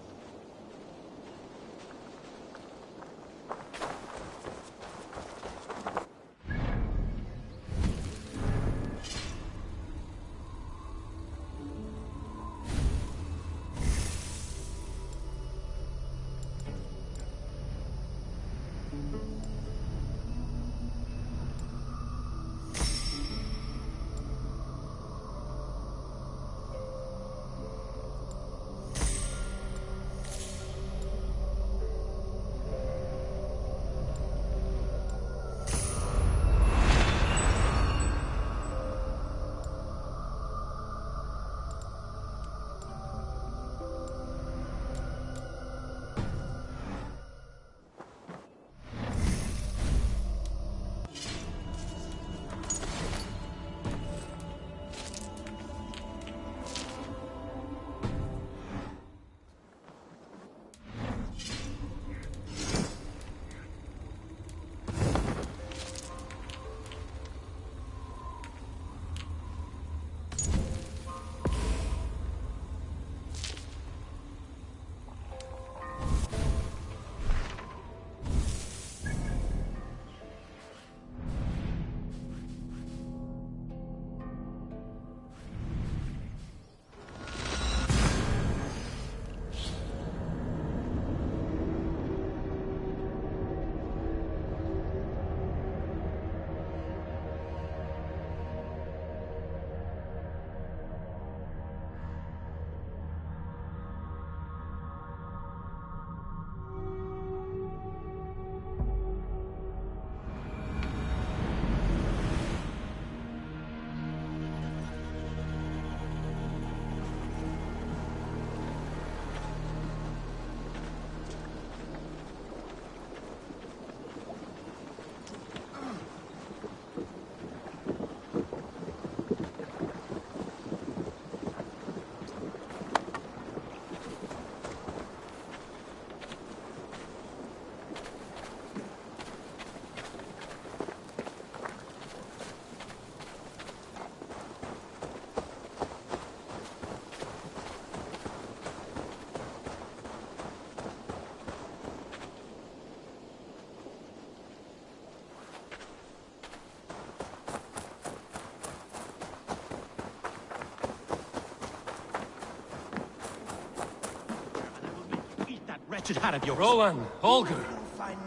wretched hat of yours. Rowan, Holger.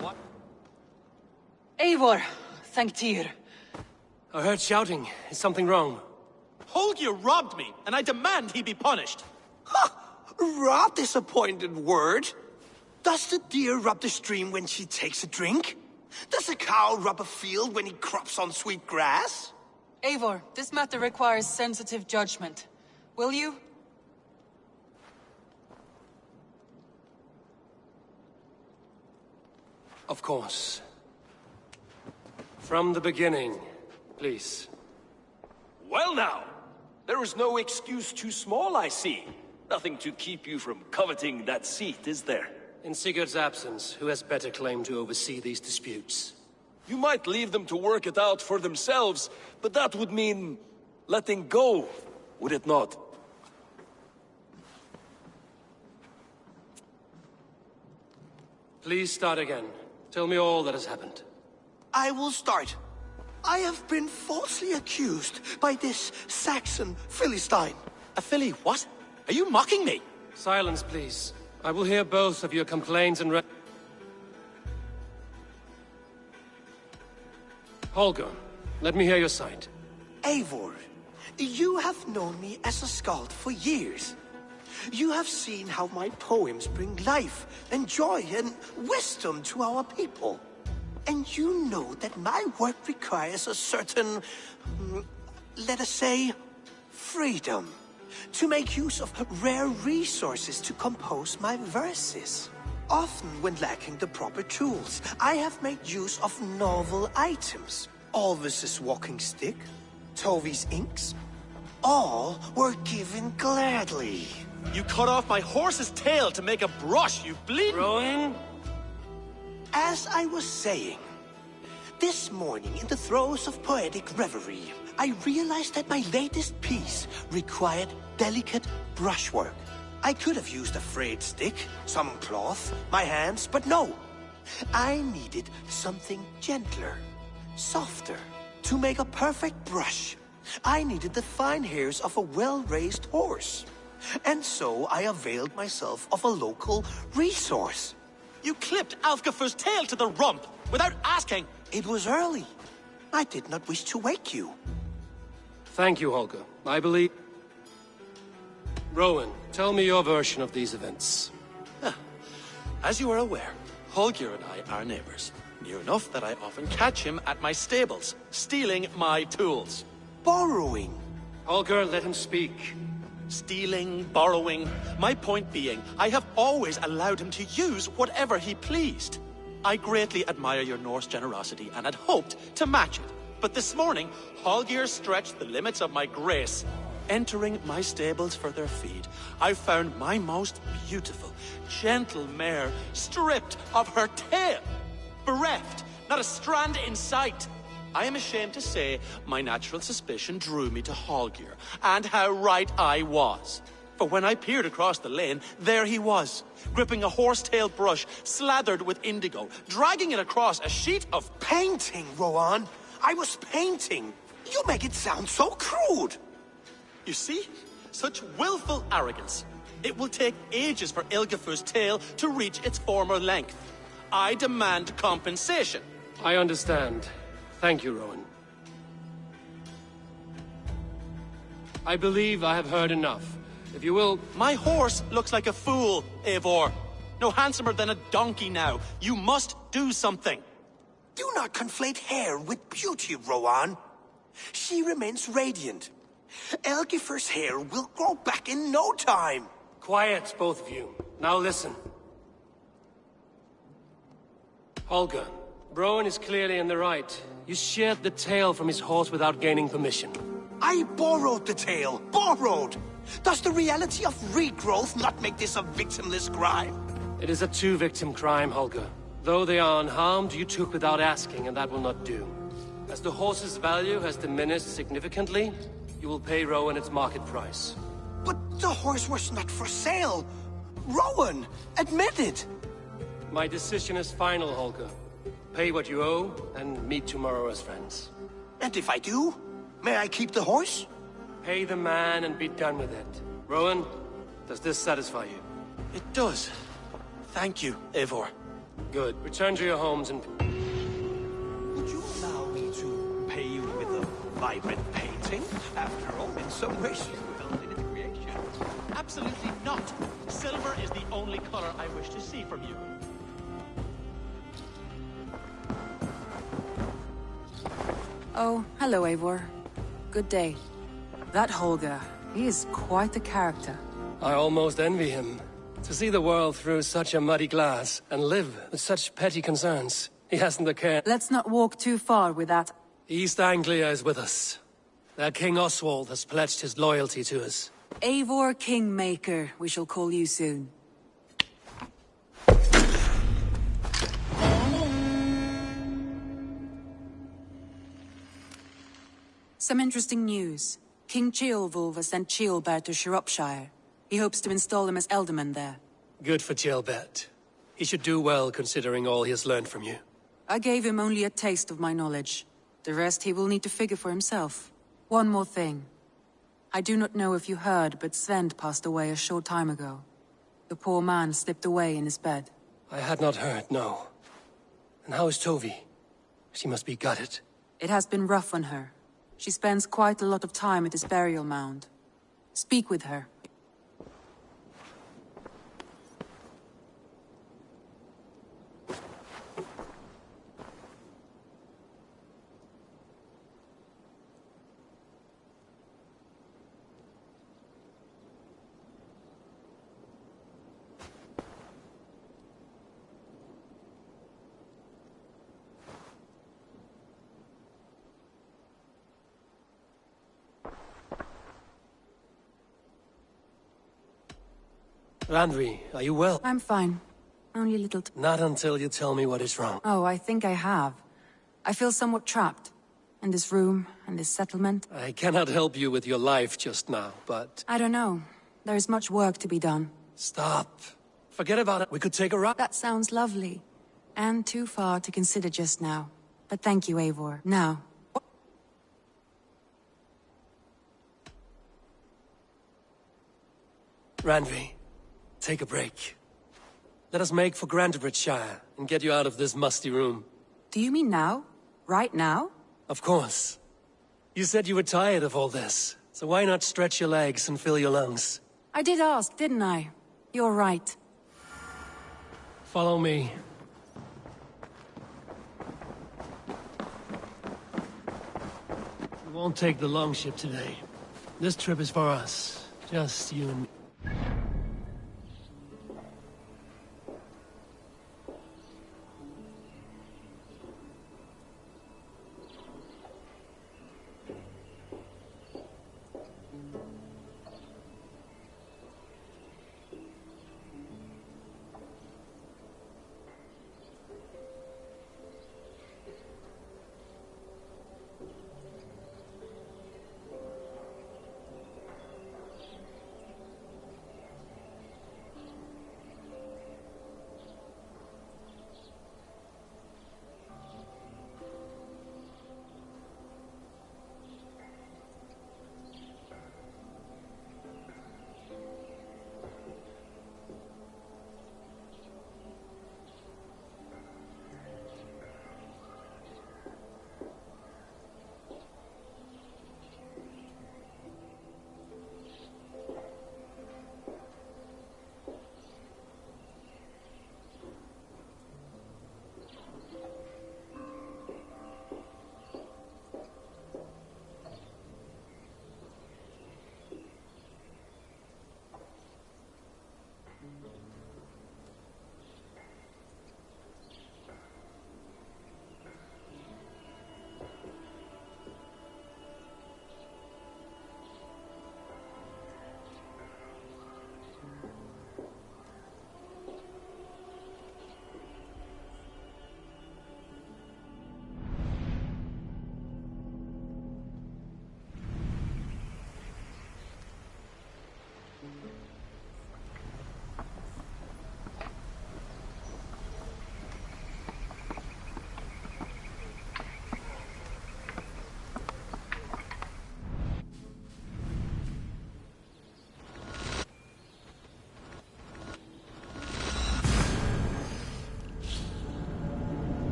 What? Eivor, thank Tyr. I heard shouting. Is something wrong? Holger robbed me, and I demand he be punished. Raw disappointed word. Does the deer rub the stream when she takes a drink? Does a cow rub a field when he crops on sweet grass? Eivor, this matter requires sensitive judgment. Will you? Of course. From the beginning, please. Well now, there is no excuse too small, I see. Nothing to keep you from coveting that seat, is there? In Sigurd's absence, who has better claim to oversee these disputes? You might leave them to work it out for themselves, but that would mean letting go, would it not? Please start again. Tell me all that has happened. I will start. I have been falsely accused by this Saxon Philistine. A Philly what? Are you mocking me? Silence, please. I will hear both of your complaints and Holger, let me hear your side. Eivor, you have known me as a skald for years. You have seen how my poems bring life and joy and wisdom to our people. And you know that my work requires a certain, let us say, freedom. To make use of rare resources to compose my verses. Often when lacking the proper tools, I have made use of novel items. Alvis's walking stick, Tovi's inks, all were given gladly. You cut off my horse's tail to make a brush, you bleed. Rowan? As I was saying, this morning in the throes of poetic reverie, I realized that my latest piece required delicate brushwork. I could have used a frayed stick, some cloth, my hands, but no. I needed something gentler, softer. To make a perfect brush, I needed the fine hairs of a well-raised horse. And so I availed myself of a local resource. You clipped Alfgafur's tail to the rump, without asking. It was early. I did not wish to wake you. Thank you, Holger. I believe... Rowan, tell me your version of these events. As you are aware, Holger and I are neighbors. Near enough that I often catch him at my stables, stealing my tools. Borrowing. Holger, let him speak. Stealing, borrowing. My point being, I have always allowed him to use whatever he pleased. I greatly admire your Norse generosity and had hoped to match it. But this morning, Holger stretched the limits of my grace. Entering my stables for their feed, I found my most beautiful, gentle mare stripped of her tail. Bereft, not a strand in sight. I am ashamed to say my natural suspicion drew me to Holger, and how right I was. For when I peered across the lane, there he was, gripping a horsetail brush slathered with indigo, dragging it across a sheet of... Painting, Rowan! I was painting! You make it sound so crude! You see? Such willful arrogance. It will take ages for Ilgafur's tail to reach its former length. I demand compensation. I understand. Thank you, Rowan. I believe I have heard enough. If you will... My horse looks like a fool, Eivor. No handsomer than a donkey now. You must do something. Do not conflate hair with beauty, Rowan. She remains radiant. Elgifur's hair will grow back in no time. Quiet, both of you. Now listen. Holger, Rowan is clearly in the right. You sheared the tail from his horse without gaining permission. I borrowed the tail. Borrowed! Does the reality of regrowth not make this a victimless crime? It is a two-victim crime, Holger. Though they are unharmed, you took without asking, and that will not do. As the horse's value has diminished significantly, you will pay Rowan its market price. But the horse was not for sale. Rowan, admit it. My decision is final, Holger. Pay what you owe, and meet tomorrow as friends. And if I do, may I keep the horse? Pay the man and be done with it. Rowan, does this satisfy you? It does. Thank you, Eivor. Good. Return to your homes and... Would you allow me to pay you with a vibrant painting? After all, in some ways you helped in its creation. Absolutely not. Silver is the only color I wish to see from you. Oh, hello, Eivor. Good day. That Holger, he is quite the character. I almost envy him. To see the world through such a muddy glass, and live with such petty concerns. He hasn't a care. Let's not walk too far with that. East Anglia is with us. Their King Oswald has pledged his loyalty to us. Eivor Kingmaker, we shall call you soon. Some interesting news. King Ceolwulf has sent Ceolbert to Shropshire. He hopes to install him as Elderman there. Good for Ceolbert. He should do well considering all he has learned from you. I gave him only a taste of my knowledge. The rest he will need to figure for himself. One more thing. I do not know if you heard, but Svend passed away a short time ago. The poor man slipped away in his bed. I had not heard, no. And how is Tovi? She must be gutted. It has been rough on her. She spends quite a lot of time at his burial mound. Speak with her. Randvi, are you well? I'm fine. Only a little... Not until you tell me what is wrong. Oh, I think I have. I feel somewhat trapped. In this room, and this settlement. I cannot help you with your life just now, but... I don't know. There is much work to be done. Stop. Forget about it. We could take a ride. That sounds lovely. And too far to consider just now. But thank you, Eivor. Now. Randvi, take a break. Let us make for Grantebridgeshire and get you out of this musty room. Do you mean now? Right now? Of course. You said you were tired of all this, so why not stretch your legs and fill your lungs? I did ask, didn't I? You're right. Follow me. We won't take the longship today. This trip is for us. Just you and me.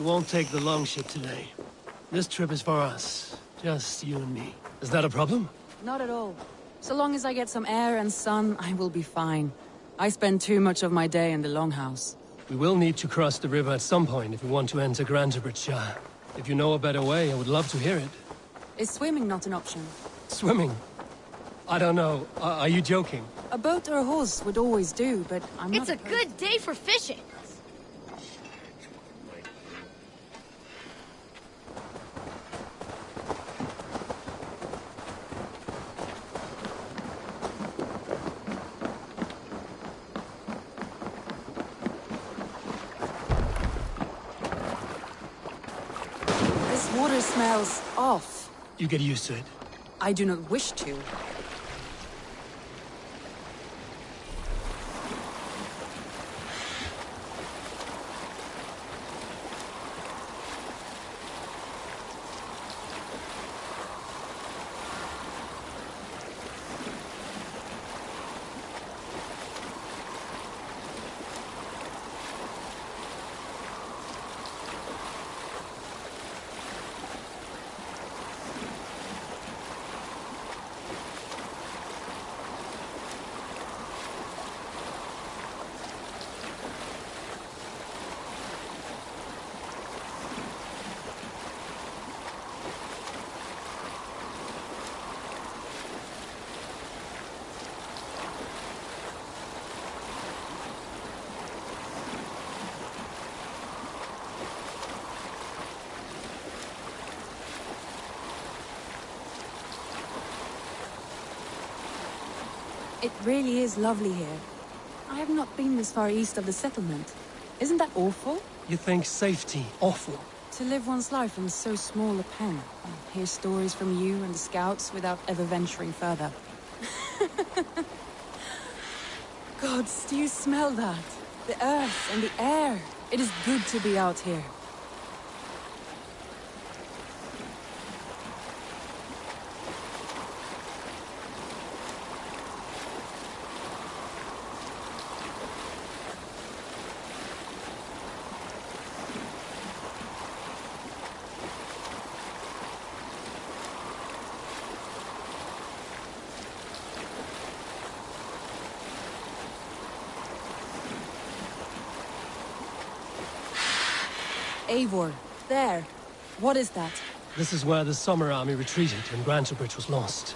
We won't take the longship today. This trip is for us. Just you and me. Is that a problem? Not at all. So long as I get some air and sun, I will be fine. I spend too much of my day in the Longhouse. We will need to cross the river at some point if we want to enter Grantebridgeshire. If you know a better way, I would love to hear it. Is swimming not an option? Swimming? I don't know. Are you joking? A boat or a horse would always do, but I'm not... It's a good day for fishing. This water smells off. You get used to it. I do not wish to. It really is lovely here. I have not been this far east of the settlement. Isn't that awful? You think safety awful? To live one's life in so small a pen, and hear stories from you and the scouts without ever venturing further. Gods, do you smell that? The earth and the air. It is good to be out here. Eivor, there. What is that? This is where the Summer Army retreated when Grantebridge was lost.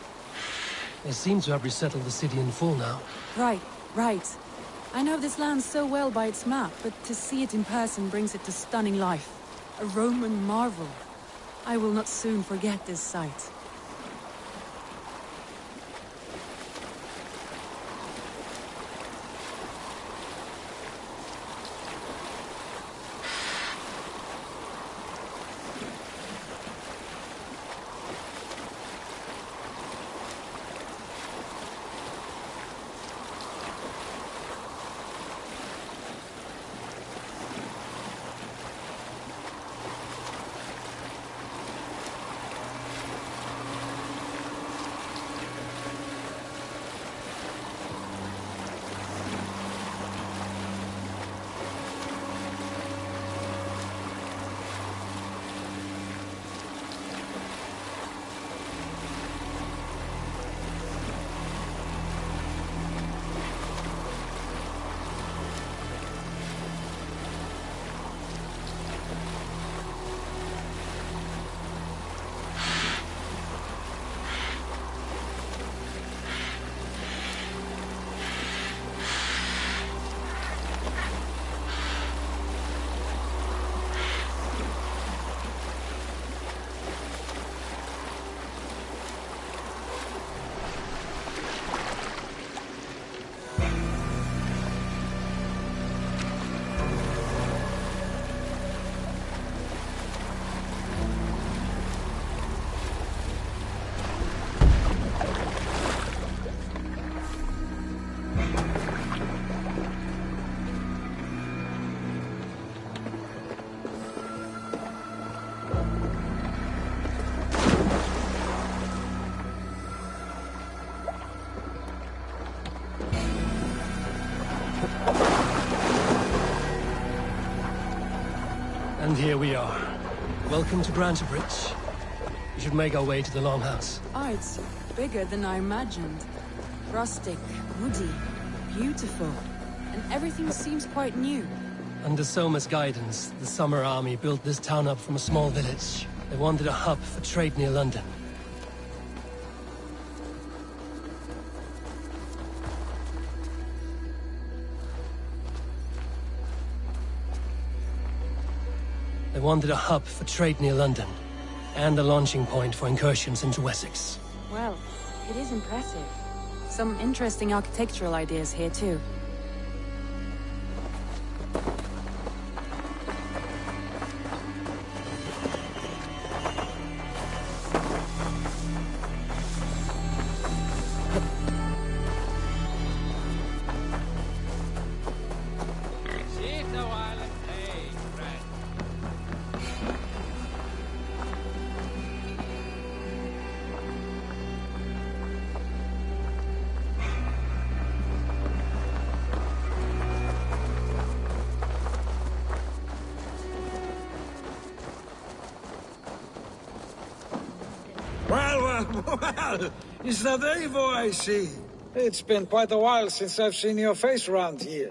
They seem to have resettled the city in full now. Right, right. I know this land so well by its map, but to see it in person brings it to stunning life. A Roman marvel. I will not soon forget this sight. And here we are. Welcome to Bridge. We should make our way to the Longhouse. Oh, it's bigger than I imagined. Rustic, woody, beautiful. And everything seems quite new. Under Soma's guidance, the Summer Army built this town up from a small village. They wanted a hub for trade near London. They wanted a hub for trade near London, and a launching point for incursions into Wessex. Well, it is impressive. Some interesting architectural ideas here too. Well, is that Eivor I see? It's been quite a while since I've seen your face around here.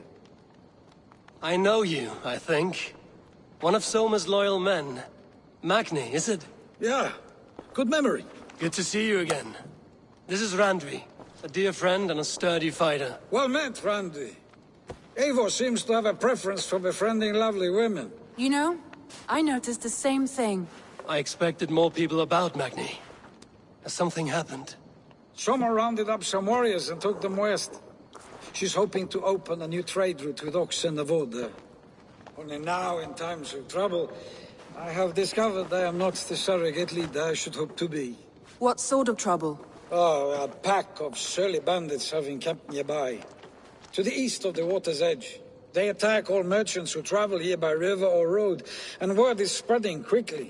I know you, I think. One of Soma's loyal men. Magni, is it? Yeah, good memory. Good to see you again. This is Randvi, a dear friend and a sturdy fighter. Well met, Randvi. Eivor seems to have a preference for befriending lovely women. You know, I noticed the same thing. I expected more people about Magni. Has something happened? Soma rounded up some warriors and took them west. She's hoping to open a new trade route with Ox and Avod there. Only now, in times of trouble, I have discovered I am not the surrogate leader I should hope to be. What sort of trouble? Oh, a pack of surly bandits have encamped nearby. To the east of the water's edge. They attack all merchants who travel here by river or road, and word is spreading quickly.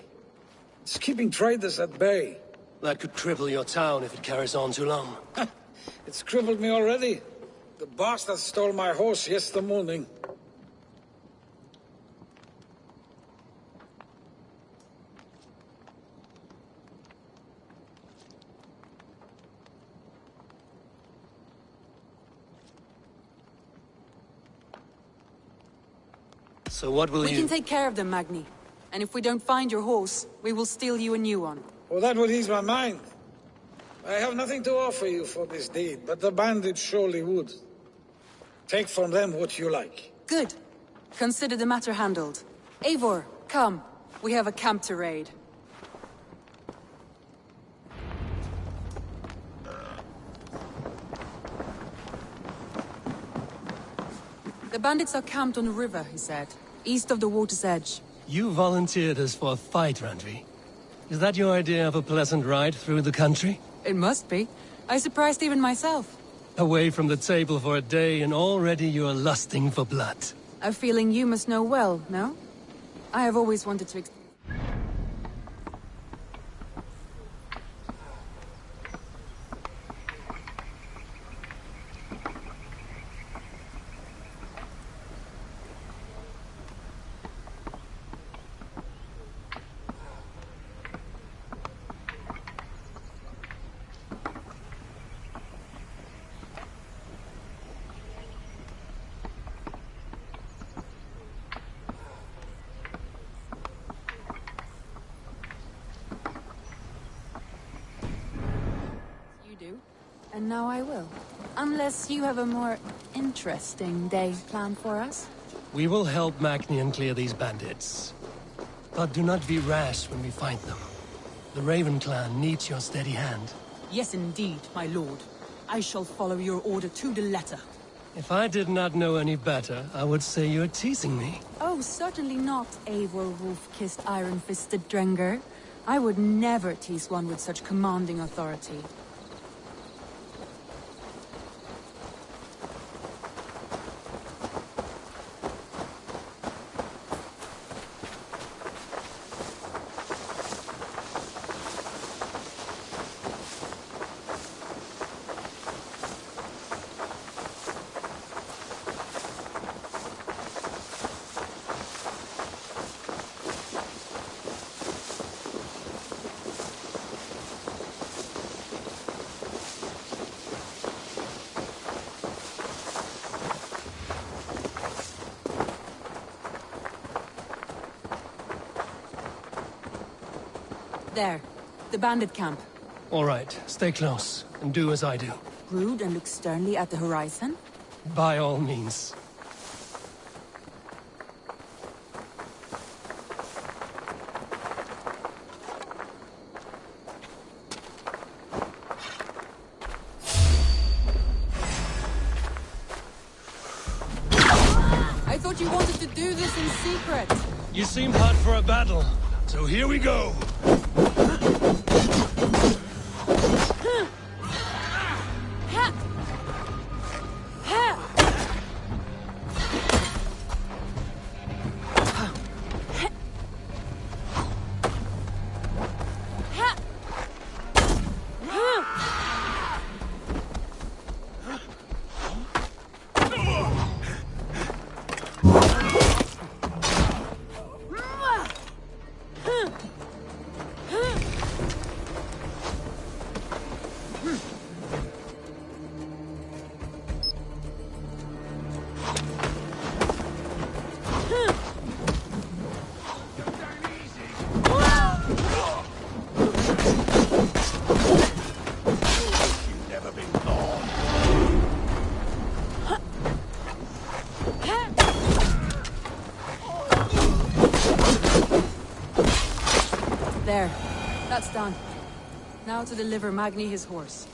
It's keeping traders at bay. That could cripple your town if it carries on too long. It's crippled me already. The bastard stole my horse yesterday morning. So what will We can take care of them, Magni. And if we don't find your horse, we will steal you a new one. Well, that would ease my mind. I have nothing to offer you for this deed, but the bandits surely would. Take from them what you like. Good. Consider the matter handled. Eivor, come. We have a camp to raid. The bandits are camped on the river, he said. East of the water's edge. You volunteered us for a fight, Randvi. Is that your idea of a pleasant ride through the country? It must be. I surprised even myself. Away from the table for a day and already you are lusting for blood. A feeling you must know well, no? I have always wanted to... And now I will. Unless you have a more interesting day planned for us. We will help Magnian clear these bandits. But do not be rash when we find them. The Raven clan needs your steady hand. Yes, indeed, my lord. I shall follow your order to the letter. If I did not know any better, I would say you're teasing me. Oh, certainly not, Eivor wolf-kissed iron-fisted Drenger. I would never tease one with such commanding authority. There. The Bandit Camp. All right, stay close, and do as I do. Brood and look sternly at the horizon? By all means. I thought you wanted to do this in secret. You seem hot for a battle, so here we go. There. That's done. Now to deliver Magni his horse.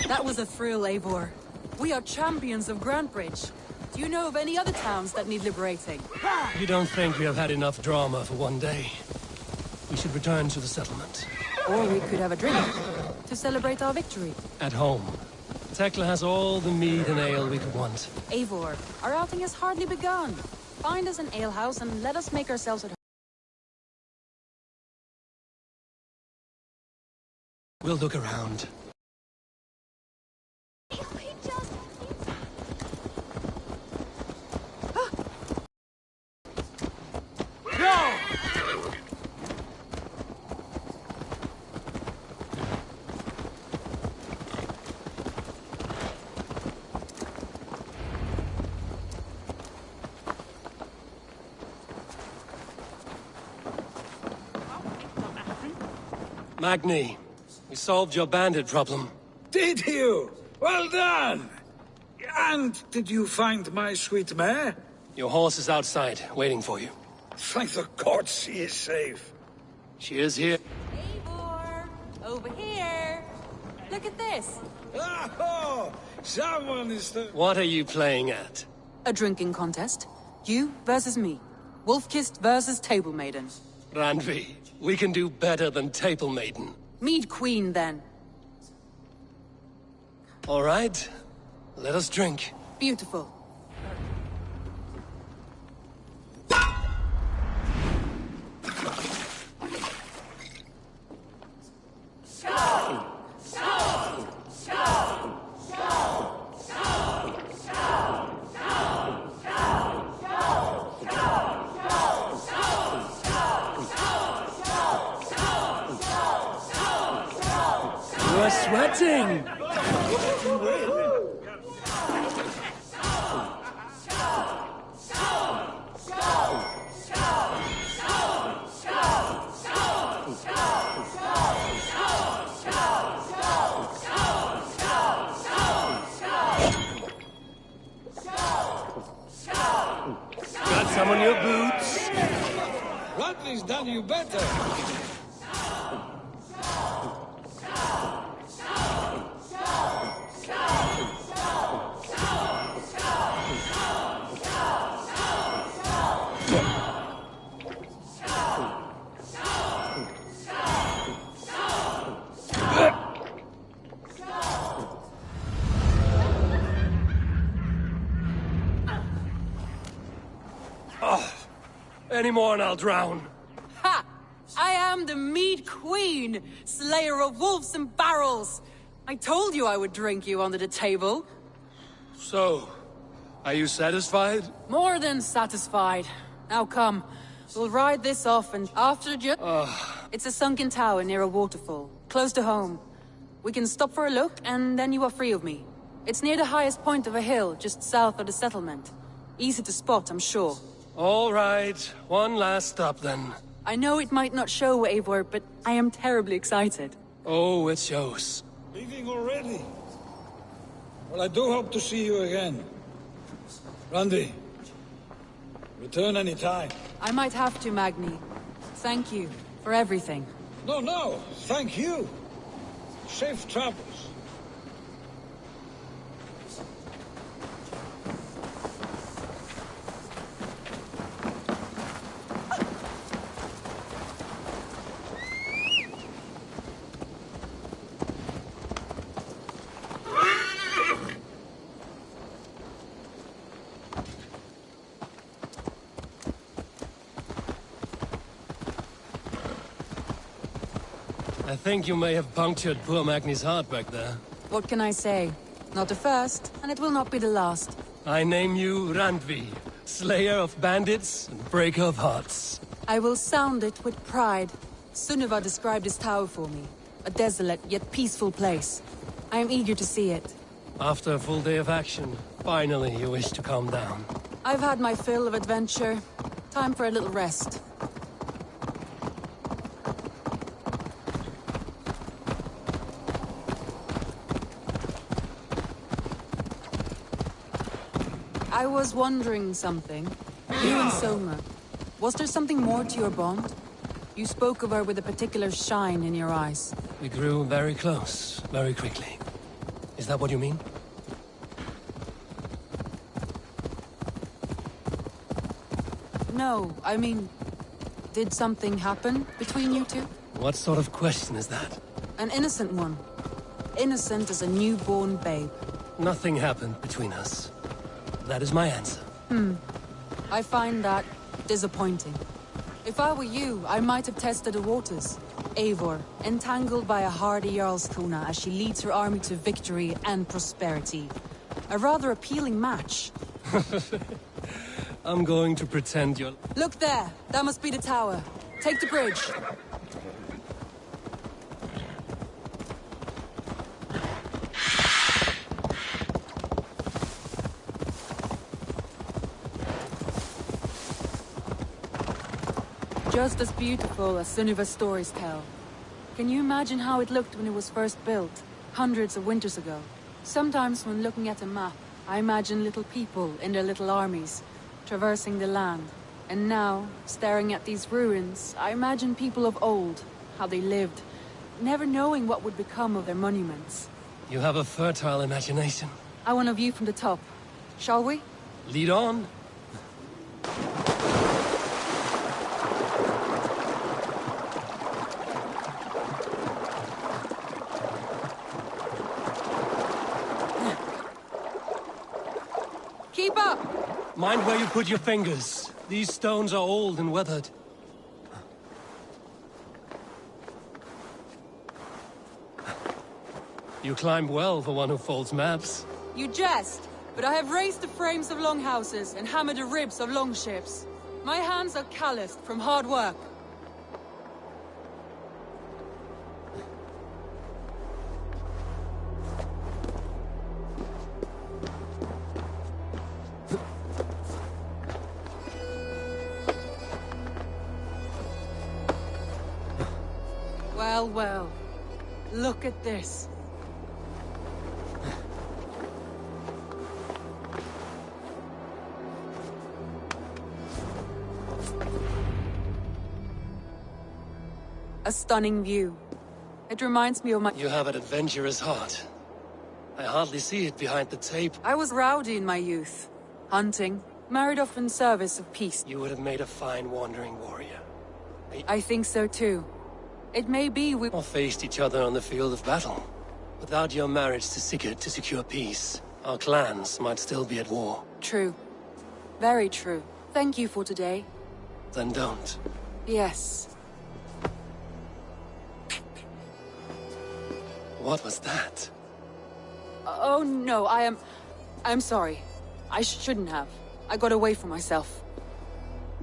That was a thrill, Eivor. We are champions of Grantbridge. Do you know of any other towns that need liberating? You don't think we have had enough drama for one day? We should return to the settlement. Or we could have a drink, to celebrate our victory. At home. Tekla has all the mead and ale we could want. Eivor, our outing has hardly begun. Find us an alehouse and let us make ourselves at home. We'll look around. Magni, we solved your bandit problem. Did you? Well done! And did you find my sweet mare? Your horse is outside, waiting for you. Thank the gods she is safe. She is here. Eivor! Over here! Look at this! Oh! Someone is the... What are you playing at? A drinking contest. You versus me. Wolf-kissed versus Table Maiden. Randvi, we can do better than Table Maiden. Mead Queen, then. All right. Let us drink. Beautiful. You're sweating! Got some on your boots? Rodney's done you better. Any more and I'll drown. Ha! I am the Mead Queen, slayer of wolves and barrels. I told you I would drink you under the table. So, are you satisfied? More than satisfied. Now come, we'll ride this off and after just... It's a sunken tower near a waterfall, close to home. We can stop for a look and then you are free of me. It's near the highest point of a hill, just south of the settlement. Easy to spot, I'm sure. All right, one last stop then. I know it might not show, Eivor, but I am terribly excited. Oh, it shows. Leaving already? Well, I do hope to see you again. Randy, return any time. I might have to, Magni. Thank you for everything. No, thank you. Safe travels. I think you may have punctured poor Magni's heart back there. What can I say? Not the first, and it will not be the last. I name you Randvi, slayer of bandits and breaker of hearts. I will sound it with pride. Sunniva described this tower for me. A desolate yet peaceful place. I am eager to see it. After a full day of action, finally you wish to calm down. I've had my fill of adventure. Time for a little rest. I was wondering something. You and Soma. Was there something more to your bond? You spoke of her with a particular shine in your eyes. We grew very close, very quickly. Is that what you mean? No, I mean... Did something happen between you two? What sort of question is that? An innocent one. Innocent as a newborn babe. Nothing happened between us. That is my answer. I find that disappointing. If I were you, I might have tested the waters. Eivor, entangled by a hardy Jarlskona as she leads her army to victory and prosperity. A rather appealing match. I'm going to pretend you're... Look there! That must be the tower. Take the bridge. Just as beautiful as Sunniva's stories tell. Can you imagine how it looked when it was first built, hundreds of winters ago? Sometimes when looking at a map, I imagine little people in their little armies, traversing the land. And now, staring at these ruins, I imagine people of old, how they lived, never knowing what would become of their monuments. You have a fertile imagination. I want a view from the top. Shall we? Lead on. Keep up! Mind where you put your fingers. These stones are old and weathered. You climb well for one who folds maps. You jest, but I have raised the frames of longhouses and hammered the ribs of longships. My hands are calloused from hard work. Well, well. Look at this. A stunning view. It reminds me of my... You have an adventurous heart. I hardly see it behind the tape. I was rowdy in my youth. Hunting. Married off in service of peace. You would have made a fine wandering warrior. I think so too. It may be we... Or faced each other on the field of battle. Without your marriage to Sigurd to secure peace, our clans might still be at war. True. Very true. Thank you for today. Then don't. Yes. What was that? Oh no, I'm sorry. I shouldn't have. I got away from myself.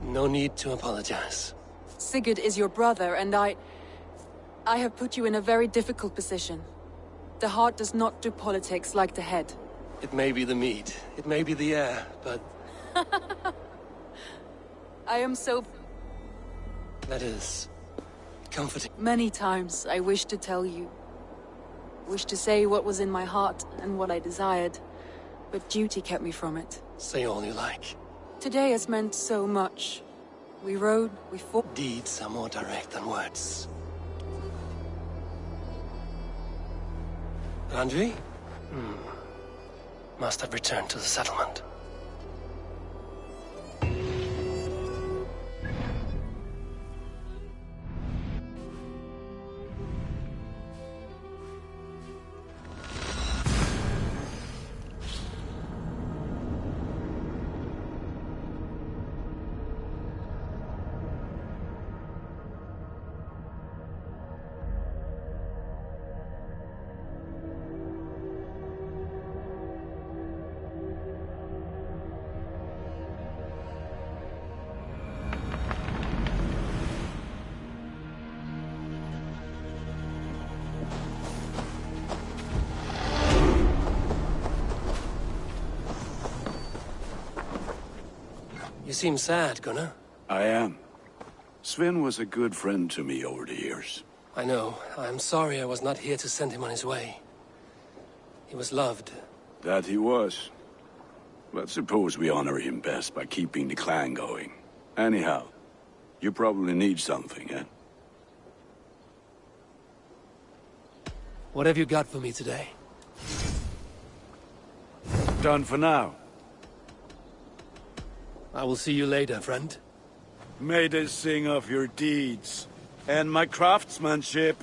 No need to apologize. Sigurd is your brother, and I have put you in a very difficult position. The heart does not do politics like the head. It may be the meat, it may be the air, but... I am so... That is... comforting. Many times I wished to tell you. Wished to say what was in my heart and what I desired, but duty kept me from it. Say all you like. Today has meant so much. We rode, we fought... Deeds are more direct than words. Randvi? Must have returned to the settlement. You seem sad, Gunnar. I am. Sven was a good friend to me over the years. I know. I'm sorry I was not here to send him on his way. He was loved. That he was. But suppose we honor him best by keeping the clan going. Anyhow, you probably need something, eh? What have you got for me today? Done for now. I will see you later, friend. May they sing of your deeds and my craftsmanship.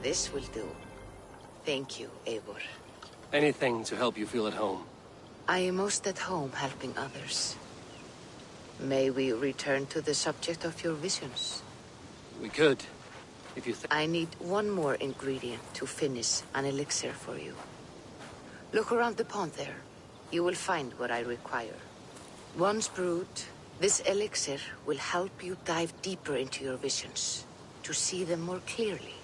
This will do. Thank you, Eivor. Anything to help you feel at home. I am most at home helping others. May we return to the subject of your visions? We could, if you think... I need one more ingredient to finish an elixir for you. Look around the pond there. You will find what I require. Once brewed, this elixir will help you dive deeper into your visions, to see them more clearly.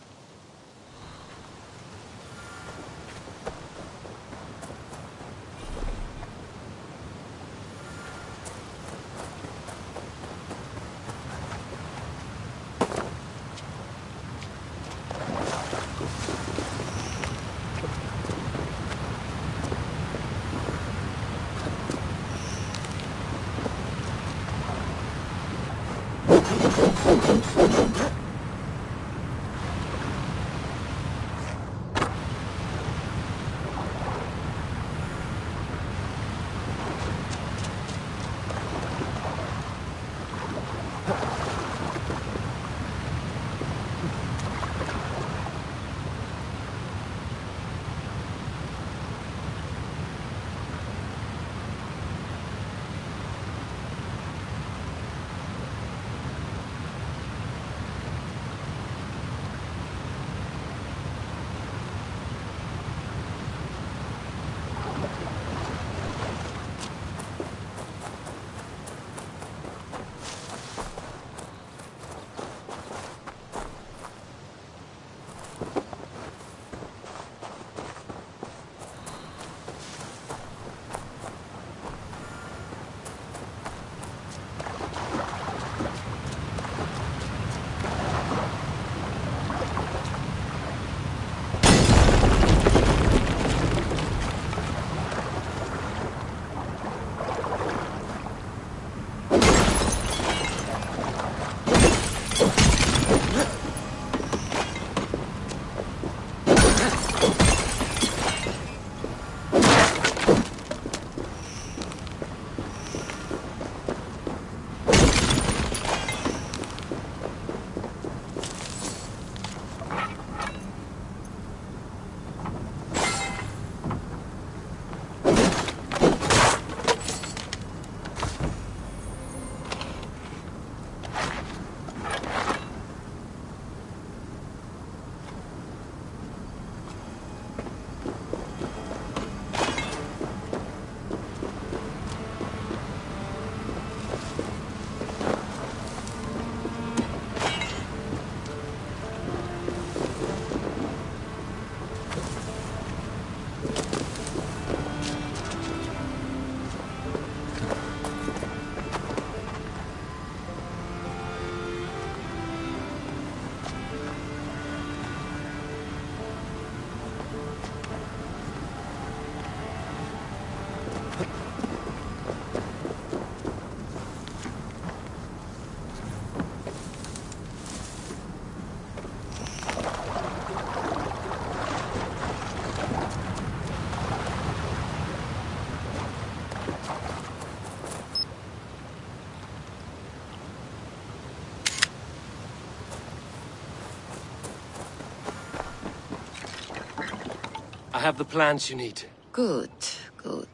I have the plants you need. Good, good.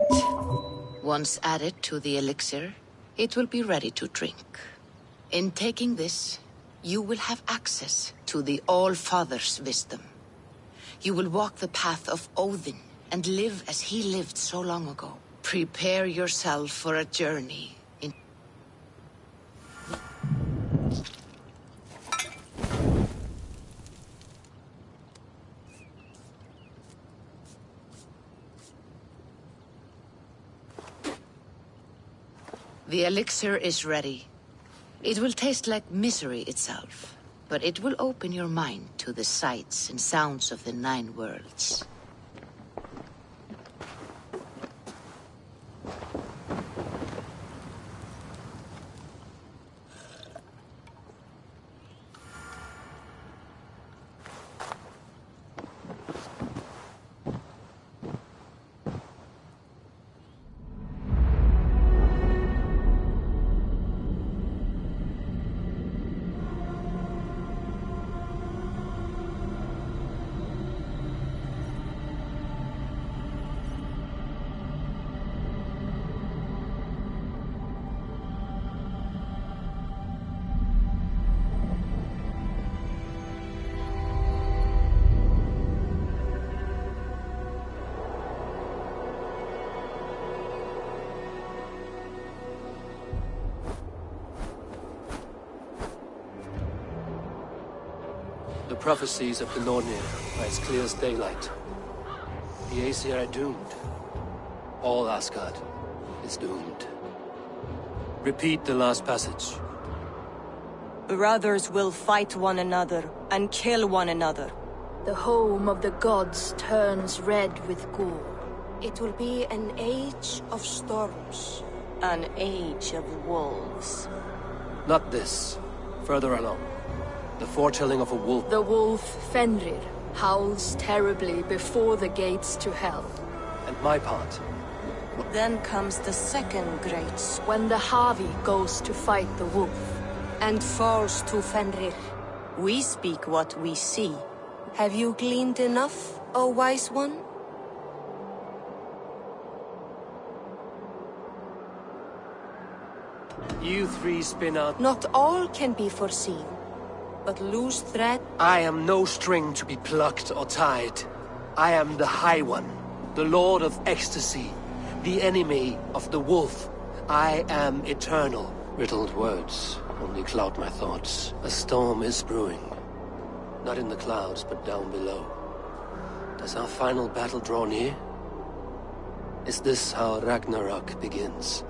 Once added to the elixir, it will be ready to drink. In taking this, you will have access to the All-Father's wisdom. You will walk the path of Odin and live as he lived so long ago. Prepare yourself for a journey in... The elixir is ready. It will taste like misery itself, but it will open your mind to the sights and sounds of the 9 worlds. The prophecies of the Nornir are as clear as daylight. The Aesir are doomed. All Asgard is doomed. Repeat the last passage. Brothers will fight one another and kill one another. The home of the gods turns red with gore. It will be an age of storms. An age of wolves. Not this. Further along. The foretelling of a wolf. The wolf Fenrir howls terribly before the gates to hell. And my part. Then comes the second great... When the Havi goes to fight the wolf. And falls to Fenrir. We speak what we see. Have you gleaned enough, O wise one? You 3 spin out. Not all can be foreseen. But loose thread... I am no string to be plucked or tied. I am the High One, the Lord of Ecstasy, the enemy of the wolf. I am eternal. Riddled words only cloud my thoughts. A storm is brewing. Not in the clouds, but down below. Does our final battle draw near? Is this how Ragnarok begins?